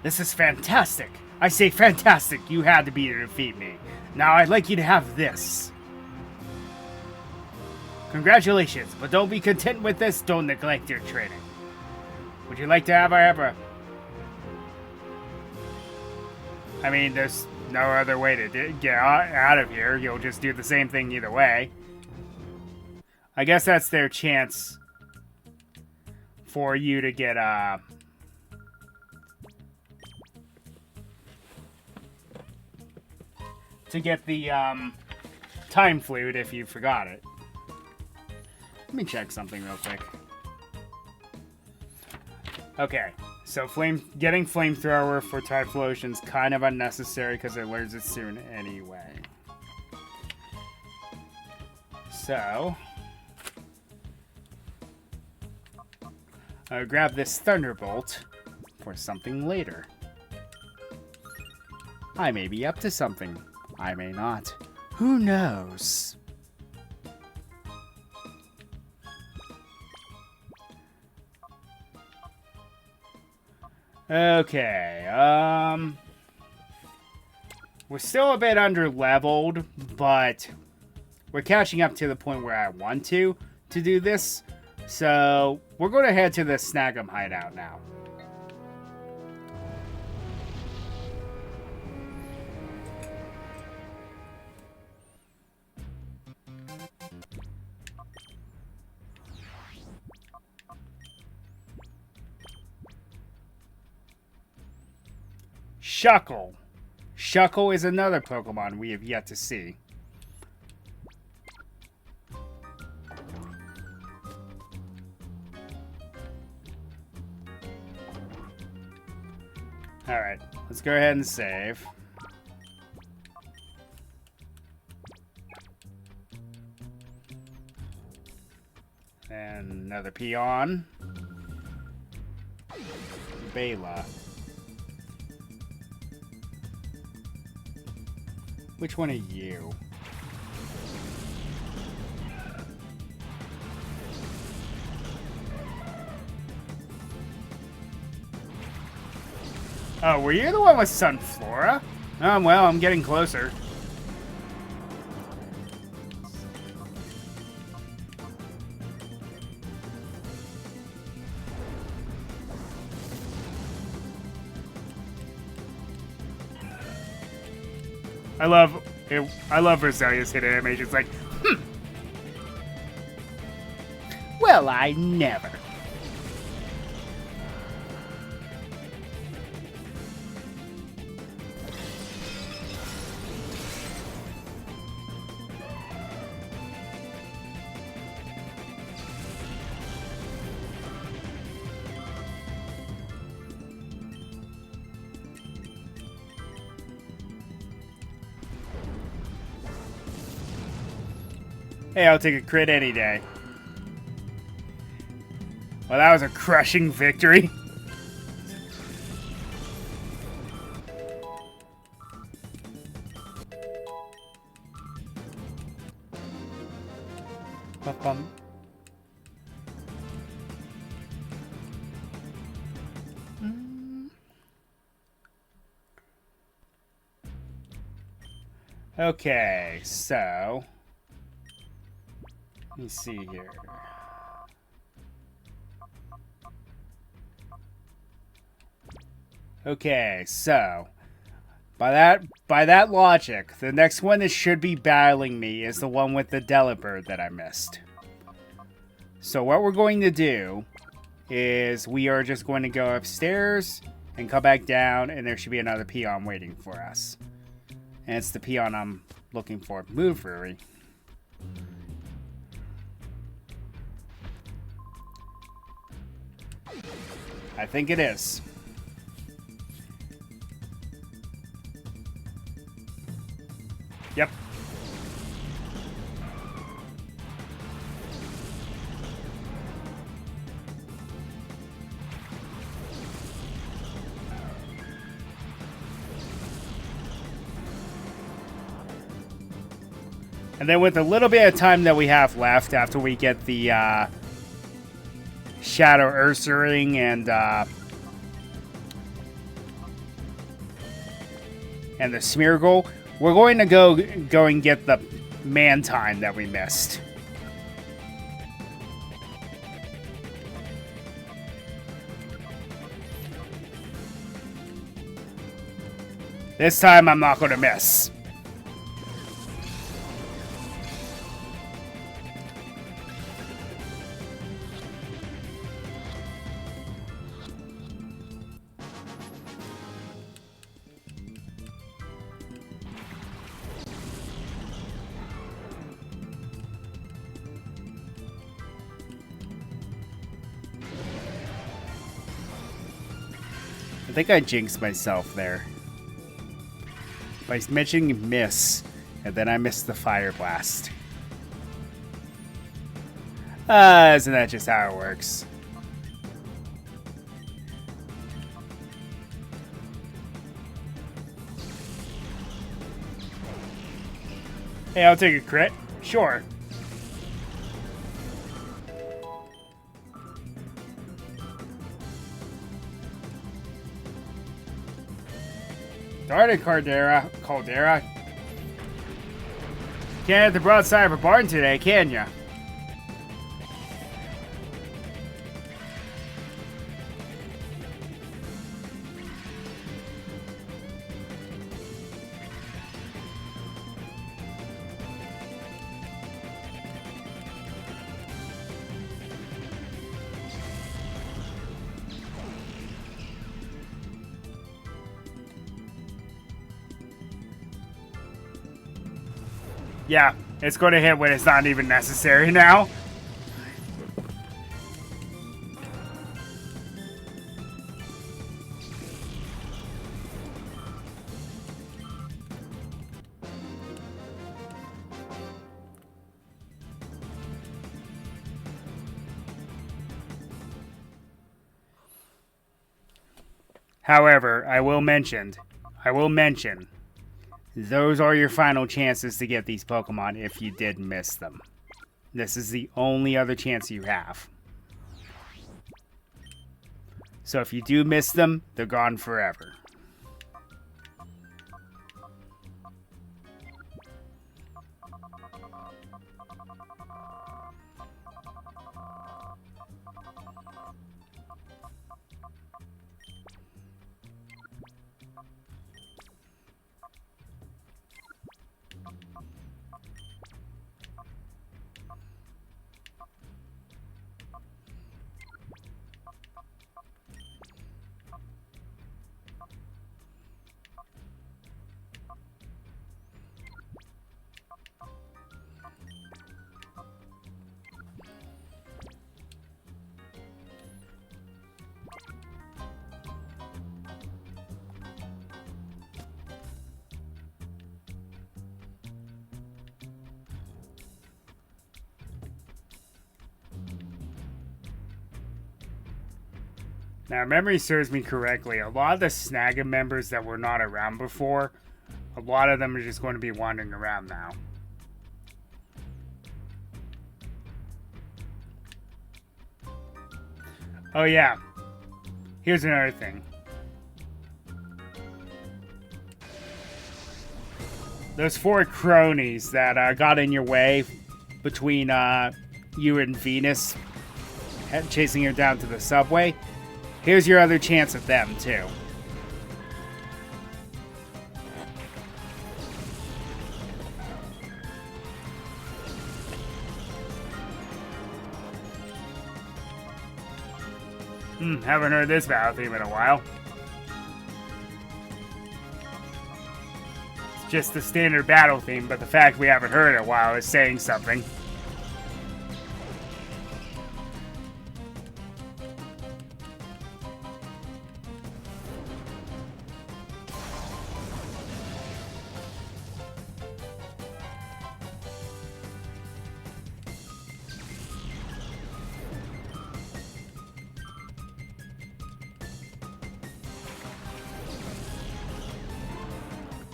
This is fantastic. I say fantastic. You had to be to defeat me. Now I'd like you to have this. Congratulations, but don't be content with this. Don't neglect your training. Would you like to have a... I mean, there's no other way to get out of here. You'll just do the same thing either way. I guess that's their chance for you to get, the, time flute if you forgot it. Let me check something real quick. Okay, so getting flamethrower for Typhlosion's kind of unnecessary because it learns it soon anyway. So I'll grab this Thunderbolt for something later. I may be up to something. I may not. Who knows? Okay, we're still a bit under-leveled, but we're catching up to the point where I want to do this. So, we're going to head to the Snag'em hideout now. Shuckle. Shuckle is another Pokemon we have yet to see. Alright, let's go ahead and save. And another peon. Bela. Which one are you? Oh, were you the one with Sunflora? Oh, well, I'm getting closer. I love it. I love Rosalia's hit animation. It's like, well, I never. Hey, I'll take a crit any day. Well, that was a crushing victory. Ba-bum. Okay, so let me see here. Okay, so by that logic, the next one that should be battling me is the one with the Delibird that I missed. So what we're going to do is we are just going to go upstairs and come back down, and there should be another peon waiting for us. And it's the peon I'm looking for. Move, Ruri. I think it is. Yep. And then with a little bit of time that we have left after we get the Shadow Ursaring and the Smeargle, we're going to go and get the Mantine that we missed. This time I'm not going to miss. I think I jinxed myself there by mentioning miss, and then I missed the Fire Blast. Isn't that just how it works? Hey, I'll take a crit. Sure. Darn it, Caldera. Can't hit the broadside of a barn today, can ya? Yeah, it's going to hit when it's not even necessary now. However, I will mention, those are your final chances to get these Pokemon if you did miss them. This is the only other chance you have. So if you do miss them, they're gone forever. Now, if memory serves me correctly, a lot of the Snagga members that were not around before, a lot of them are just going to be wandering around now. Oh yeah, here's another thing. Those 4 cronies that got in your way between you and Venus, chasing her down to the subway, here's your other chance at them, too. Haven't heard this battle theme in a while. It's just the standard battle theme, but the fact we haven't heard it in a while is saying something.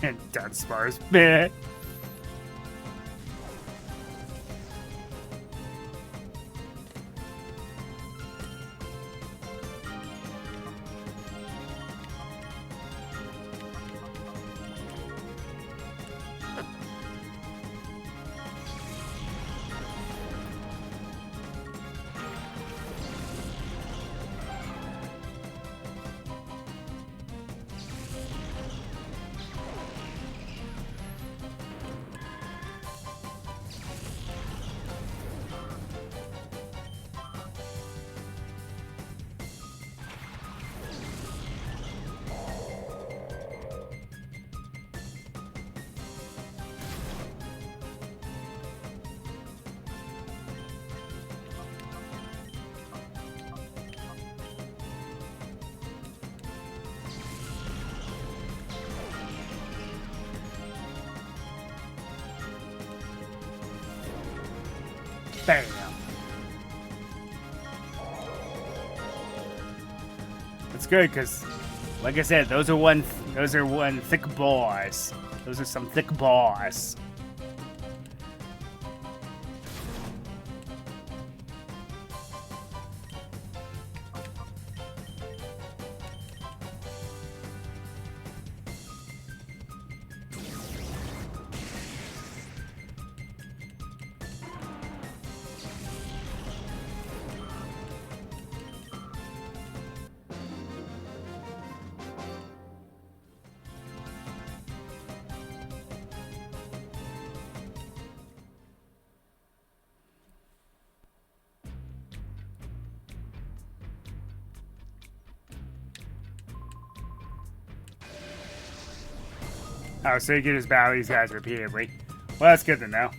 And Dunsparce, meh. Bam. That's good, because, like I said, those are one thick boys. Those are some thick boys. Oh, so you can just battle these guys repeatedly. Well, that's good to know.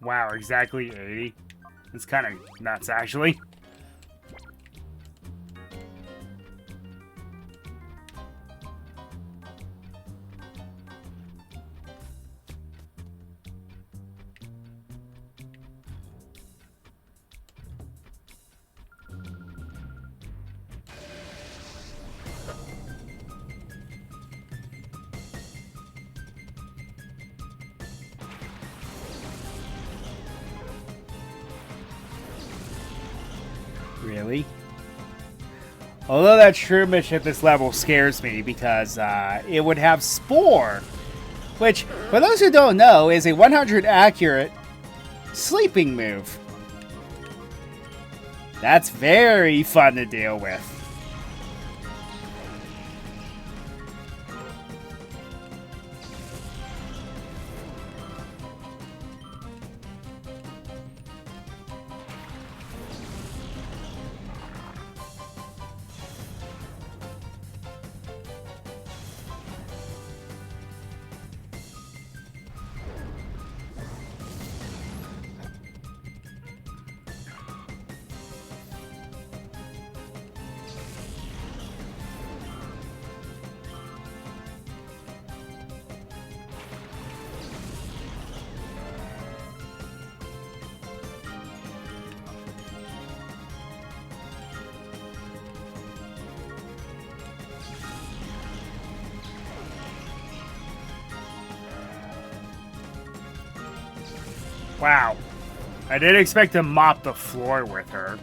Wow, exactly 80. It's kind of nuts, actually. Really? Although that Shroomish at this level scares me because it would have Spore, which, for those who don't know, is a 100 accurate sleeping move. That's very fun to deal with. Wow. I didn't expect to mop the floor with her.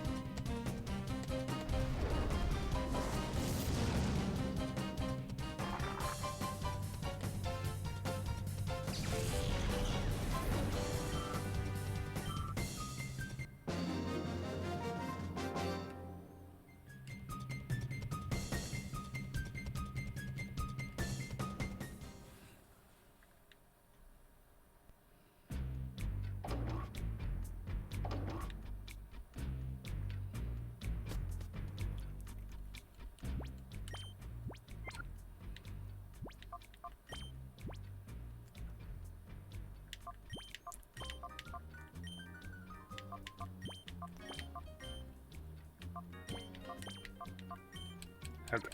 Okay.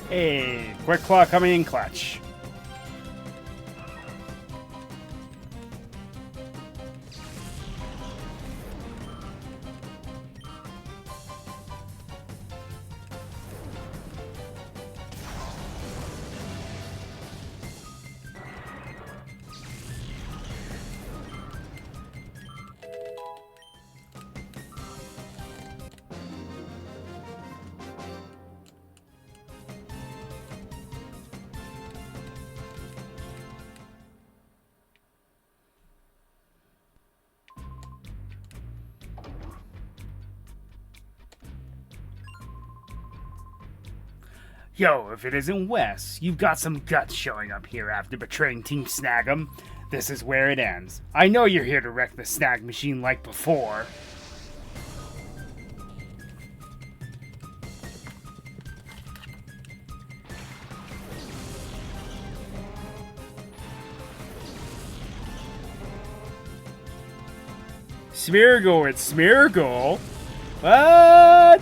Hey, Quick Claw coming in clutch. Yo, if it isn't Wes, you've got some guts showing up here after betraying Team Snag'em. This is where it ends. I know you're here to wreck the snag machine like before. Smeargle, it's Smeargle. What?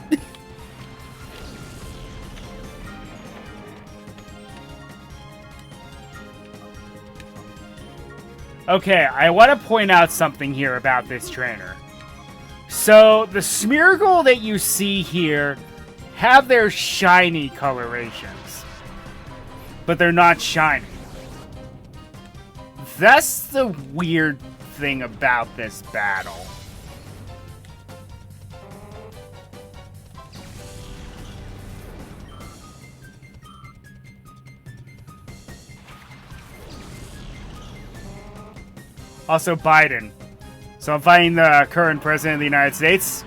Okay, I want to point out something here about this trainer. So, the Smeargle that you see here have their shiny colorations, but they're not shiny. That's the weird thing about this battle. Also, Biden. So I'm fighting the current president of the United States.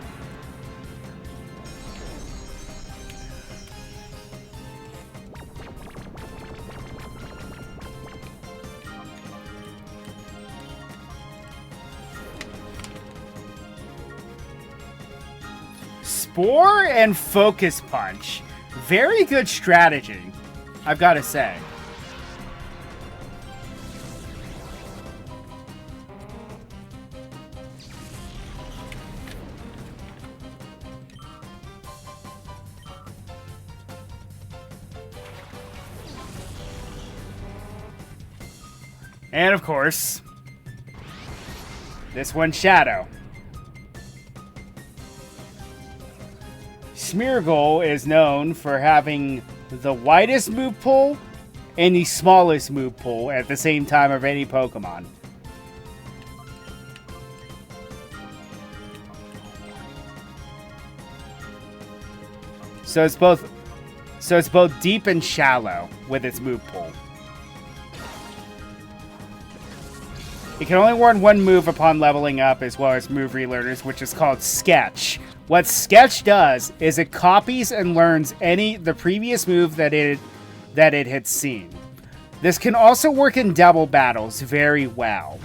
Spore and Focus Punch. Very good strategy, I've got to say. And of course, this one's Shadow. Smeargle is known for having the widest move pool and the smallest move pool at the same time of any Pokemon. So it's both deep and shallow with its move pool. It can only learn one move upon leveling up, as well as move relearners, which is called Sketch. What Sketch does is it copies and learns the previous move that it had seen. This can also work in double battles very well.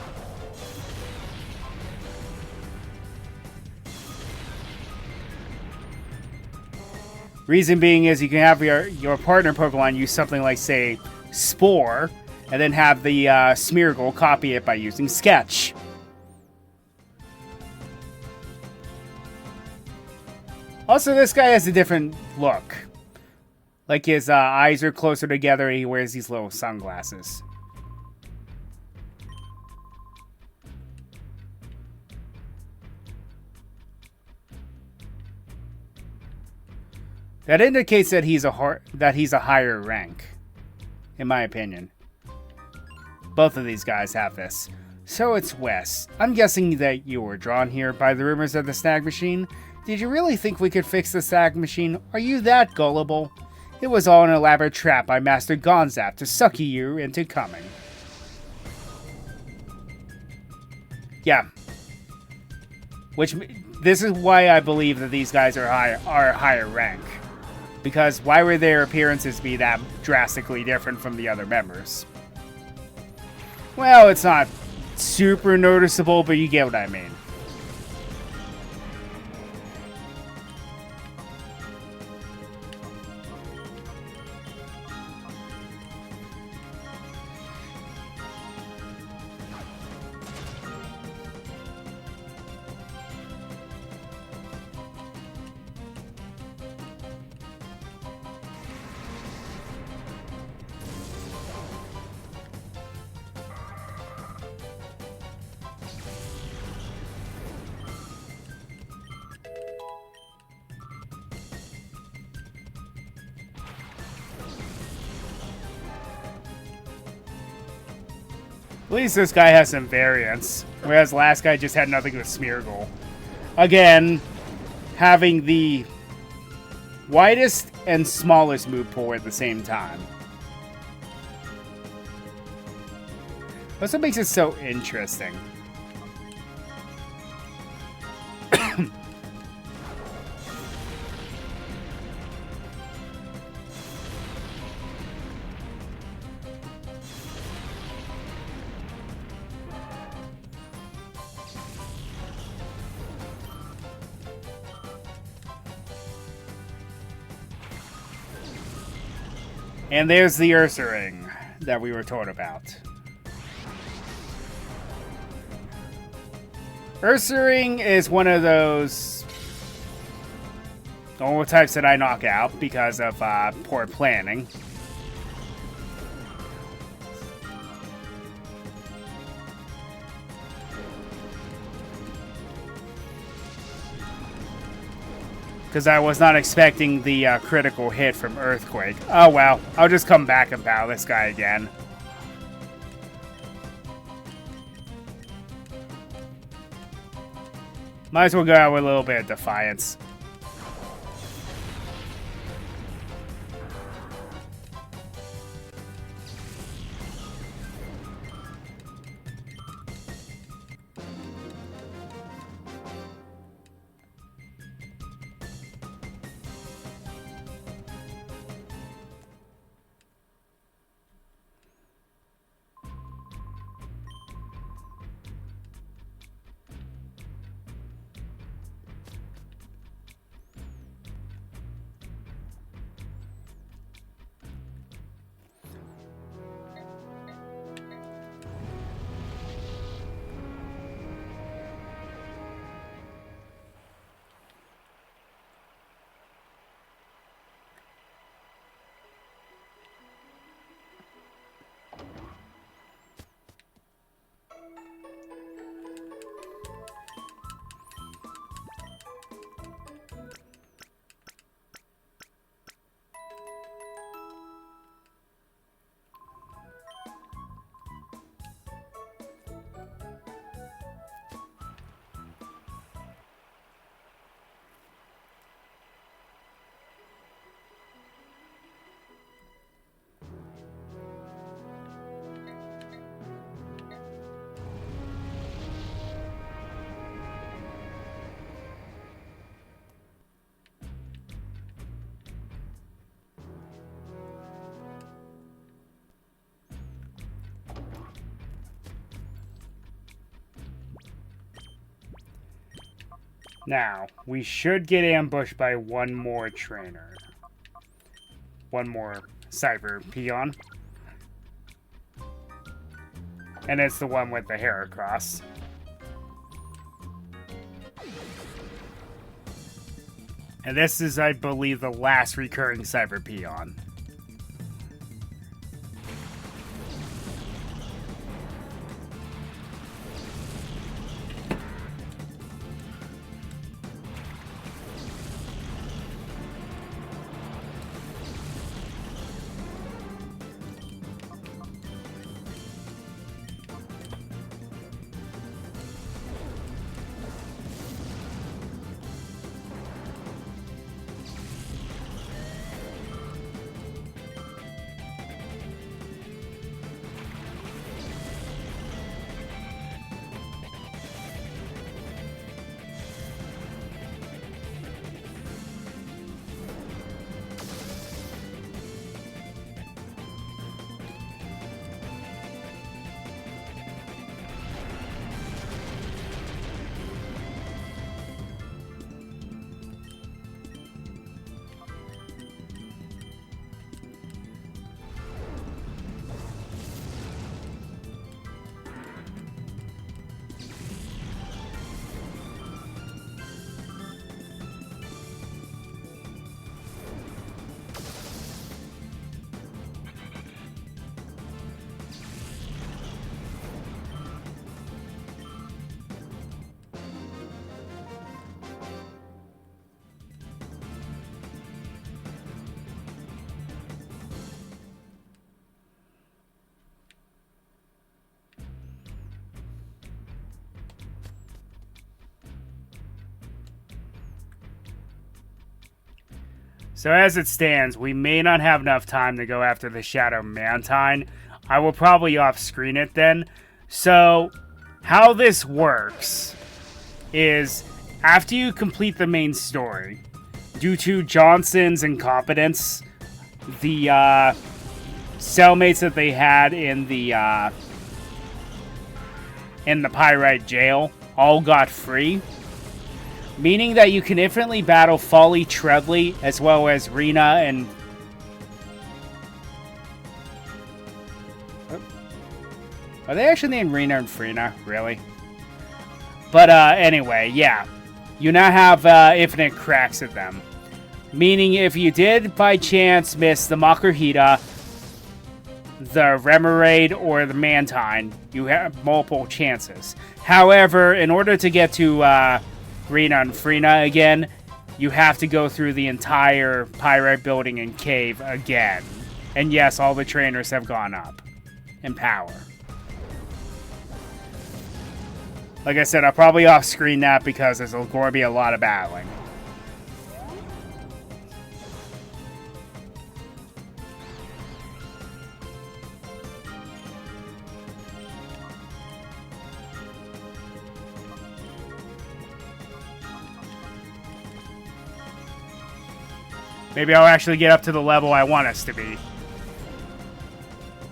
Reason being is you can have your partner Pokemon use something like, say, Spore, and then have the Smeargle copy it by using Sketch. Also, this guy has a different look. Like his eyes are closer together and he wears these little sunglasses. That indicates that he's a higher rank, in my opinion. Both of these guys have this. So it's Wes. I'm guessing that you were drawn here by the rumors of the snag machine. Did you really think we could fix the snag machine? Are you that gullible? It was all an elaborate trap by Master Gonzap to sucker you into coming. Yeah. This is why I believe that these guys are higher rank. Because why would their appearances be that drastically different from the other members? Well, it's not super noticeable, but you get what I mean. At least this guy has some variance, whereas last guy just had nothing with Smeargle. Again, having the widest and smallest move pool at the same time. That's what makes it so interesting. And there's the Ursa ring that we were told about. Ursa ring is one of those normal types that I knock out because of poor planning. Because I was not expecting the critical hit from Earthquake. Oh well, I'll just come back and battle this guy again. Might as well go out with a little bit of defiance. Now, we should get ambushed by one more trainer. One more cyber peon. And it's the one with the hair across. And this is, I believe, the last recurring cyber peon. So as it stands, we may not have enough time to go after the Shadow Mantine. I will probably off-screen it then. So, how this works is, after you complete the main story, due to Johnson's incompetence, the cellmates that they had in the Pyrite jail all got free. Meaning that you can infinitely battle Folly Treadley as well as Rena and Are they actually named Rena and Frina? Really? But anyway, yeah. You now have infinite cracks at them. Meaning if you did by chance miss the Makuhita, the Remoraid, or the Mantine, you have multiple chances. However, in order to get to Rena and Frina again, you have to go through the entire Pyrite building and cave again. And yes, all the trainers have gone up in power. Like I said, I'll probably off-screen that because there's going to be a lot of battling. Maybe I'll actually get up to the level I want us to be.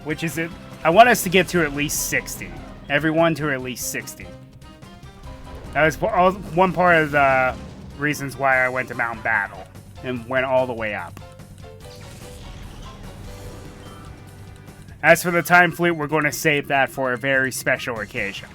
Which is it? I want us to get to at least 60. Everyone to at least 60. That was one part of the reasons why I went to Mountain Battle and went all the way up. As for the Time Fleet, we're going to save that for a very special occasion.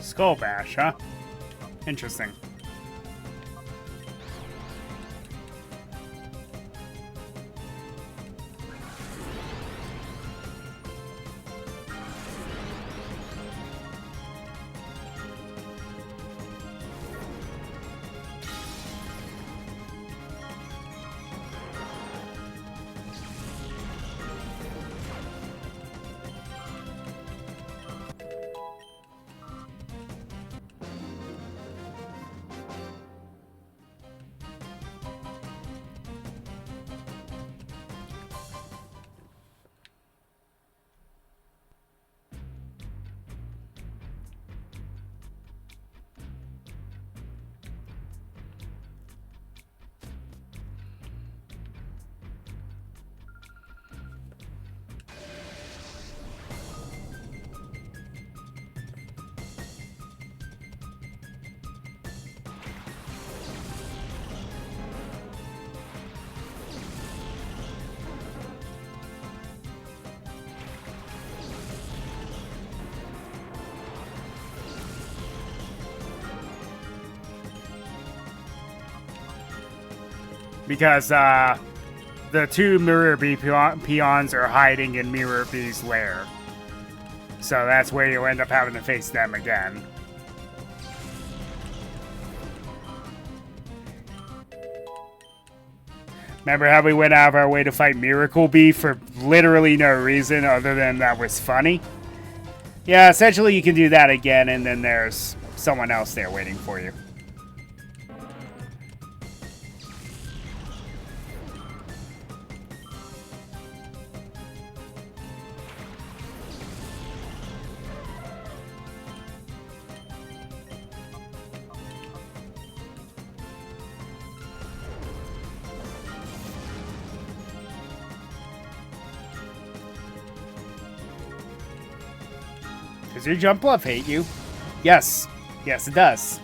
Skull Bash, huh? Interesting. Because the two Mirror Bee peons are hiding in Mirror Bee's lair. So that's where you'll end up having to face them again. Remember how we went out of our way to fight Miracle Bee for literally no reason other than that was funny? Yeah, essentially you can do that again, and then there's someone else there waiting for you. Does your jump bluff hate you? Yes. Yes, it does.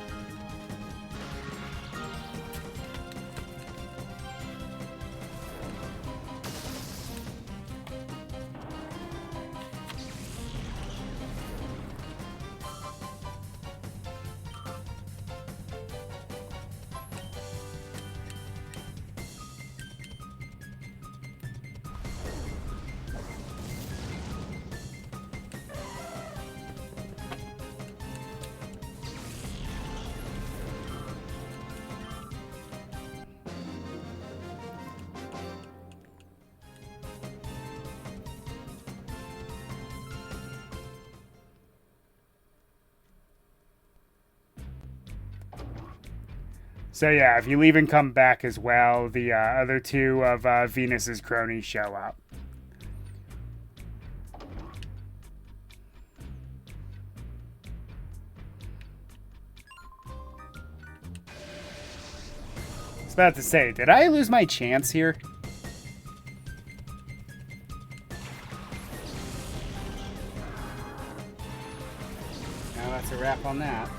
So yeah, if you leave and come back as well, the other two of Venus's cronies show up. I was about to say, did I lose my chance here? Now that's a wrap on that.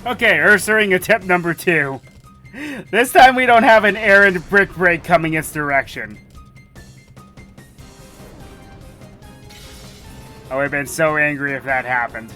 Okay, Ursaring attempt number 2. This time we don't have an errant brick break coming its direction. I would have been so angry if that happened.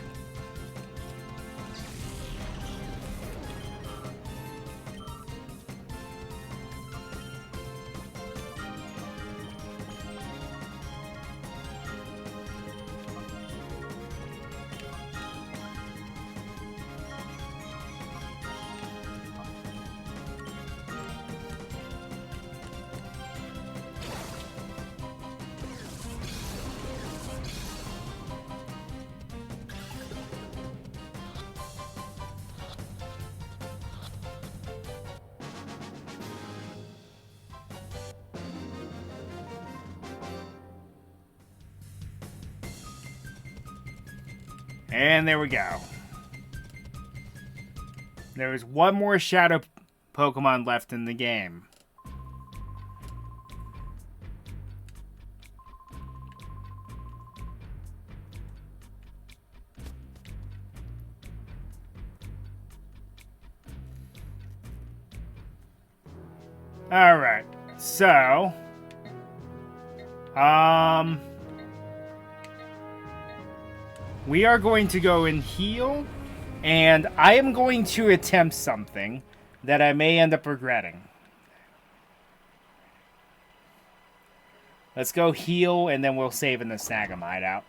And there we go. There is one more Shadow Pokemon left in the game. Alright, so... we are going to go and heal, and I am going to attempt something that I may end up regretting. Let's go heal, and then we'll save in the Snagamite out.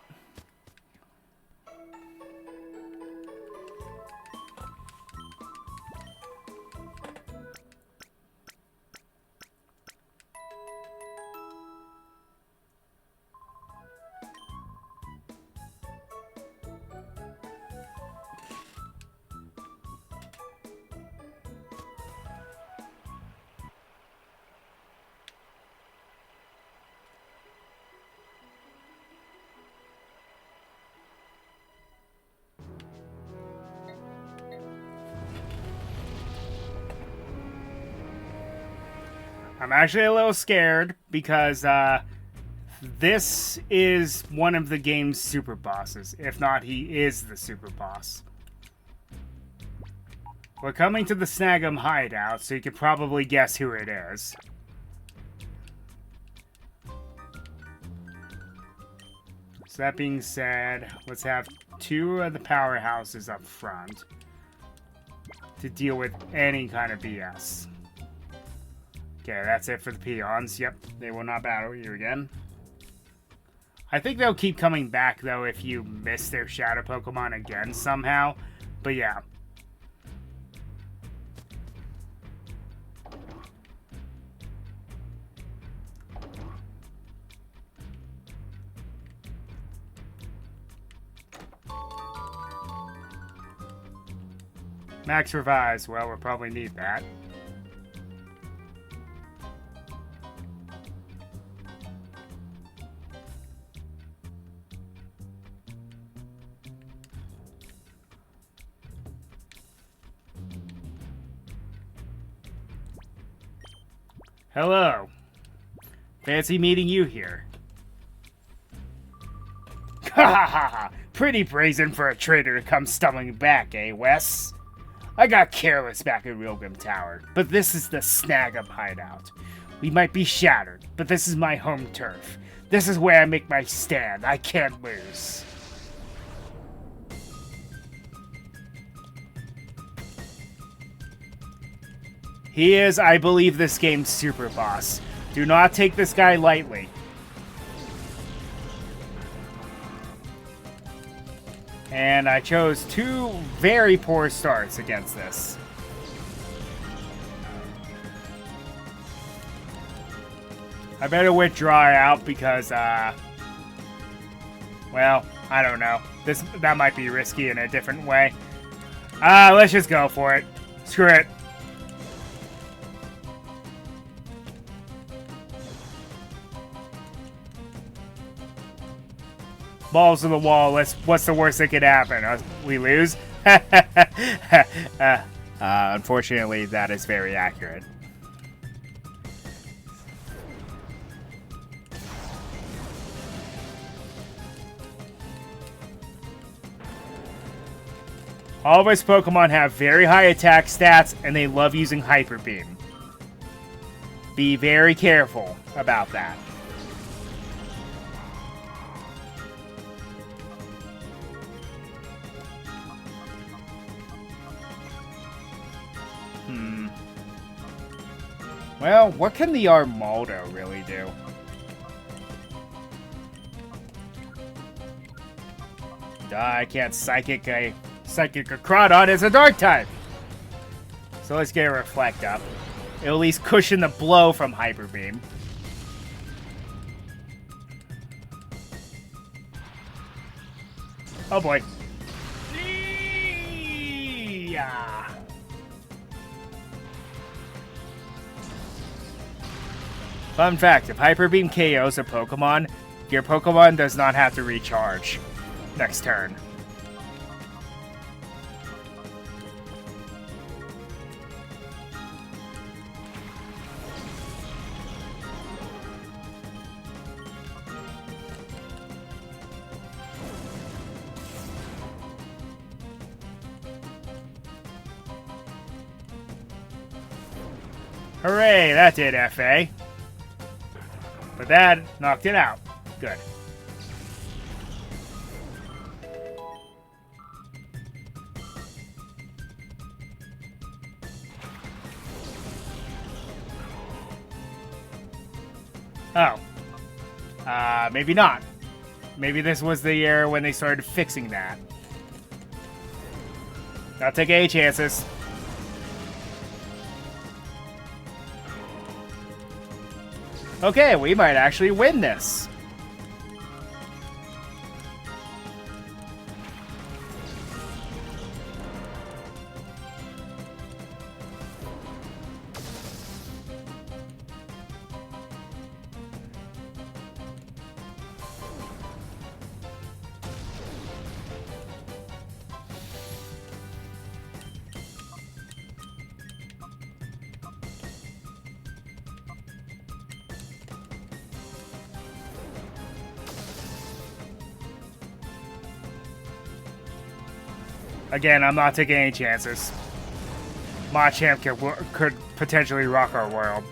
I'm actually a little scared because this is one of the game's super bosses. If not, he is the super boss. We're coming to the Snag'em hideout, so you can probably guess who it is. So that being said, let's have 2 of the powerhouses up front to deal with any kind of BS. Okay, that's it for the peons. Yep, they will not battle you again. I think they'll keep coming back, though, if you miss their shadow Pokemon again somehow. But yeah. Max Revise. Well, we'll probably need that. Hello. Fancy meeting you here. Ha ha ha ha! Pretty brazen for a traitor to come stumbling back, eh, Wes? I got careless back at Realgrim Tower, but this is the Snag'em hideout. We might be shattered, but this is my home turf. This is where I make my stand. I can't lose. He is, I believe, this game's super boss. Do not take this guy lightly. And I chose 2 very poor starts against this. I better withdraw out because, well, I don't know. That might be risky in a different way. Let's just go for it. Screw it. Balls to the wall. What's the worst that could happen? We lose? Unfortunately, that is very accurate. All of us Pokemon have very high attack stats, and they love using Hyper Beam. Be very careful about that. Well, what can the Armaldo really do? I can't Psychic a Crawdon. It's a Dark type! So let's get a Reflect up. It'll at least cushion the blow from Hyper Beam. Oh boy. Yeah. Fun fact, if Hyper Beam KOs a Pokemon, your Pokemon does not have to recharge next turn. Hooray, that did FA. But that knocked it out. Good. Oh. Maybe not. Maybe this was the year when they started fixing that. I'll take any chances. Okay, we might actually win this. Again, I'm not taking any chances. Machamp could potentially rock our world.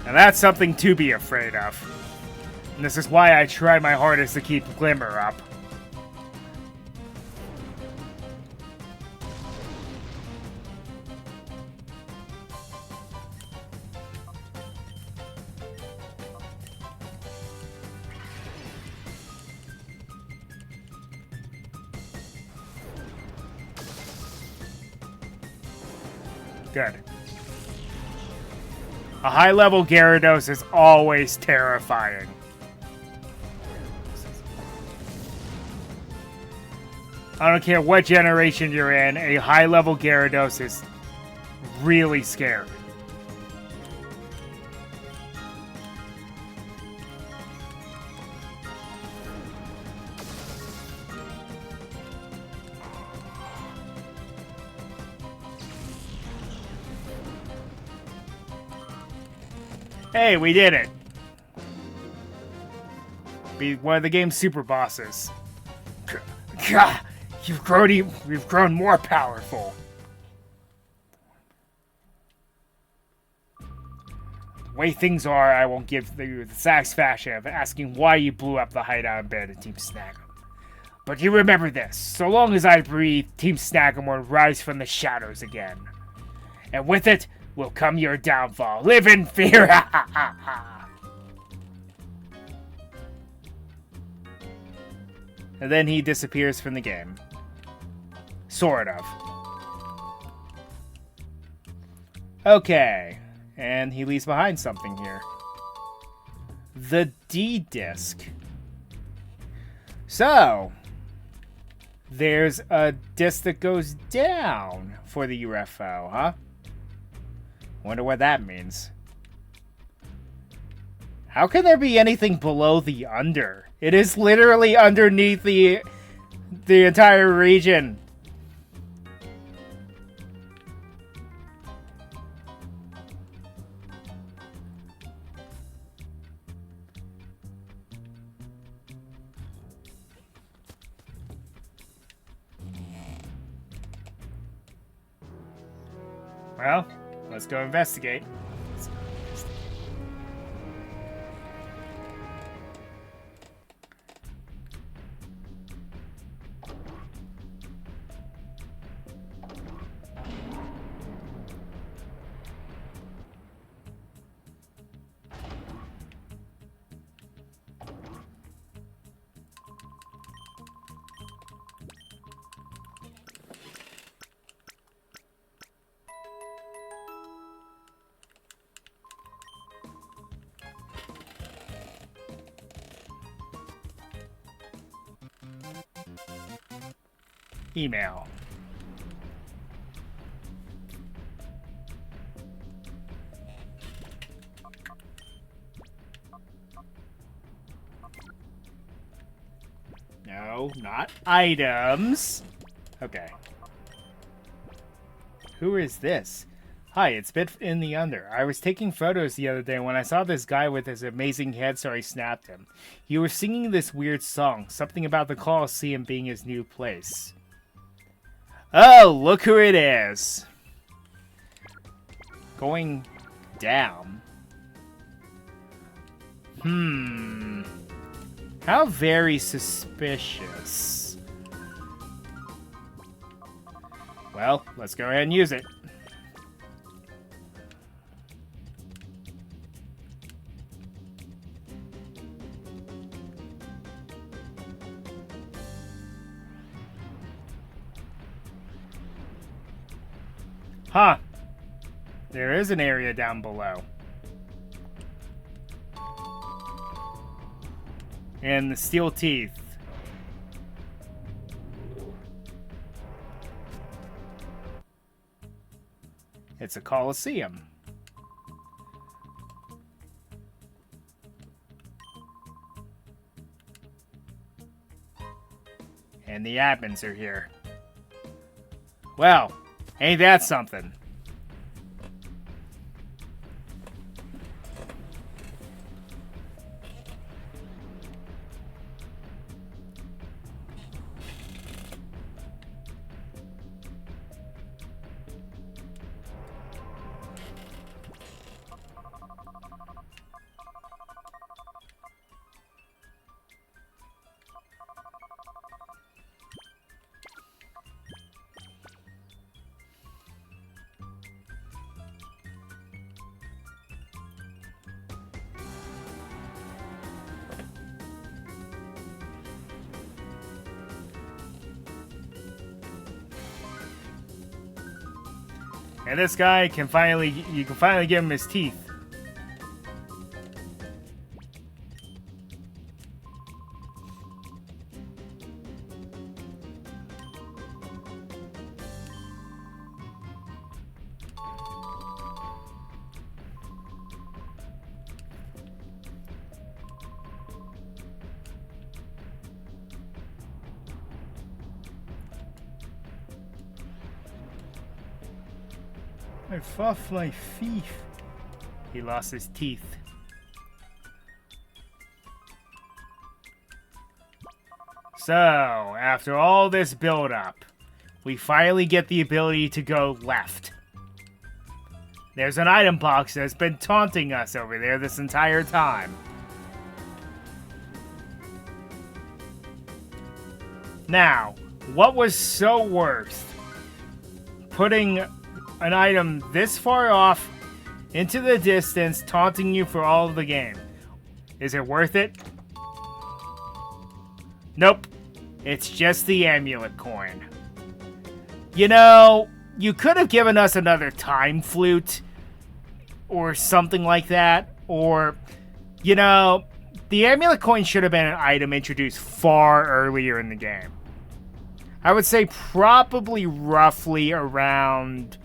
And that's something to be afraid of. And this is why I try my hardest to keep Glimmer up. Good. A high-level Gyarados is always terrifying. I don't care what generation you're in, a high-level Gyarados is really scary. Hey, we did it! Be one of the game's super bosses. You've grown more powerful. The way things are, I won't give you the satisfaction of asking why you blew up the hideout in bed of Team Snag'em. But you remember this: so long as I breathe, Team Snag'em will rise from the shadows again. And with it will come your downfall. Live in fear! And then he disappears from the game. Sort of. Okay. And he leaves behind something here. The D-Disc. So, there's a disc that goes down for the UFO, huh? Wonder what that means. How can there be anything below the under? It is literally underneath the entire region. Well, let's go investigate. Email. No, not items. Okay. Who is this? Hi, it's Bit in the Under. I was taking photos the other day when I saw this guy with his amazing head, so I snapped him. He was singing this weird song, something about the Colosseum being his new place. Oh, look who it is. Going down. How very suspicious. Well, let's go ahead and use it. Huh. There is an area down below. And the steel teeth. It's a Colosseum. And the admins are here. Well, ain't that something? And this guy can you can finally give him his teeth. I off my feet. He lost his teeth. So, after all this build-up, we finally get the ability to go left. There's an item box that's been taunting us over there this entire time. Now, what was so worst? Putting an item this far off into the distance, taunting you for all of the game. Is it worth it? Nope. It's just the amulet coin. You know, you could have given us another time flute or something like that. Or, you know, the amulet coin should have been an item introduced far earlier in the game. I would say probably roughly around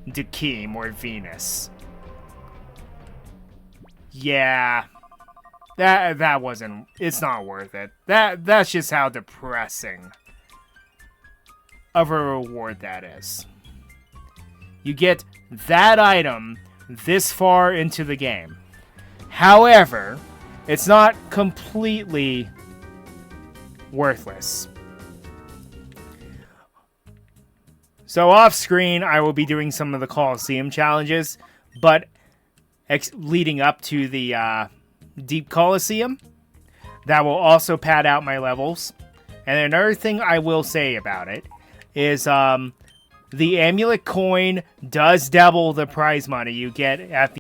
Dakim or Venus. Yeah. That wasn't, it's not worth it. That's just how depressing of a reward that is. You get that item this far into the game. However, it's not completely worthless. So off screen, I will be doing some of the Colosseum challenges, but leading up to the Deep Colosseum, that will also pad out my levels. And another thing I will say about it is the amulet coin does double the prize money you get at